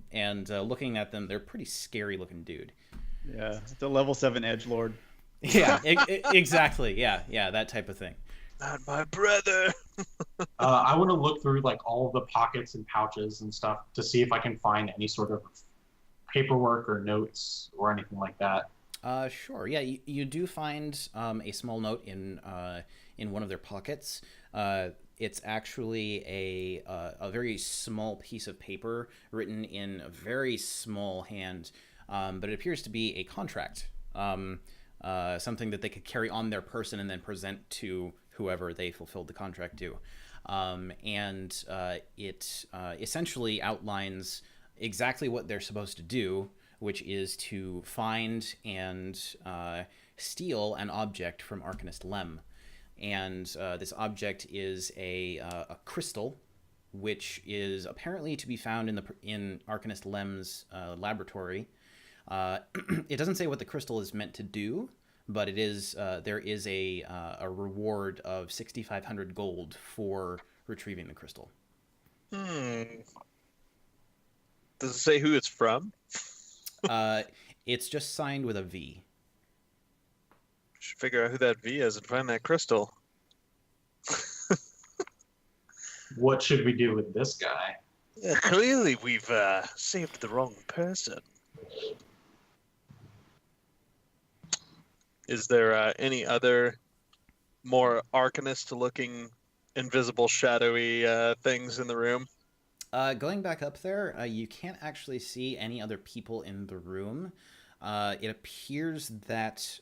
Looking at them, they're pretty scary looking dude. Yeah, it's a level 7 edgelord. Yeah, exactly. Yeah, that type of thing. Not my brother. I want to look through like all the pockets and pouches and stuff to see if I can find any sort of paperwork or notes or anything like that. Sure. Yeah, you do find a small note in one of their pockets. It's actually a very small piece of paper written in a very small hand, but it appears to be a contract, something that they could carry on their person and then present to whoever they fulfilled the contract to. It essentially outlines exactly what they're supposed to do, which is to find and steal an object from Arcanist Lem. And this object is a crystal, which is apparently to be found in Arcanist Lem's laboratory. It doesn't say what the crystal is meant to do, but it is there is a reward of 6,500 gold for retrieving the crystal. Does it say who it's from? It's just signed with a V. Should figure out who that V is and find that crystal. What should we do with this guy? Yeah, clearly we've saved the wrong person. Is there any other more Arcanist-looking, invisible, shadowy things in the room? Going back up there, you can't actually see any other people in the room. It appears that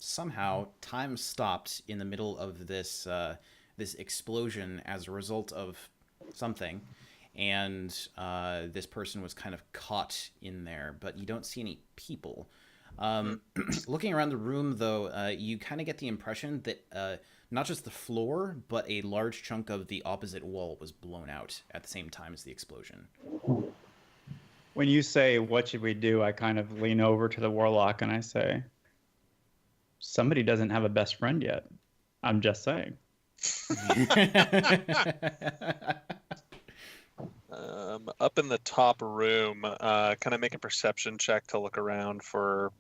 somehow time stopped in the middle of this this explosion as a result of something, and this person was kind of caught in there, but you don't see any people. Looking around the room, though, you kind of get the impression that not just the floor, but a large chunk of the opposite wall was blown out at the same time as the explosion. When you say, what should we do? I kind of lean over to the warlock and I say, somebody doesn't have a best friend yet. I'm just saying. Up in the top room, kind of make a perception check to look around for,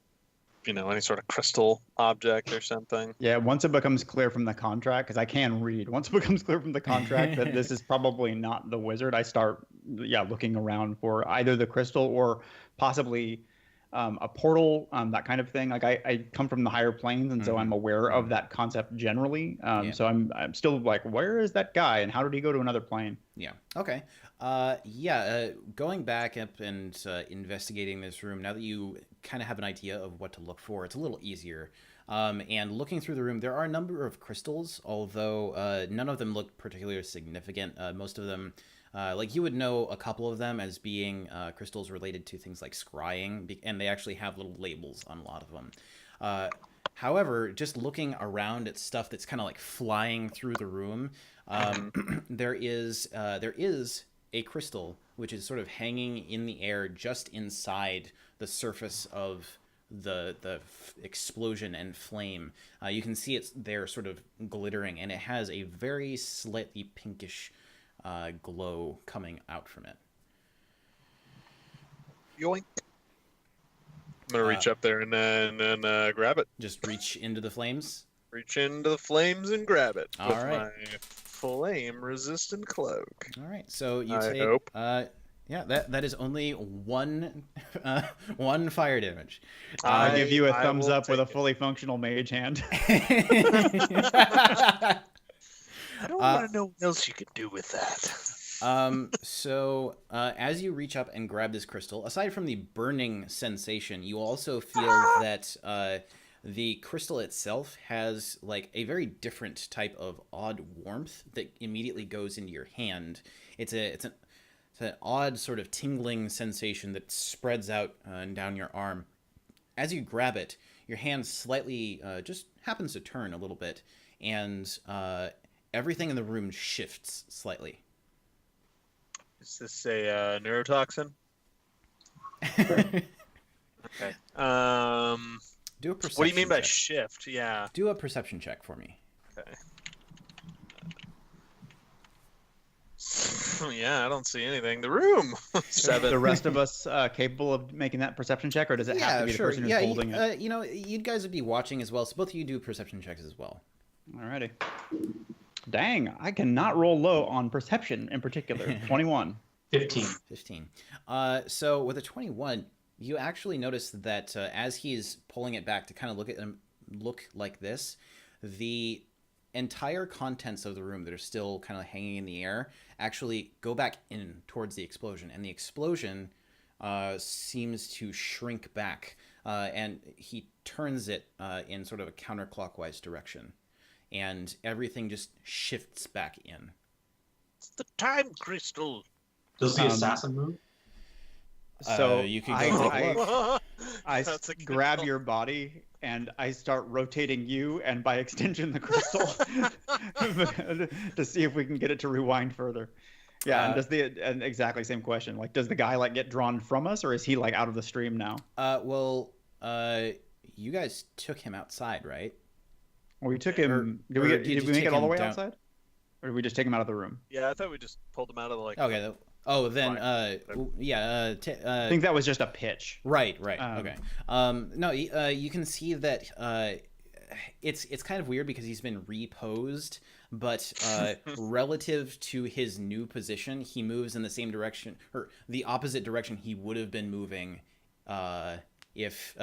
any sort of crystal object or something. Yeah, once it becomes clear from the contract, because I can read, once it becomes clear from the contract that this is probably not the wizard, I start, looking around for either the crystal or possibly a portal, that kind of thing. Like I come from the higher planes, and so I'm aware of that concept generally. So I'm still like, where is that guy, and how did he go to another plane? Yeah. Okay. Going back up and investigating this room, now that you kind of have an idea of what to look for, it's a little easier. And looking through the room, there are a number of crystals, although none of them look particularly significant. Most of them, like you would know a couple of them as being crystals related to things like scrying, and they actually have little labels on a lot of them. However, just looking around at stuff that's kind of like flying through the room, there is a crystal which is sort of hanging in the air just inside the surface of the explosion and flame. You can see it's there sort of glittering, and it has a very slightly pinkish glow coming out from it. Yoink. I'm going to reach up there and grab it. Just reach into the flames? Reach into the flames and grab it All with right. my flame-resistant cloak. All right, so you I take... hope. Yeah, that is only one fire damage. I give you a I thumbs will up with a take it. fully functional mage hand. I don't want to know what else you can do with that. So as you reach up and grab this crystal, aside from the burning sensation, you also feel that the crystal itself has like a very different type of odd warmth that immediately goes into your hand. It's an odd sort of tingling sensation that spreads out down your arm. As you grab it, your hand slightly just happens to turn a little bit, and everything in the room shifts slightly. Is this a neurotoxin? Okay. Do a perception What do you mean by check. shift? Yeah. Do a perception check for me. Okay. Yeah, I don't see anything. The room. 7. The rest of us capable of making that perception check, or does it have to be the person who's holding it? You guys would be watching as well, so both of you do perception checks as well. Alrighty. Dang, I cannot roll low on perception in particular. 21. 15. 15. So with a 21, you actually notice that as he's pulling it back to kind of look like this, the entire contents of the room that are still kind of hanging in the air actually go back in towards the explosion, and the explosion seems to shrink back, and he turns it in sort of a counterclockwise direction, and everything just shifts back in. It's the time crystal. Does the assassin move? So you can go take a look. I That's a good grab call. your body and I start rotating you, and by extension the crystal, to see if we can get it to rewind further. Yeah, and exactly same question. Like, does the guy like get drawn from us, or is he like out of the stream now? You guys took him outside, right? Well, we took him. Did we make take it all the him way down? outside, or did we just take him out of the room? Yeah, I thought we just pulled him out of the Okay. Then I think that was just a pitch. Right. Okay. No, you can see that it's kind of weird because he's been reposed, but relative to his new position, he moves in the same direction or the opposite direction he would have been moving. If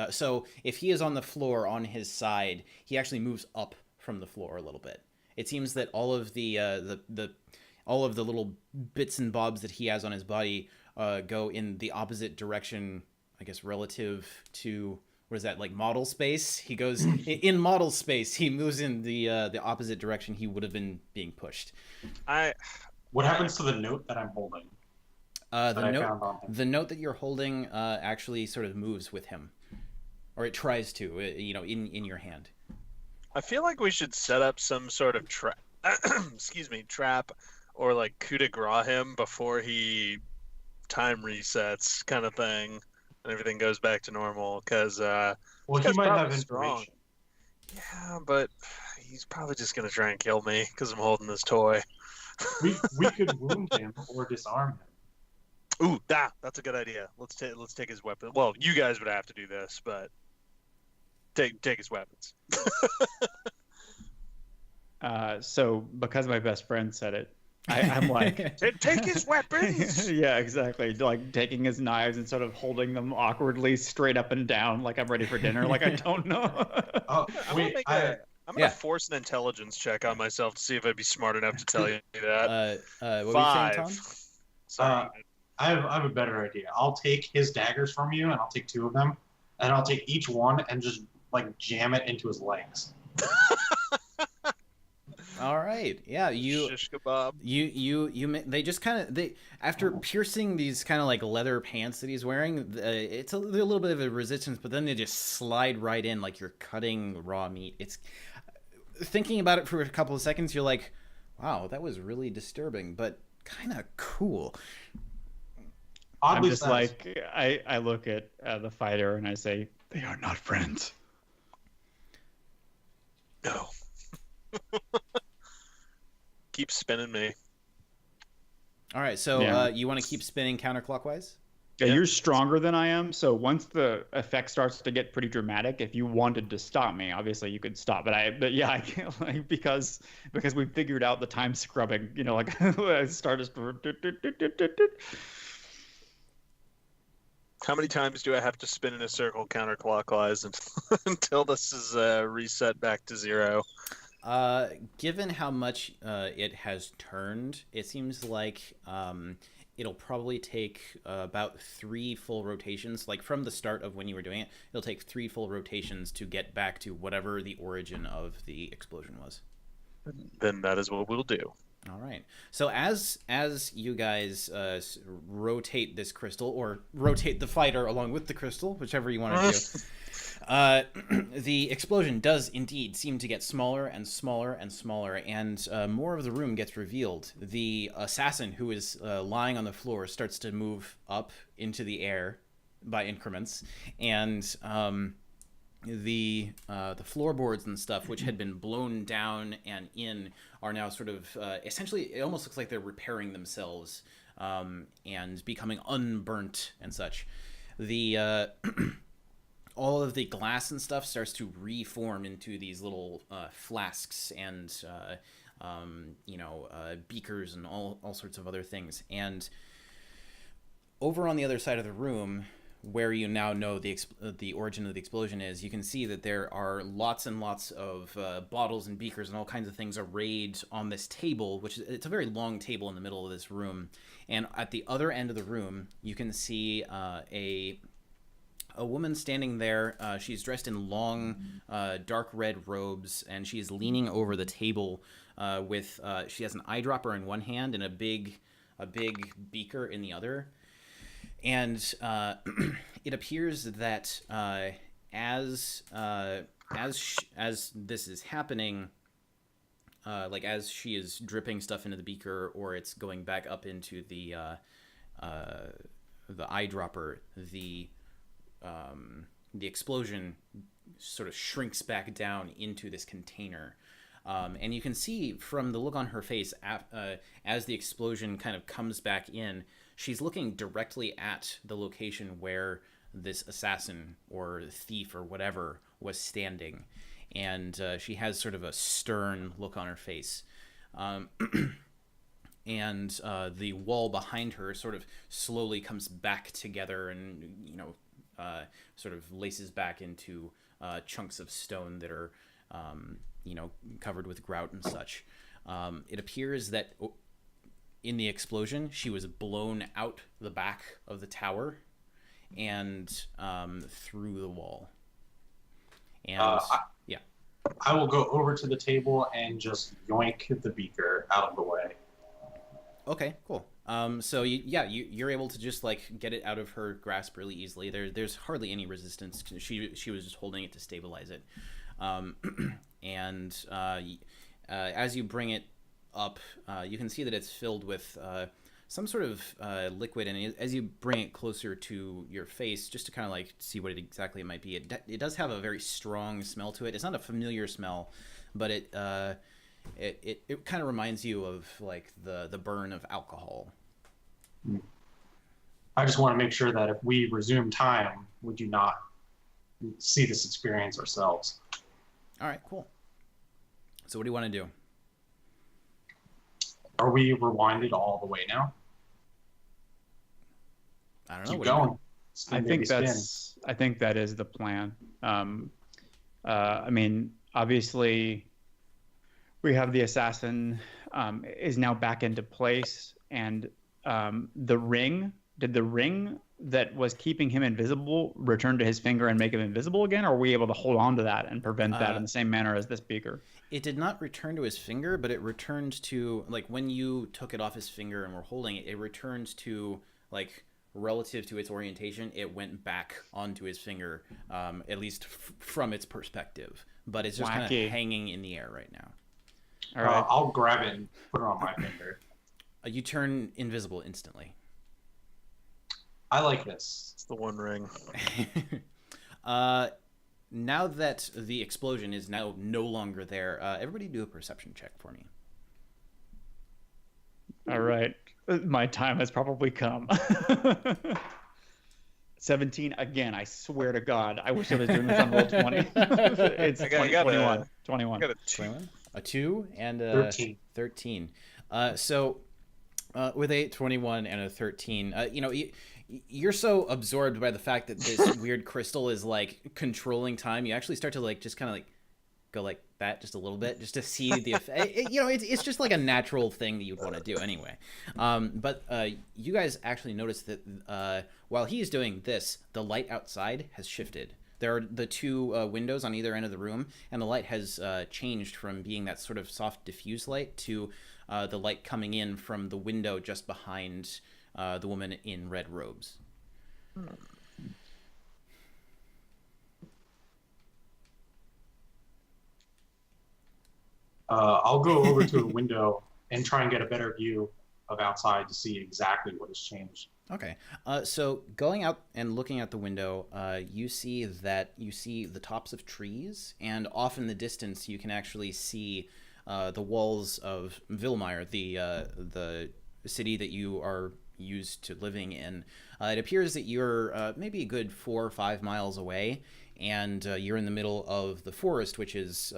he is on the floor on his side, he actually moves up from the floor a little bit. It seems that all of the little bits and bobs that he has on his body go in the opposite direction, I guess, relative to what is that, like model space? He goes in model space. He moves in the opposite direction he would have been being pushed. What happens to the note that I'm holding? The note that you're holding actually sort of moves with him, or it tries to, in your hand. I feel like we should set up some sort of trap, trap, or like coup de grace him before he time resets, kind of thing, and everything goes back to normal. Because he might have information. Yeah, but he's probably just gonna try and kill me because I'm holding this toy. we could wound him or disarm him. Ooh, that's a good idea. Let's take his weapon. Well, you guys would have to do this, but take his weapons. So because my best friend said it, I'm like, take his weapons. Yeah, exactly. Like taking his knives and sort of holding them awkwardly straight up and down, like I'm ready for dinner. Like I don't know. Oh, wait, I'm gonna force an intelligence check on myself to see if I'd be smart enough to tell you that. What 5. were you saying, Tom? Sorry. I have a better idea. I'll take his daggers from you, and I'll take 2 of them, and I'll take each one and just like jam it into his legs. All right, yeah, Shish kebab. They just kind of after piercing these kind of like leather pants that he's wearing, it's a little bit of a resistance, but then they just slide right in like you're cutting raw meat. It's thinking about it for a couple of seconds, you're like, wow, that was really disturbing, but kind of cool. I'm just like, I look at the fighter and I say, they are not friends. No. Keep spinning me. All right, so you want to keep spinning counterclockwise? Yeah, you're stronger than I am, so once the effect starts to get pretty dramatic, if you wanted to stop me, obviously you could stop. But yeah, I can't, like, because we figured out the time scrubbing. Like I started. How many times do I have to spin in a circle counterclockwise until this is reset back to 0? Given how much it has turned, it seems like it'll probably take about 3 full rotations. Like from the start of when you were doing it, it'll take 3 full rotations to get back to whatever the origin of the explosion was. Then that is what we'll do. All right. So as you guys rotate this crystal, or rotate the fighter along with the crystal, whichever you want to do, the explosion does indeed seem to get smaller and smaller and smaller, and more of the room gets revealed. The assassin who is lying on the floor starts to move up into the air by increments, and the floorboards and stuff, which had been blown down and in, are now sort of essentially, it almost looks like they're repairing themselves and becoming unburnt and such. The all of the glass and stuff starts to reform into these little flasks and beakers and all sorts of other things. And over on the other side of the room, where you now know the origin of the explosion is, you can see that there are lots and lots of bottles and beakers and all kinds of things arrayed on this table, which it's a very long table in the middle of this room. And at the other end of the room, you can see a woman standing there. She's dressed in long, dark red robes, and she's leaning over the table with she has an eyedropper in one hand and a big beaker in the other. And it appears that as this is happening, like as she is dripping stuff into the beaker, or it's going back up into the eyedropper, the explosion sort of shrinks back down into this container. And you can see from the look on her face as the explosion kind of comes back in, she's looking directly at the location where this assassin or thief or whatever was standing. And she has sort of a stern look on her face. And the wall behind her sort of slowly comes back together and, sort of laces back into chunks of stone that are, covered with grout and such. It appears that in the explosion, she was blown out the back of the tower and through the wall. And yeah. I will go over to the table and just yoink the beaker out of the way. Okay, cool. So you're able to just like get it out of her grasp really easily. There's hardly any resistance. She was just holding it to stabilize it. And as you bring it up, you can see that it's filled with some sort of liquid, and as you bring it closer to your face, just to kind of like see what exactly it might be, it does have a very strong smell to it. It's not a familiar smell, but it kind of reminds you of like the burn of alcohol. I just want to make sure that if we resume time, we do not see this experience ourselves. All right, cool. So what do you want to do? Are we rewinded all the way now? I don't know. Keep going. I think that is the plan. I mean, obviously, we have the assassin is now back into place, and the ring. Did the ring that was keeping him invisible return to his finger and make him invisible again, or are we able to hold on to that and prevent that in the same manner as this beaker? It did not return to his finger, but it returned to, like, when you took it off his finger and were holding it, it returned to, like, relative to its orientation, it went back onto his finger, at least from its perspective. But it's just kind of hanging in the air right now. All right. I'll grab it and put it on my finger. You turn invisible instantly. I like this. It's the One Ring. Now that the explosion is now no longer there, everybody do a perception check for me. All right. My time has probably come. 17 again. I swear to God. I wish I was doing this on roll 20. It's 21. 21. I got a 2. A 2 and a 13. So with a 21 and a 13, you're so absorbed by the fact that this weird crystal is like controlling time, you actually start to like just kind of like go like that just a little bit just to see the effect. It's just like a natural thing that you'd want to do anyway. But you guys actually notice that while he is doing this, the light outside has shifted. There are the two windows on either end of the room, and the light has changed from being that sort of soft diffuse light to the light coming in from the window just behind the woman in red robes. I'll go over to a window and try and get a better view of outside to see exactly what has changed. Okay. So going out and looking out the window, you see the tops of trees, and off in the distance you can actually see the walls of Vilmire, the city that you are used to living in. It appears that you're maybe a good 4 or 5 miles away, and you're in the middle of the forest, which is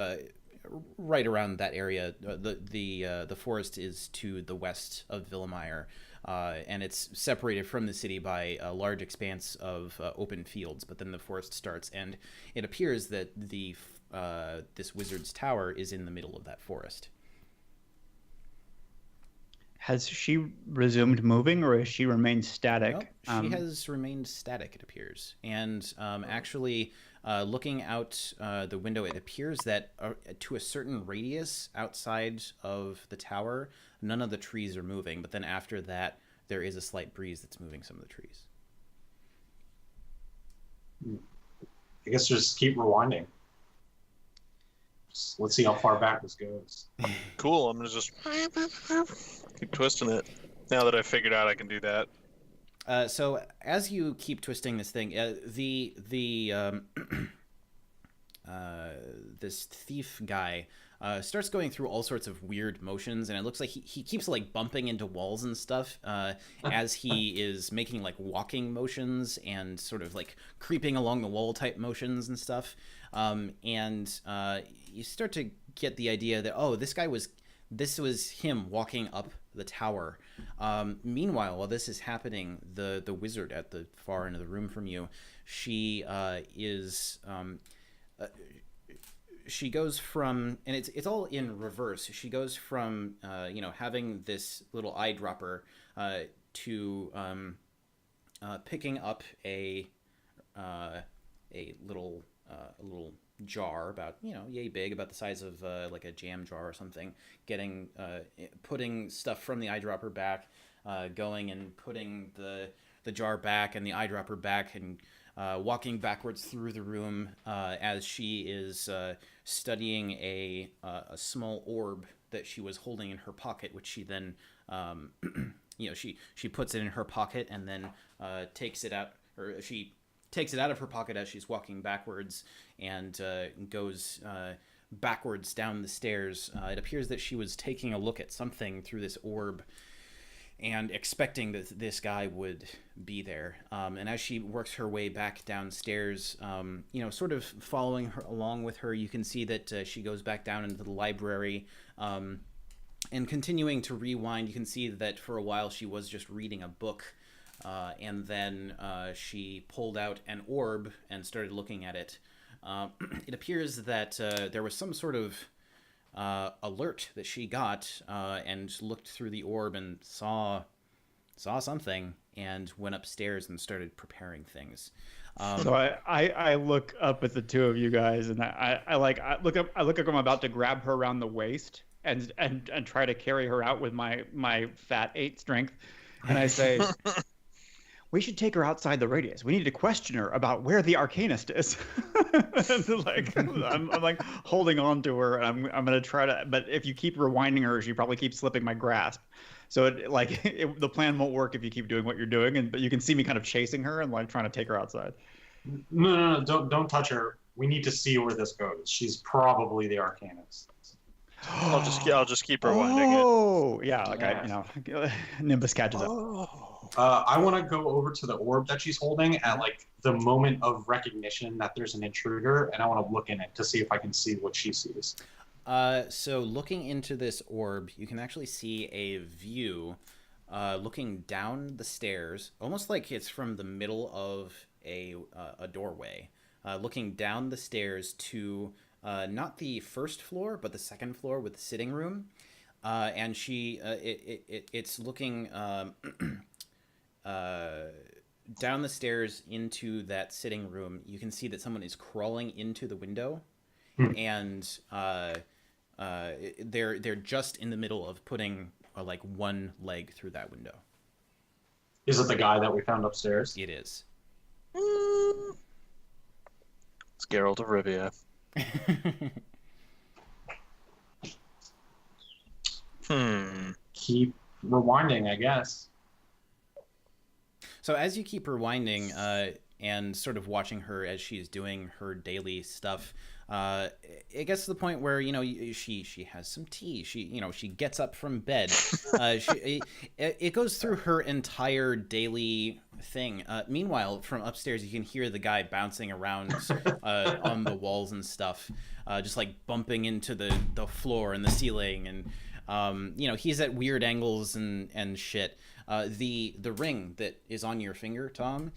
right around that area. The forest is to the west of Vilmire, and it's separated from the city by a large expanse of open fields. But then the forest starts, and it appears that this wizard's tower is in the middle of that forest. Has she resumed moving, or has she remained static? No, she has remained static, it appears. And actually, looking out the window, it appears that to a certain radius outside of the tower, none of the trees are moving. But then after that, there is a slight breeze that's moving some of the trees. I guess just keep rewinding. Let's see how far back this goes. Cool. I'm gonna just keep twisting it. Now that I figured out I can do that. So as you keep twisting this thing, this thief guy starts going through all sorts of weird motions, and it looks like he keeps like bumping into walls and stuff as he is making like walking motions and sort of like creeping along the wall type motions and stuff. And you start to get the idea that, this was him walking up the tower. Meanwhile, while this is happening, the wizard at the far end of the room from you, she goes from, and it's all in reverse. She goes from having this little eyedropper to picking up a little jar, about yay big, about the size of like a jam jar or something, putting stuff from the eyedropper back, going and putting the jar back and the eyedropper back, and walking backwards through the room as she is studying a small orb that she was holding in her pocket, which she then she puts it in her pocket and then takes it out, or she takes it out of her pocket as she's walking backwards, and goes backwards down the stairs. It appears that she was taking a look at something through this orb and expecting that this guy would be there. And as she works her way back downstairs, sort of following her along with her, you can see that she goes back down into the library, and continuing to rewind. You can see that for a while she was just reading a book, and then she pulled out an orb and started looking at it. It appears that there was some sort of alert that she got, and looked through the orb and saw something, and went upstairs and started preparing things. So I look up at the two of you guys, and I look up. I look like I'm about to grab her around the waist and try to carry her out with my fat 8 strength, and I say, we should take her outside the radius. We need to question her about where the Arcanist is. I'm like holding on to her, and I'm gonna try to. But if you keep rewinding her, she probably keeps slipping my grasp. So the plan won't work if you keep doing what you're doing. But you can see me kind of chasing her and like trying to take her outside. No, don't touch her. We need to see where this goes. She's probably the Arcanist. I'll just keep rewinding it. Oh, yeah, Nimbus catches up. I want to go over to the orb that she's holding at like the moment of recognition that there's an intruder, and I want to look in it to see if I can see what she sees. So looking into this orb, you can actually see a view looking down the stairs, almost like it's from the middle of a doorway, looking down the stairs to not the first floor, but the second floor with the sitting room. And it's looking down the stairs into that sitting room. You can see that someone is crawling into the window, and they're just in the middle of putting like one leg through that window. Is it the guy that we found upstairs? It is. It's Geralt of Rivia. Keep rewinding, I guess. So as you keep rewinding and sort of watching her as she's doing her daily stuff, it gets to the point where she has some tea. She gets up from bed. It goes through her entire daily thing. Meanwhile, from upstairs, you can hear the guy bouncing around on the walls and stuff, just like bumping into the floor and the ceiling, and he's at weird angles and shit. The ring that is on your finger, Tom,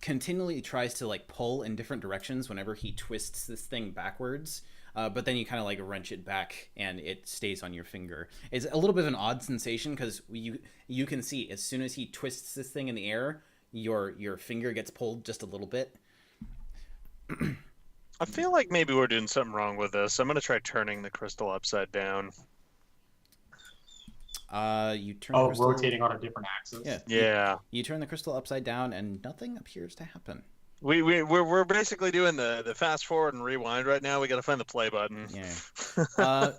continually tries to like pull in different directions whenever he twists this thing backwards. But then you kind of like wrench it back and it stays on your finger. It's a little bit of an odd sensation because you can see as soon as he twists this thing in the air, your finger gets pulled just a little bit. I feel like maybe we're doing something wrong with this. I'm gonna try turning the crystal upside down. You turn the crystal, rotating on a different axis. Yeah. You turn the crystal upside down and nothing appears to happen. We're basically doing the fast forward and rewind right now. We got to find the play button. Yeah.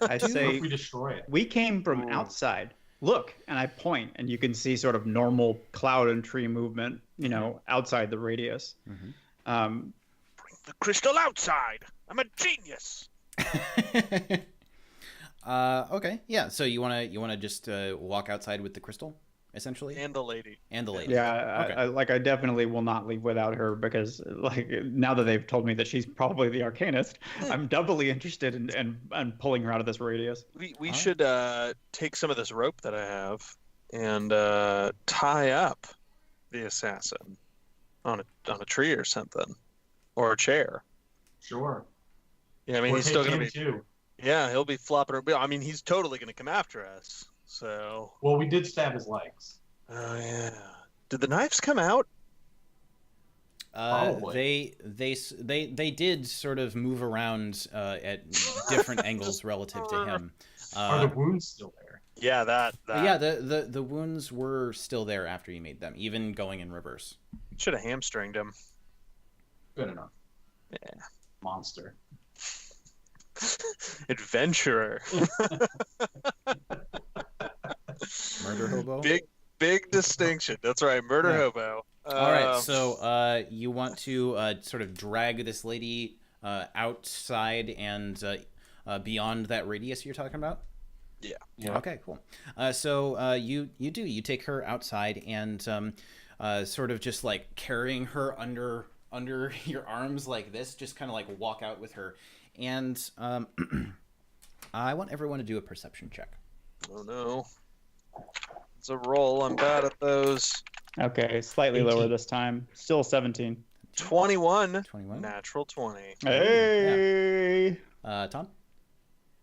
I say we destroy it. We came from outside. Look, and I point, and you can see sort of normal cloud and tree movement, outside the radius. Bring the crystal outside. I'm a genius. Okay, yeah. So you wanna just walk outside with the crystal, essentially, and the lady. Yeah, okay. I definitely will not leave without her because now that they've told me that she's probably the Arcanist, I'm doubly interested in pulling her out of this radius. We should take some of this rope that I have and tie up the assassin on a tree or something, or a chair. Sure. Yeah, I mean he's still gonna be too. Yeah, he'll be flopping around. I mean, he's totally going to come after us. So. Well, we did stab his legs. Oh yeah. Did the knives come out? Probably. They did sort of move around at different angles relative to him. Are the wounds still there? Yeah, that Yeah, the wounds were still there after you made them, even going in reverse. should have hamstringed him. Good enough. Yeah. Monster. Adventurer. Murder hobo. Big distinction. That's right, murder Yeah. hobo. All right, so you want to sort of drag this lady outside and beyond that radius you're talking about? Yeah. Okay, cool. So you take her outside and sort of just like carrying her under your arms like this, just kind of like walk out with her, and I want everyone to do a perception check. Oh no. It's a roll. I'm bad at those. Okay, slightly 18. lower this time. Still 17. 21. 21. Natural 20. Hey. Tom.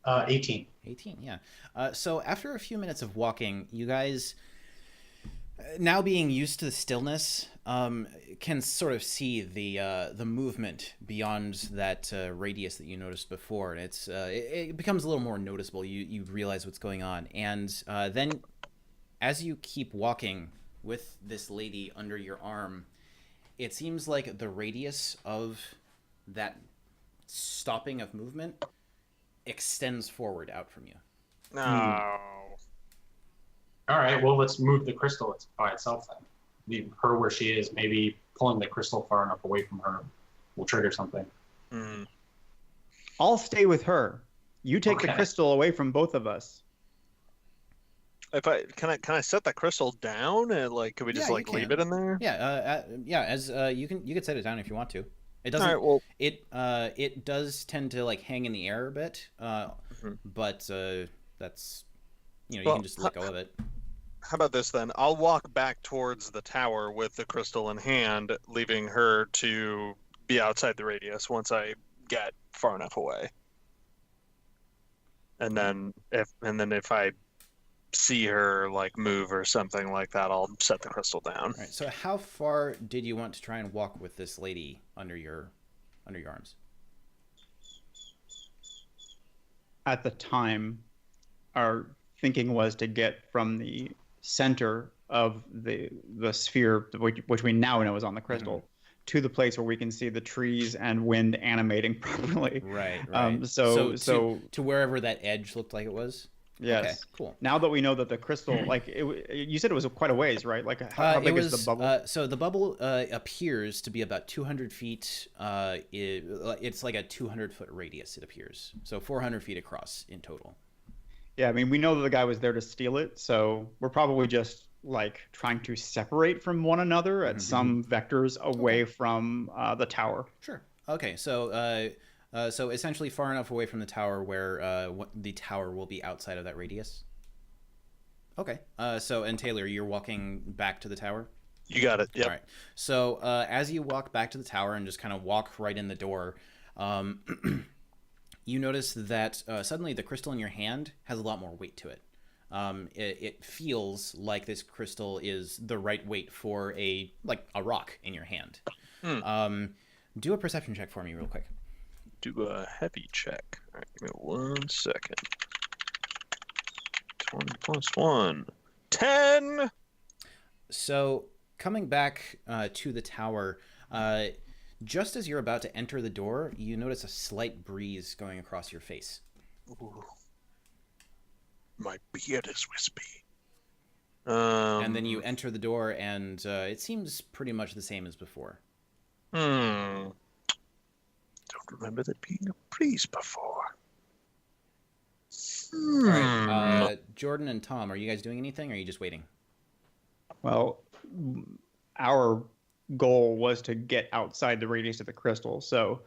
18. 18. Yeah. So after a few minutes of walking, you guys, now being used to the stillness, can sort of see the movement beyond that radius that you noticed before, and it becomes a little more noticeable. You realize what's going on, and then as you keep walking with this lady under your arm, it seems like the radius of that stopping of movement extends forward out from you. No. All right, well, let's move the crystal by itself then. Leave her where she is. Maybe pulling the crystal far enough away from her will trigger something. Mm. I'll stay with her. You take the Okay. crystal away from both of us. If I can I set that crystal down and like could we just Yeah, like you leave can. it in there? Yeah. As you could set it down if you want to. It doesn't. All right, well, It does tend to like hang in the air a bit, but that's you Well, can just let go of it. how about this then? I'll walk back towards the tower with the crystal in hand, leaving her to be outside the radius once I get far enough away. And then if I see her like move or something like that, I'll set the crystal down. All right. So how far did you want to try and walk with this lady under your arms? At the time, our thinking was to get from the center of the sphere, which we now know is on the crystal, to the place where we can see the trees and wind animating properly. Right. So to wherever that edge looked like it was. yes. Okay, cool. Now that we know that the crystal, like you said, it was quite a ways, right? Like how big is the bubble? So the bubble appears to be about 200 feet. It's like a 200-foot radius, it appears. So 400 feet across in total. Yeah, I mean, we know that the guy was there to steal it, so we're probably just like trying to separate from one another at some vectors away from the tower. Sure. Okay. So so essentially far enough away from the tower where the tower will be outside of that radius. Okay. So, and Taylor, you're walking back to the tower? You got it. Yep. All right. So as you walk back to the tower and just kind of walk right in the door, you notice that suddenly the crystal in your hand has a lot more weight to it. It feels like this crystal is the right weight for a rock in your hand. Do a perception check for me real quick. Do a heavy check. All right, give me 1 second. 20 plus 1. 10! So coming back to the tower, just as you're about to enter the door, you notice a slight breeze going across your face. Ooh. My beard is wispy. And then you enter the door, and it seems pretty much the same as before. Don't remember there being a breeze before. All right, Jordan and Tom, are you guys doing anything, or are you just waiting? Well, our goal was to get outside the radius of the crystal. So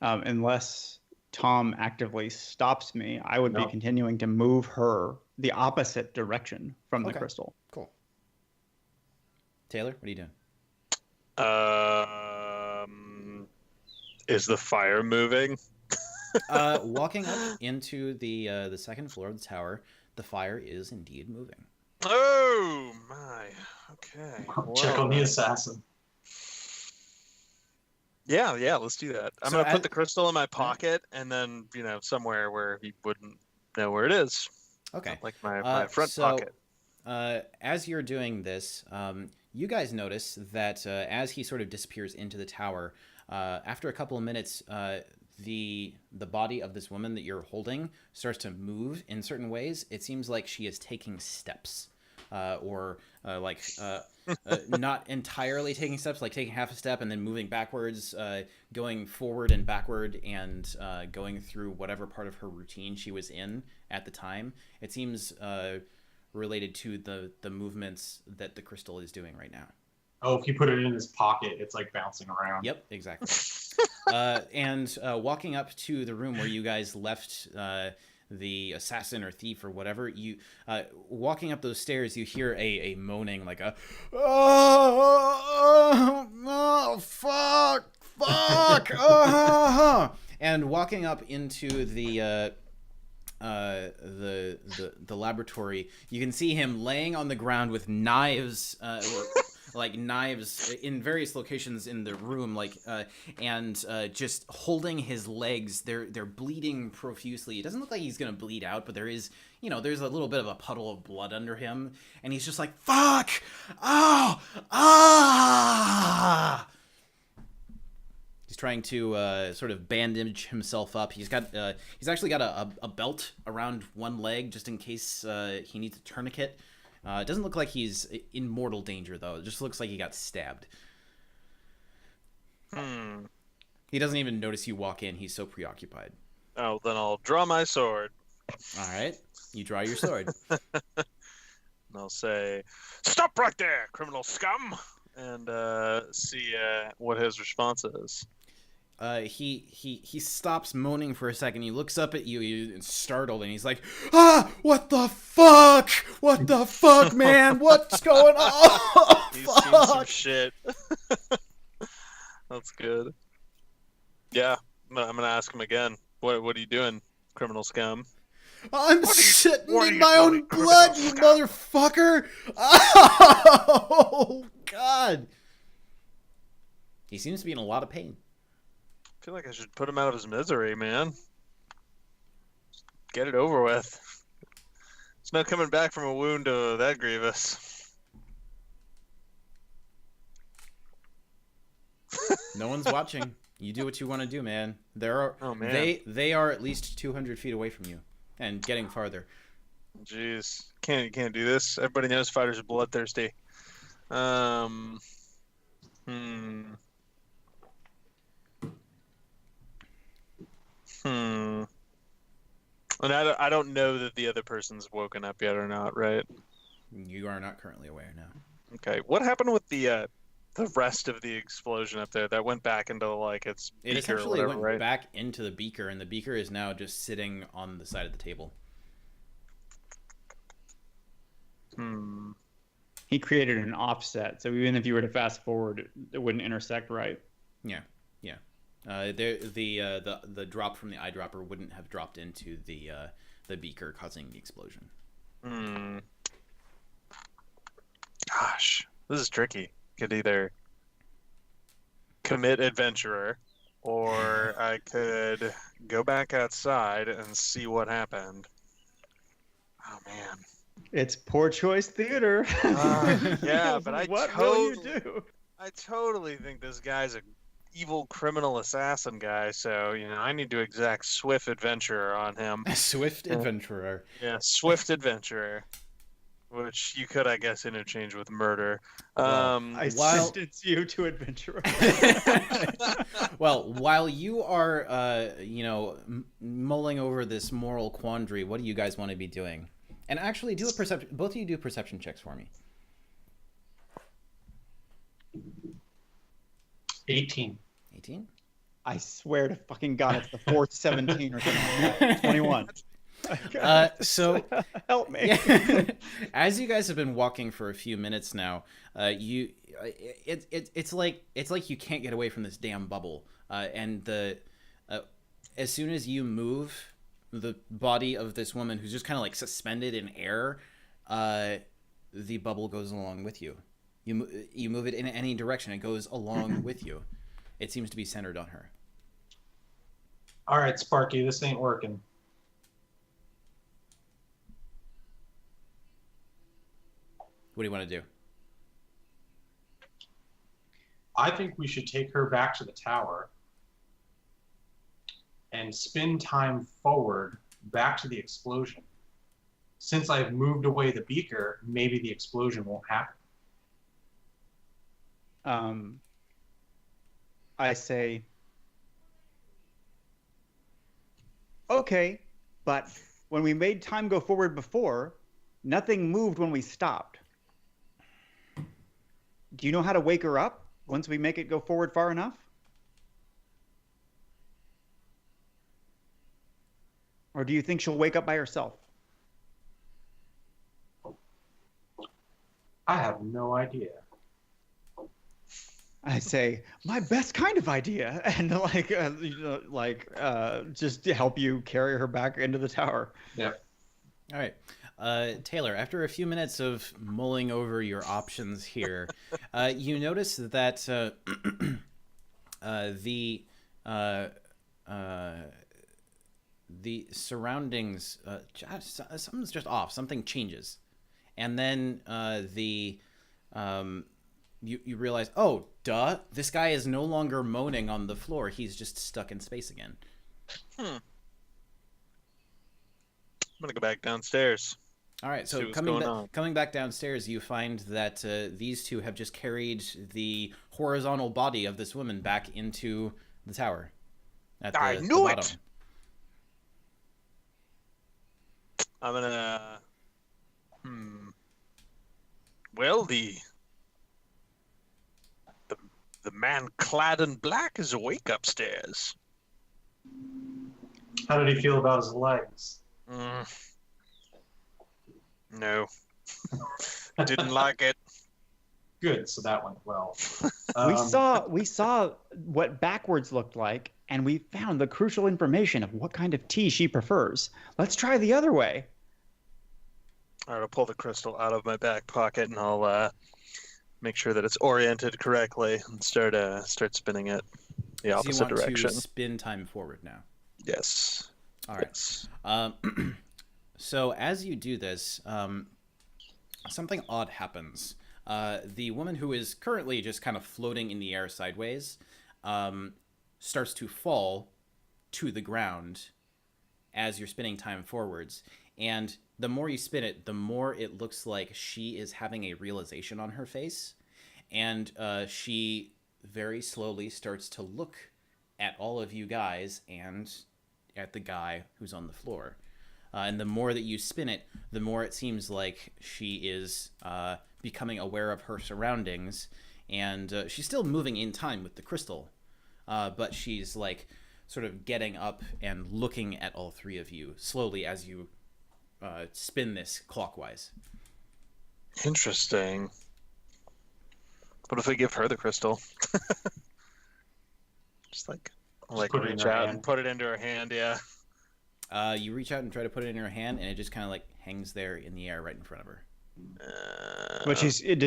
unless Tom actively stops me, I would be continuing to move her the opposite direction from the crystal. Cool. Taylor, what are you doing? Is the fire moving? Walking up into the second floor of the tower, the fire is indeed moving. Oh my. Okay. Check on the assassin. Yeah, let's do that. I'm So gonna as- put the crystal in my pocket, and then somewhere where he wouldn't know where it is. Okay. Like my front pocket. As you're doing this, you guys notice that as he sort of disappears into the tower, after a couple of minutes, the body of this woman that you're holding starts to move in certain ways. It seems like she is taking steps, or not entirely taking steps, like taking half a step and then moving backwards, going forward and backward, and going through whatever part of her routine she was in at the time. It seems related to the movements that the crystal is doing right now. Oh, if you put it in his pocket, it's like bouncing around. Yep, exactly. And walking up to the room where you guys left the assassin or thief or whatever, you walking up those stairs, you hear a moaning, like a oh fuck and walking up into the laboratory, you can see him laying on the ground with knives, like knives in various locations in the room, and just holding his legs. They're bleeding profusely. It doesn't look like he's gonna bleed out, but there is, there's a little bit of a puddle of blood under him, and he's just like, fuck, oh, ah. He's trying to sort of bandage himself up. He's actually got a belt around one leg just in case he needs a tourniquet. It doesn't look like he's in mortal danger, though. It just looks like he got stabbed. He doesn't even notice you walk in. He's so preoccupied. Oh, then I'll draw my sword. All right. You draw your sword. And I'll say, "Stop right there, criminal scum!" And see what his response is. He stops moaning for a second. He looks up at you, he's startled, and he's like, "Ah, what the fuck? What the fuck, man? What's going on?" He's fuck. seen some shit. That's good. Yeah, I'm gonna ask him again. What are you doing, criminal scum? I'm sitting in my own blood, you motherfucker! Oh, God. He seems to be in a lot of pain. I feel like I should put him out of his misery, man. Just get it over with. It's no coming back from a wound that grievous. No one's watching. You do what you want to do, man. Oh, man. They are at least 200 feet away from you, and getting farther. Jeez, you can't do this. Everybody knows fighters are bloodthirsty. And I don't know that the other person's woken up yet or not, right? You are not currently aware now. Okay. What happened with the rest of the explosion up there that went back into its beaker? It essentially or whatever, went right? back into the beaker, and the beaker is now just sitting on the side of the table. He created an offset, so even if you were to fast forward, it wouldn't intersect right. Yeah. The drop from the eyedropper wouldn't have dropped into the beaker, causing the explosion. Gosh, this is tricky. Could either commit adventurer, or I could go back outside and see what happened. Oh man, it's poor choice theater. Yeah, but what will you do? I totally think this guy's a evil criminal assassin guy, so I need to exact swift adventurer on him. Swift adventurer. Yeah, swift adventurer, which you could, I guess, interchange with murder. I sentence you to adventurer. Well, while you are, mulling over this moral quandary, what do you guys want to be doing? And actually, do a perception. Both of you do perception checks for me. 18. 18? I swear to fucking God, it's the fourth 17 or something like that. 21. So help me. Yeah. As you guys have been walking for a few minutes now, it's like you can't get away from this damn bubble. And as soon as you move the body of this woman who's just kind of like suspended in air, the bubble goes along with you. You move it in any direction, it goes along with you. it seems to be centered on her. All right, Sparky, this ain't working. What do you want to do? I think we should take her back to the tower and spin time forward back to the explosion. Since I've moved away the beaker, maybe the explosion won't happen. I say, okay, but when we made time go forward before, nothing moved when we stopped. Do you know how to wake her up once we make it go forward far enough? Or do you think she'll wake up by herself? I have no idea. I say, my best kind of idea, and just to help you carry her back into the tower. Yep. All right. Taylor, after a few minutes of mulling over your options here, you notice that the surroundings, something's just off. Something changes, and then you realize, oh, duh, this guy is no longer moaning on the floor. He's just stuck in space again. I'm gonna go back downstairs. All right, so coming back downstairs, you find that these two have just carried the horizontal body of this woman back into the tower. I knew it! I'm gonna... Well, the man clad in black is awake upstairs. How did he feel about his legs? No. Didn't like it. Good, so that went well. We saw what backwards looked like, and we found the crucial information of what kind of tea she prefers. Let's try the other way. All right, I'll pull the crystal out of my back pocket, and I'll make sure that it's oriented correctly and start spinning it the opposite direction. So you want to spin time forward now? Yes. All right. Yes. So as you do this, something odd happens. The woman who is currently just kind of floating in the air sideways starts to fall to the ground as you're spinning time forwards. And the more you spin it, the more it looks like she is having a realization on her face. And she very slowly starts to look at all of you guys and at the guy who's on the floor. And the more that you spin it, the more it seems like she is becoming aware of her surroundings. And she's still moving in time with the crystal. But she's like sort of getting up and looking at all three of you slowly as you spin this clockwise. Interesting. What if I give her the crystal? just reach out and put it into her hand, yeah. You reach out and try to put it in her hand, and it just kind of like hangs there in the air right in front of her. But is it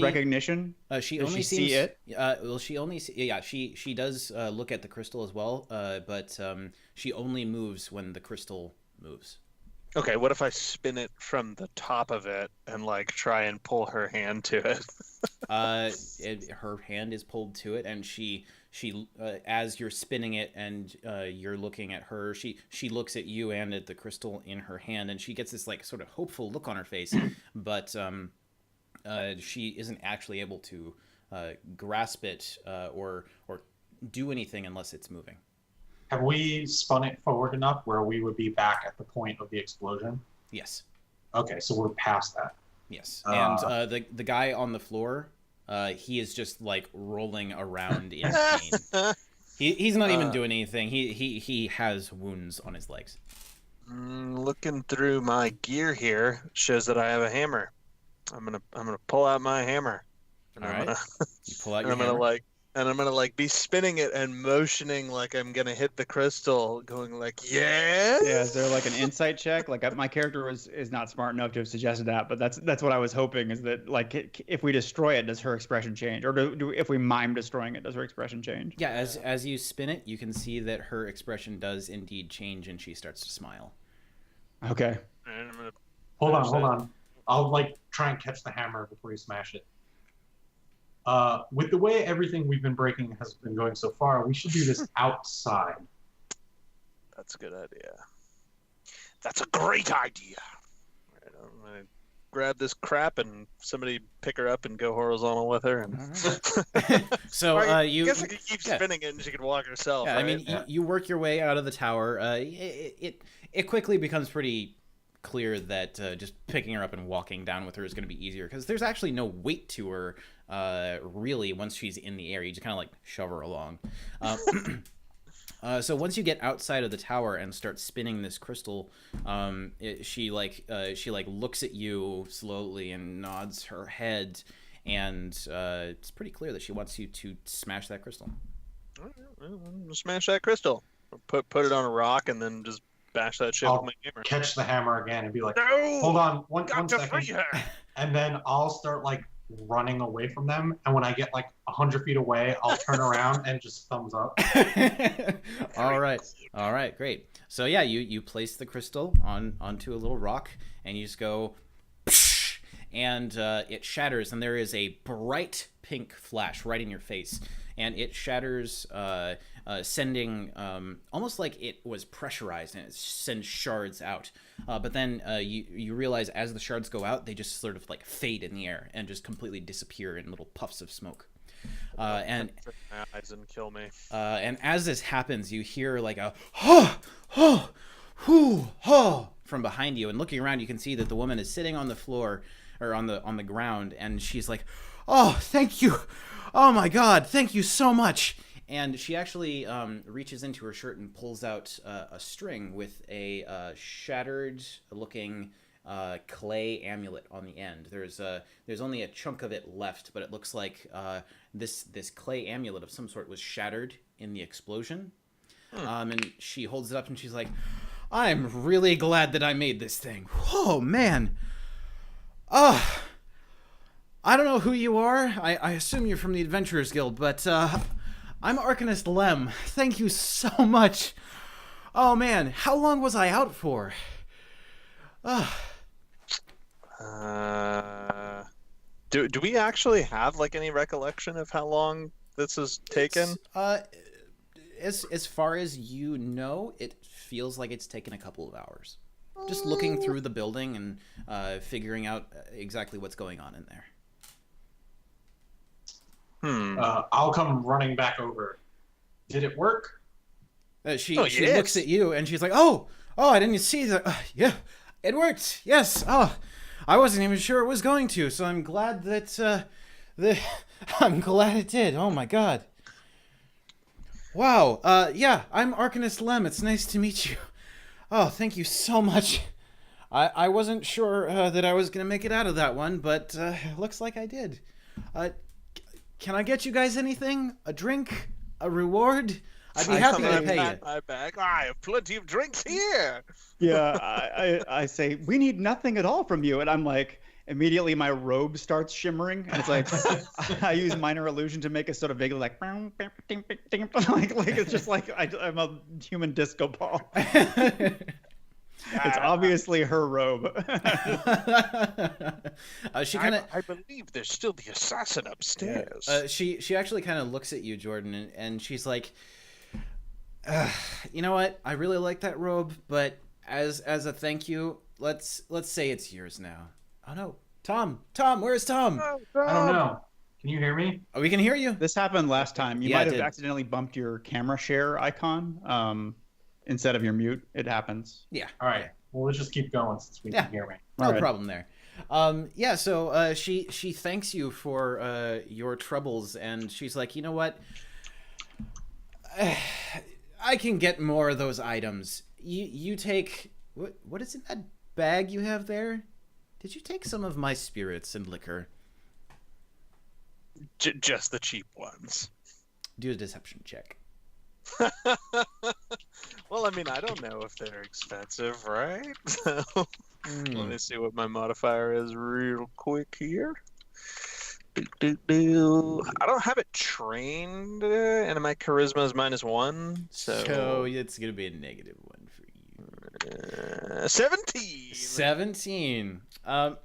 recognition? She does only she see it? Well, she only she does look at the crystal as well, but she only moves when the crystal moves. Okay, what if I spin it from the top of it and like try and pull her hand to it? Her hand is pulled to it, and she as you're spinning it and you're looking at her, she looks at you and at the crystal in her hand, and she gets this like sort of hopeful look on her face, but she isn't actually able to grasp it or do anything unless it's moving. Have we spun it forward enough where we would be back at the point of the explosion? Yes. Okay, so we're past that. Yes, and the guy on the floor, he is just like rolling around in pain. He's not even doing anything. He has wounds on his legs. Looking through my gear here shows that I have a hammer. I'm gonna pull out my hammer. And All I'm right. You pull out your I'm hammer. gonna and I'm gonna like be spinning it and motioning like I'm gonna hit the crystal, going like, yes. Yeah, is there like an insight check? Like my character is not smart enough to have suggested that, but that's what I was hoping, is that like if we destroy it, does her expression change, or do if we mime destroying it, does her expression change? Yeah, as you spin it, you can see that her expression does indeed change, and she starts to smile. Okay. And I'm gonna Hold finish that. on. I'll like try and catch the hammer before you smash it. With the way everything we've been breaking has been going so far, we should do this outside. That's a good idea. That's a great idea. All right, I'm gonna grab this crap and somebody pick her up and go horizontal with her. And So I you guess I could keep spinning it and she could walk herself. Yeah, right? I mean, you work your way out of the tower. It quickly becomes pretty clear that just picking her up and walking down with her is going to be easier, because there's actually no weight to her, really, once she's in the air. You just kind of like shove her along. So once you get outside of the tower and start spinning this crystal, she looks at you slowly and nods her head, and it's pretty clear that she wants you to smash that crystal. All right, well, I'm gonna smash that crystal. Put it on a rock and then just bash that shit I'll with my hammer. catch the hammer again and be like, No! hold on, one Got to free second. her. And then I'll start like running away from them. And when I get like 100 feet away, I'll turn around and just thumbs up. All right, great. So yeah, you place the crystal onto a little rock, and you just go, psh, and it shatters, and there is a bright pink flash right in your face, and it shatters, sending almost like it was pressurized, and it sends shards out. But then you realize as the shards go out, they just sort of like fade in the air and just completely disappear in little puffs of smoke. And My eyes and kill me. and as this happens, you hear like a ho ho hoo ho from behind you, and looking around, you can see that the woman is sitting on the floor, or on the ground, and she's like, "Oh, thank you, oh my God, thank you so much." And she actually reaches into her shirt and pulls out a string with a shattered-looking clay amulet on the end. There's only a chunk of it left, but it looks like this clay amulet of some sort was shattered in the explosion. And she holds it up and she's like, "I'm really glad that I made this thing. Oh man. I don't know who you are. I assume you're from the Adventurers Guild, but I'm Arcanist Lem. Thank you so much. Oh man, how long was I out for?" Do we actually have like any recollection of how long this has taken? As far as you know, it feels like it's taken a couple of hours. Just looking through the building and figuring out exactly what's going on in there. I'll come running back over. Did it work? She yes. looks at you and she's like, "Oh, I didn't see that. Yeah, it worked. Yes. Oh, I wasn't even sure it was going to. So I'm glad that I'm glad it did. Oh my God. Wow. Yeah, I'm Arcanist Lem. It's nice to meet you. Oh, thank you so much. I wasn't sure that I was gonna make it out of that one, but looks like I did. Can I get you guys anything? A drink? A reward? I'd be happy to pay you." My bag. I have plenty of drinks here. Yeah, I say, "We need nothing at all from you," and I'm like, immediately my robe starts shimmering, and it's like I use minor illusion to make it sort of vaguely like it's just like I'm a human disco ball. It's obviously her robe. She kind of. I believe there's still the assassin upstairs. She actually kind of looks at you, Jordan, and she's like, "You know what? I really like that robe, but as a thank you, let's say it's yours now." Oh no, Tom, where's Tom? I don't know. Can you hear me? Oh, we can hear you. This happened last time. You Yeah, might it have did. accidentally bumped your camera share icon instead of your mute. It happens. Yeah. All right. Well, let's just keep going since we can hear me. No All right. problem there. Yeah, so she thanks you for your troubles, and she's like, "You know what? I can get more of those items. You take what is in that bag you have there? Did you take some of my spirits and liquor?" Just the cheap ones. do a deception check. Well, I mean, I don't know if they're expensive, right? So let me see what my modifier is real quick here. I don't have it trained, and my charisma is -1, So it's gonna be a -1 for you. 17. 17. Oh,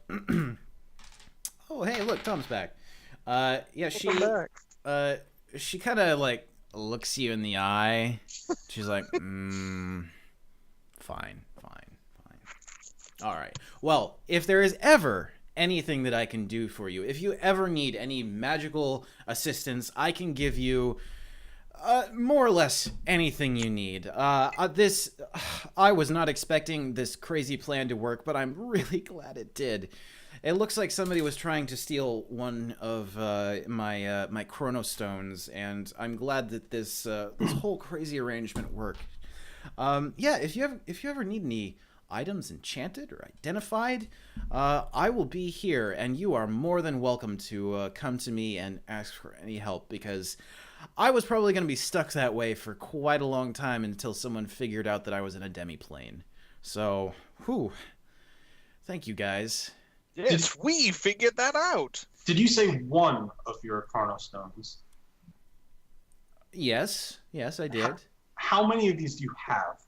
hey, look, Tom's back. Yeah, she kind of like looks you in the eye. She's like, fine. All right. Well, if there is ever anything that I can do for you, if you ever need any magical assistance, I can give you more or less anything you need. I was not expecting this crazy plan to work, but I'm really glad it did. It looks like somebody was trying to steal one of my chronostones, and I'm glad that this whole crazy arrangement worked. Yeah, if you ever need any items enchanted or identified, I will be here, and you are more than welcome to come to me and ask for any help, because I was probably going to be stuck that way for quite a long time until someone figured out that I was in a demi-plane. So, thank you guys. Yes, we figured that out. Did you say one of your chronostones? Yes, I did. How many of these do you have?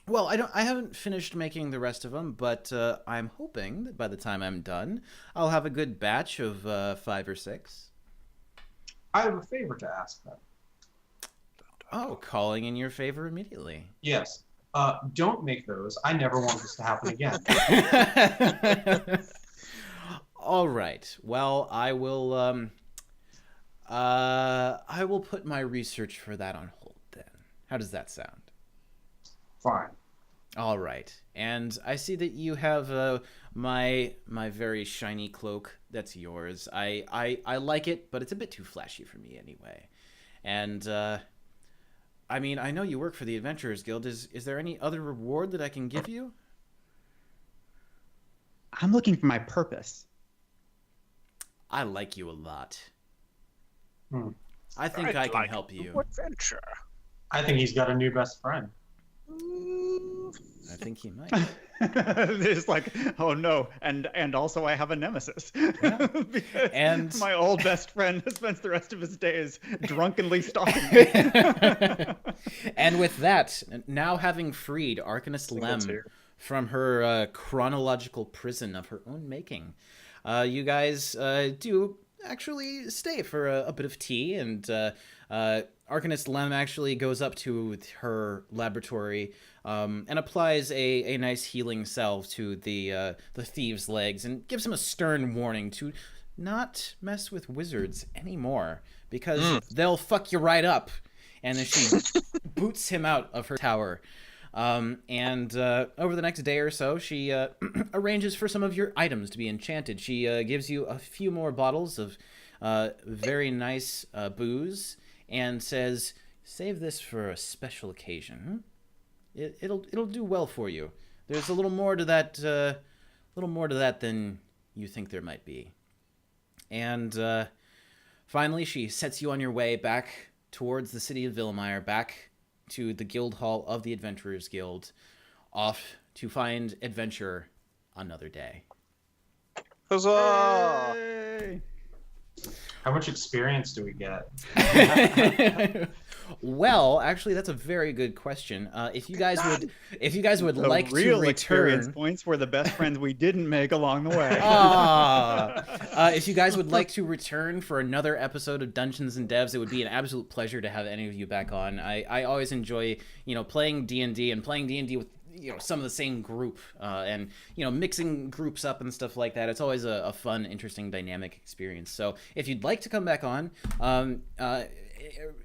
Well, I haven't finished making the rest of them, but I'm hoping that by the time I'm done, I'll have a good batch of 5 or 6. I have a favor to ask then. Oh, calling in your favor immediately. Yes. Don't make those. I never want this to happen again. All right. Well, I will put my research for that on hold then. How does that sound? Fine. All right. And I see that you have my very shiny cloak. That's yours. I like it, but it's a bit too flashy for me anyway. And I mean, I know you work for the Adventurers Guild. Is there any other reward that I can give you? I'm looking for my purpose. I like you a lot. I I'd think I can like help you. Adventure. I think he's got a new best friend. I think he might. It's like, oh no, and also I have a nemesis. Yeah. Because And my old best friend spends the rest of his days drunkenly stalking me. And with that, now having freed Arcanist Lem from her chronological prison of her own making, you guys do actually stay for a bit of tea, and Arcanist Lem actually goes up to her laboratory and applies a nice healing salve to the thieves' legs and gives him a stern warning to not mess with wizards anymore, because they'll fuck you right up. And then she boots him out of her tower. And over the next day or so, she arranges for some of your items to be enchanted. She gives you a few more bottles of very nice booze and says, "Save this for a special occasion. It'll do well for you. There's a little more to that, than you think there might be." And finally, she sets you on your way back towards the city of Villemire, back to the guild hall of the Adventurers Guild, off to find adventure another day. Huzzah! Yay! How much experience do we get? Well, actually, that's a very good question. If you guys would The like to real experience return, points were the best friends we didn't make along the way. if you guys would like to return for another episode of Dungeons and Devs, it would be an absolute pleasure to have any of you back on. I always enjoy playing D&D and playing D&D with some of the same group, and mixing groups up and stuff like that. It's always a fun, interesting, dynamic experience. So if you'd like to come back on,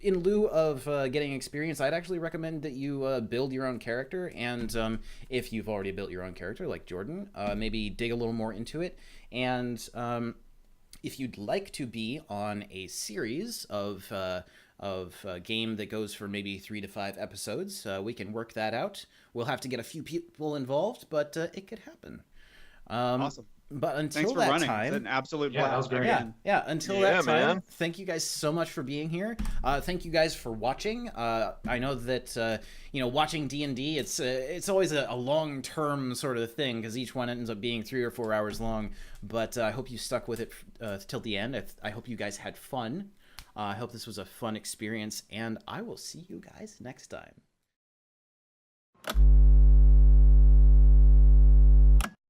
in lieu of getting experience, I'd actually recommend that you build your own character. And if you've already built your own character, like Jordan, maybe dig a little more into it. And if you'd like to be on a series of a game that goes for maybe 3 to 5 episodes, we can work that out. We'll have to get a few people involved, but it could happen. Awesome. But until Thanks for that running. time, It's an absolute Yeah, that blast. was great. yeah. Until Yeah, that time, man. thank you guys so much for being here. Thank you guys for watching. I know that watching D&D, it's always a long-term sort of thing because each one ends up being 3 or 4 hours long. But I hope you stuck with it till the end. I hope you guys had fun. I hope this was a fun experience, and I will see you guys next time.